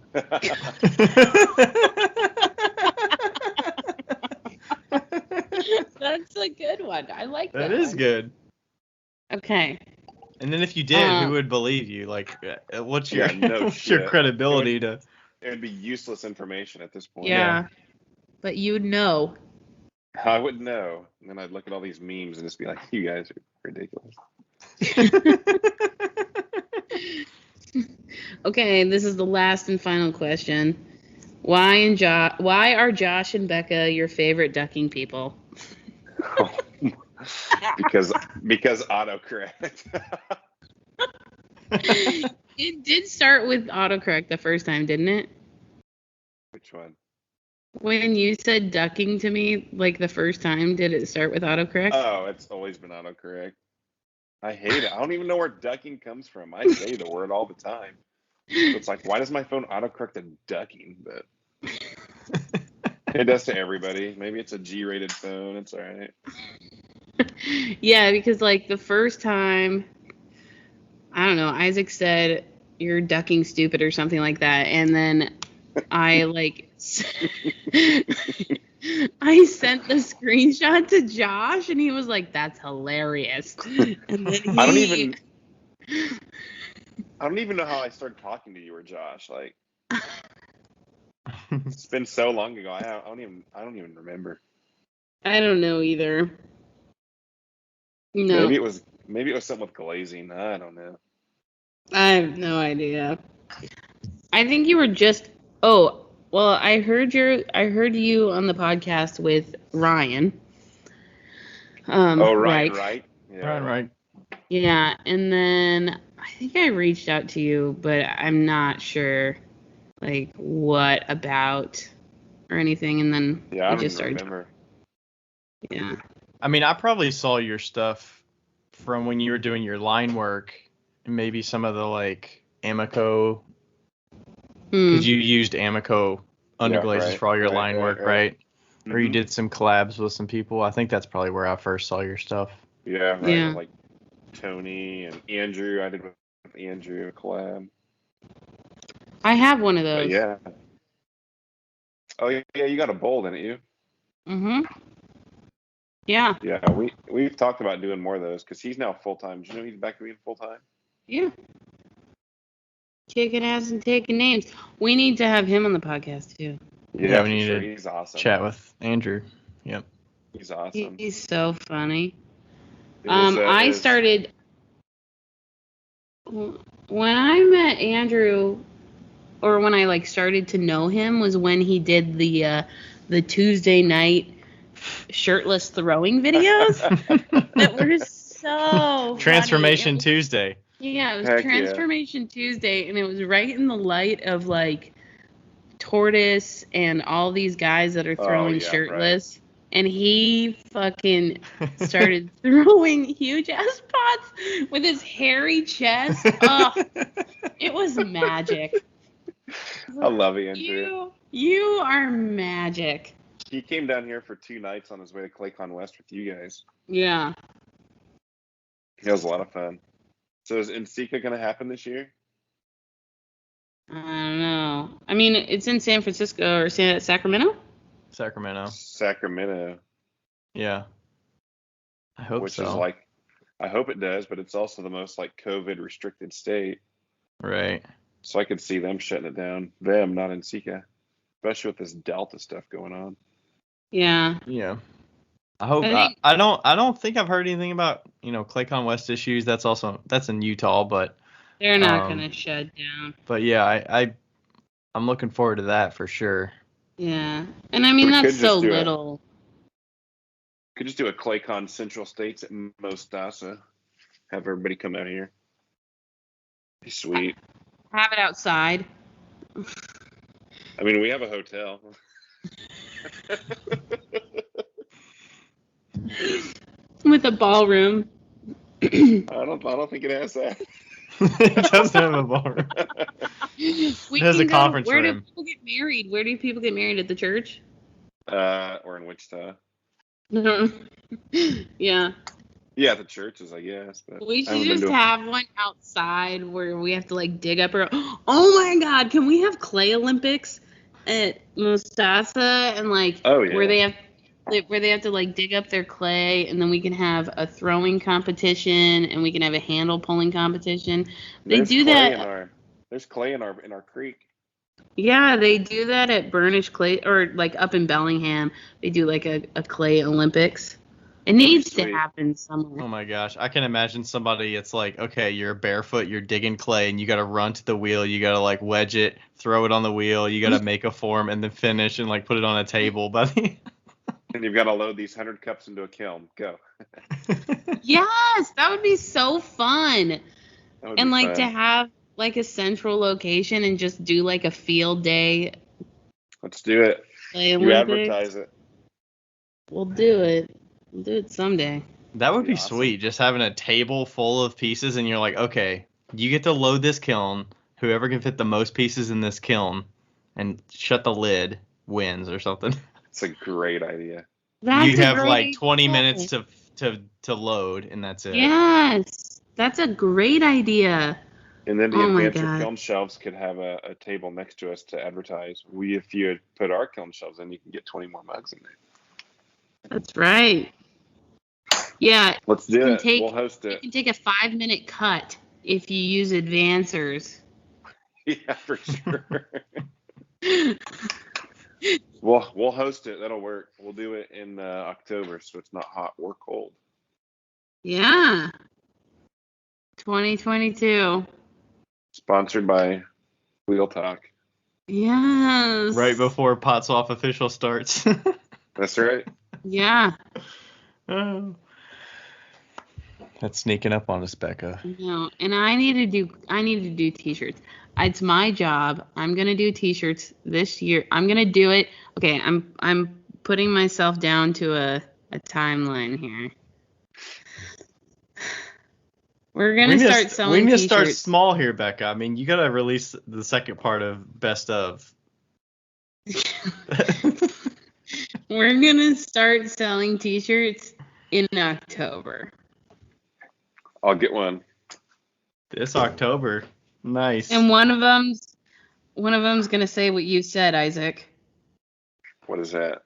That's a good one. I like that. That is good. Okay. And then if you did, who would believe you? Like, what's your credibility to? It would be useless information at this point. Yeah. But you'd know. I would know. And then I'd look at all these memes and just be like, you guys are ridiculous. Okay, this is the last and final question. Why are Josh and Becca your favorite ducking people? because autocorrect. It did start with autocorrect the first time, didn't it? Which one? When you said ducking to me, like the first time, did it start with autocorrect? Oh, it's always been autocorrect. I hate it. I don't even know where ducking comes from. I say the word all the time. So it's like, why does my phone autocorrect to ducking? But it does to everybody. Maybe it's a G-rated phone. It's all right. Yeah, because like the first time, I don't know, Isaac said you're ducking stupid or something like that, and then I I sent the screenshot to Josh, and he was like, "That's hilarious." And then I don't even know how I started talking to you or Josh. Like, it's been so long ago. I don't even remember. I don't know either. No. Maybe it was something with glazing. I don't know. I have no idea. I think you were just. Oh, well, I heard you on the podcast with Ryan. Right. Yeah. Right. Yeah, and then I think I reached out to you, but I'm not sure, like, what about or anything, and then I just started. Remember. Yeah. I mean, I probably saw your stuff from when you were doing your line work, and maybe some of the like Amico, because you used Amico underglazes for all your line work, right? Mm-hmm. Or you did some collabs with some people. I think that's probably where I first saw your stuff. Yeah, right. Yeah. Like Tony and Andrew. I did with Andrew a collab. I have one of those. But yeah. Oh yeah, you got a bowl, didn't you? Mm-hmm. Yeah. Yeah, we've talked about doing more of those because he's now full time. Do you know he's back to being full time? Yeah. kicking ass and taking names. We need to have him on the podcast too. Yeah, we need to He's awesome. chat with Andrew. Yep. He's awesome. He's so funny. I started when I met Andrew, or when I started to know him, was when he did the Tuesday night shirtless throwing videos that were so Transformation funny. Tuesday. Yeah, it was Transformation Tuesday, and it was right in the light of Tortoise and all these guys that are throwing shirtless. Right. And he fucking started throwing huge ass pots with his hairy chest. Oh, it was magic. I love you, Andrew. You are magic. He came down here for 2 nights on his way to ClayCon West with you guys. Yeah. It was a lot of fun. So is NCCA going to happen this year? I don't know. I mean, it's in San Francisco or Sacramento? Sacramento. Yeah. I hope so. Which is I hope it does, but it's also the most COVID restricted state. Right. So I could see them shutting it down. Them, not NCCA. Especially with this Delta stuff going on. Yeah. Yeah. I hope. I don't think I've heard anything about ClayCon West issues. That's in Utah, but they're not gonna shut down. But yeah, I'm looking forward to that for sure. Yeah, and I mean that's so little. Could just do a ClayCon Central States at Mostaza. Have everybody come out here. Be sweet. Have it outside. I mean, we have a hotel. With a ballroom. I don't think it has that. It doesn't have a ballroom. It has a conference room. Where do people get married? Where do people get married? At the church? Or in Wichita. Yeah. Yeah, the churches, I guess. But we should just have one outside where we have to dig up our. Oh my God! Can we have clay Olympics at Mostaza and where they have to dig up their clay, and then we can have a throwing competition, and we can have a handle pulling competition. There's clay in our creek. Yeah, they do that at Burnish Clay, or up in Bellingham. They do a clay Olympics. It needs to happen somewhere. Oh my gosh, I can imagine somebody. It's okay, you're barefoot, you're digging clay, and you got to run to the wheel. You got to wedge it, throw it on the wheel. You got to make a form and then finish and put it on a table, buddy. And you've got to load these 100 cups into a kiln. Go. Yes, that would be so fun. And to have a central location and just do a field day. Let's do it. You advertise it. We'll do it. We'll do it someday. That would be awesome. Sweet. Just having a table full of pieces and you're okay, you get to load this kiln. Whoever can fit the most pieces in this kiln and shut the lid wins or something. It's a great idea. You have 20 minutes to load, and that's it. Yes, that's a great idea. And then the advanced kiln shelves could have a table next to us to advertise. If you had put our kiln shelves in, you can get 20 more mugs in there. That's right. Yeah. Let's do it. We'll host it. You can take a 5-minute cut if you use advancers. Yeah, for sure. We'll host it. That'll work. We'll do it in October, so it's not hot or cold. Yeah. 2022. Sponsored by Wheel Talk. Yes. Right before Pot Swap official starts. That's right. Yeah. Oh. That's sneaking up on us, Becca. No, and I need to do t-shirts. It's my job. I'm gonna do t-shirts this year. I'm gonna do it. Okay, I'm putting myself down to a timeline here. We're gonna start selling t-shirts. We need to start t-shirts. small here, Becca. I mean, you gotta release the second part of Best of. We're gonna start selling t-shirts in October. I'll get one. This October. Nice. And one of them's gonna say what you said, Isaac. What is that?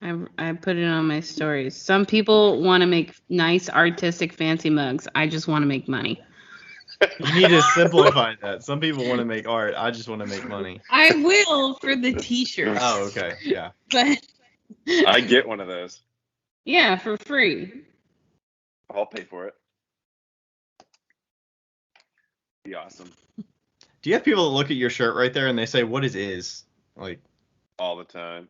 I put it on my stories. Some people want to make nice, artistic, fancy mugs. I just want to make money. You need to simplify that. Some people want to make art. I just want to make money. I will for the t-shirts. Oh, okay. Yeah. But I get one of those. yeah, for free. I'll pay for it. Be awesome. Do you have people that look at your shirt right there and they say, "What is?" Like all the time.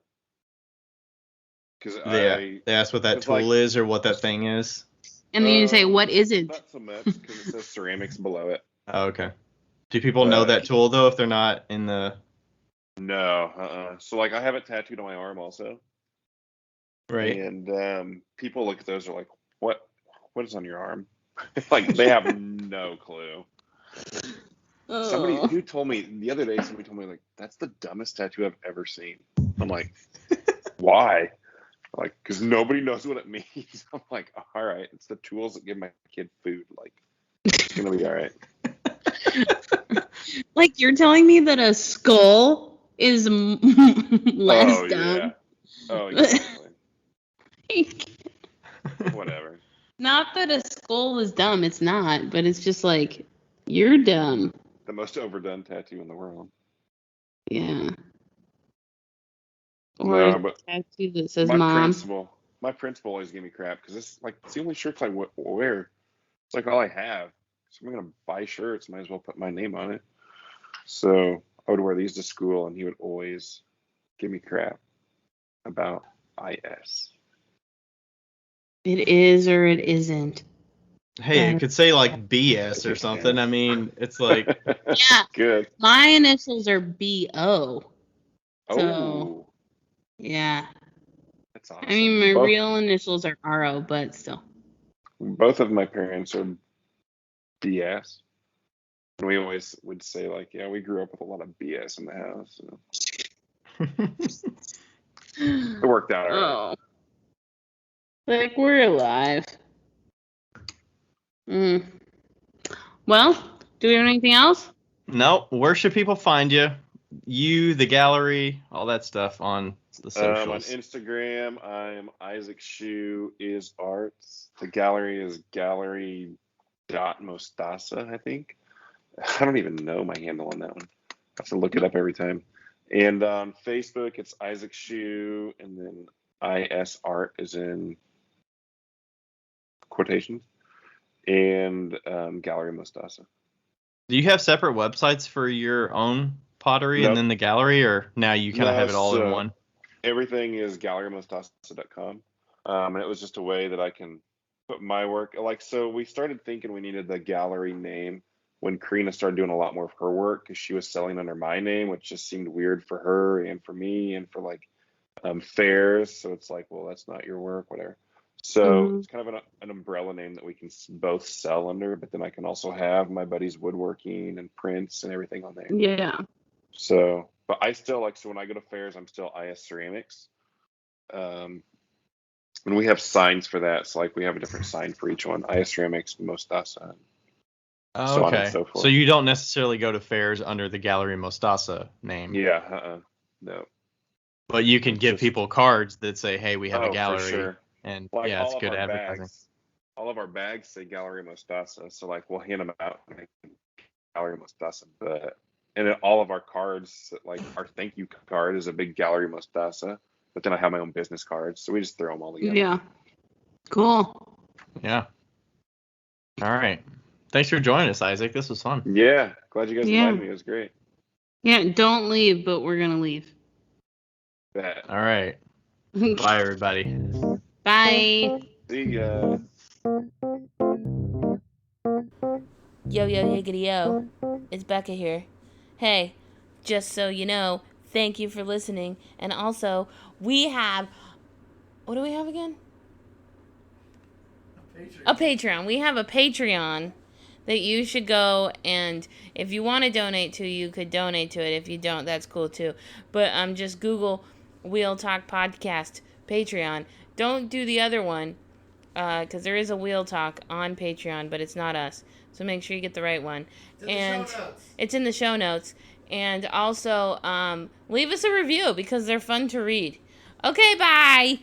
Because they ask what that tool is or what that thing is. And then you say, "What is it?" Not so much because it says ceramics below it. Oh, okay. Do people know that tool though if they're not in the? No. So like I have it tattooed on my arm also. Right. And people look at those are like, what is on your arm? Like they have no clue. Somebody who told me the other day, like, that's the dumbest tattoo I've ever seen. I'm like, why? Like, because nobody knows what it means. I'm like, all right, it's the tools that give my kid food. Like, it's gonna be all right. Like you're telling me that a skull is less dumb? Yeah. Oh, exactly. Whatever. Not that a skull is dumb. It's not, but it's just like you're dumb. The most overdone tattoo in the world. Yeah. Or a tattoo that says "Mom." My principal always gave me crap because it's the only shirts I wear. It's like all I have. So I'm gonna buy shirts. Might as well put my name on it. So I would wear these to school, and he would always give me crap about IS. It is or it isn't. Hey, it could say like BS or something. I mean, it's like yeah. Good. My initials are BO. So, oh. Yeah. That's awesome. I mean, my real initials are RO, but still. Both of my parents are BS. And we always would say, like, yeah, we grew up with a lot of BS in the house. So. It worked out all right. Like, we're alive. Well, do we have anything else? No. Where should people find you? You, the gallery, all that stuff on the socials. On Instagram, I'm Isaac Shue is arts. The gallery is gallery.mostaza, I think. I don't even know my handle on that one. I have to look it up every time. And on Facebook, it's Isaac Shue, and then IS art is in quotations, and Gallery Mostaza. Do you have separate websites for your own pottery and then the gallery, or now you kind of have it all in one? Everything is gallerymostaza.com. And it was just a way that I can put my work. Like, so we started thinking we needed the gallery name when Karina started doing a lot more of her work because she was selling under my name, which just seemed weird for her and for me and for like fairs. So it's like, well, that's not your work, whatever. So it's kind of an umbrella name that we can both sell under, but then I can also have my buddy's woodworking and prints and everything on there. Yeah. So, but I still like, so when I go to fairs, I'm still IS Ceramics. And we have signs for that. So like we have a different sign for each one. IS Ceramics, Mostaza. Oh, okay. So you don't necessarily go to fairs under the Gallery Mostaza name. Yeah. No. But you can give people cards that say, hey, we have a gallery. For sure. And like yeah, it's good advertising. All of our bags say Gallery Mostaza, so like we'll hand them out Gallery Mostaza. And all of our cards, like our thank you card is a big Gallery Mostaza, but then I have my own business cards, so we just throw them all together. Yeah. Cool. Yeah. All right. Thanks for joining us, Isaac. This was fun. Yeah. Glad you guys invited me. It was great. Yeah, don't leave, but we're gonna leave. Bet. All right. Bye, everybody. Bye. See ya. Yo, higgity yo. It's Becca here. Hey, just so you know, thank you for listening. And also, we have... What do we have again? A Patreon. We have a Patreon that you should go, and if you want to donate to, you could donate to it. If you don't, that's cool too. But just Google Wheel Talk Podcast Patreon. Don't do the other one, because there is a Wheel Talk on Patreon, but it's not us. So make sure you get the right one. It's in the show notes. And also, leave us a review, because they're fun to read. Okay, bye!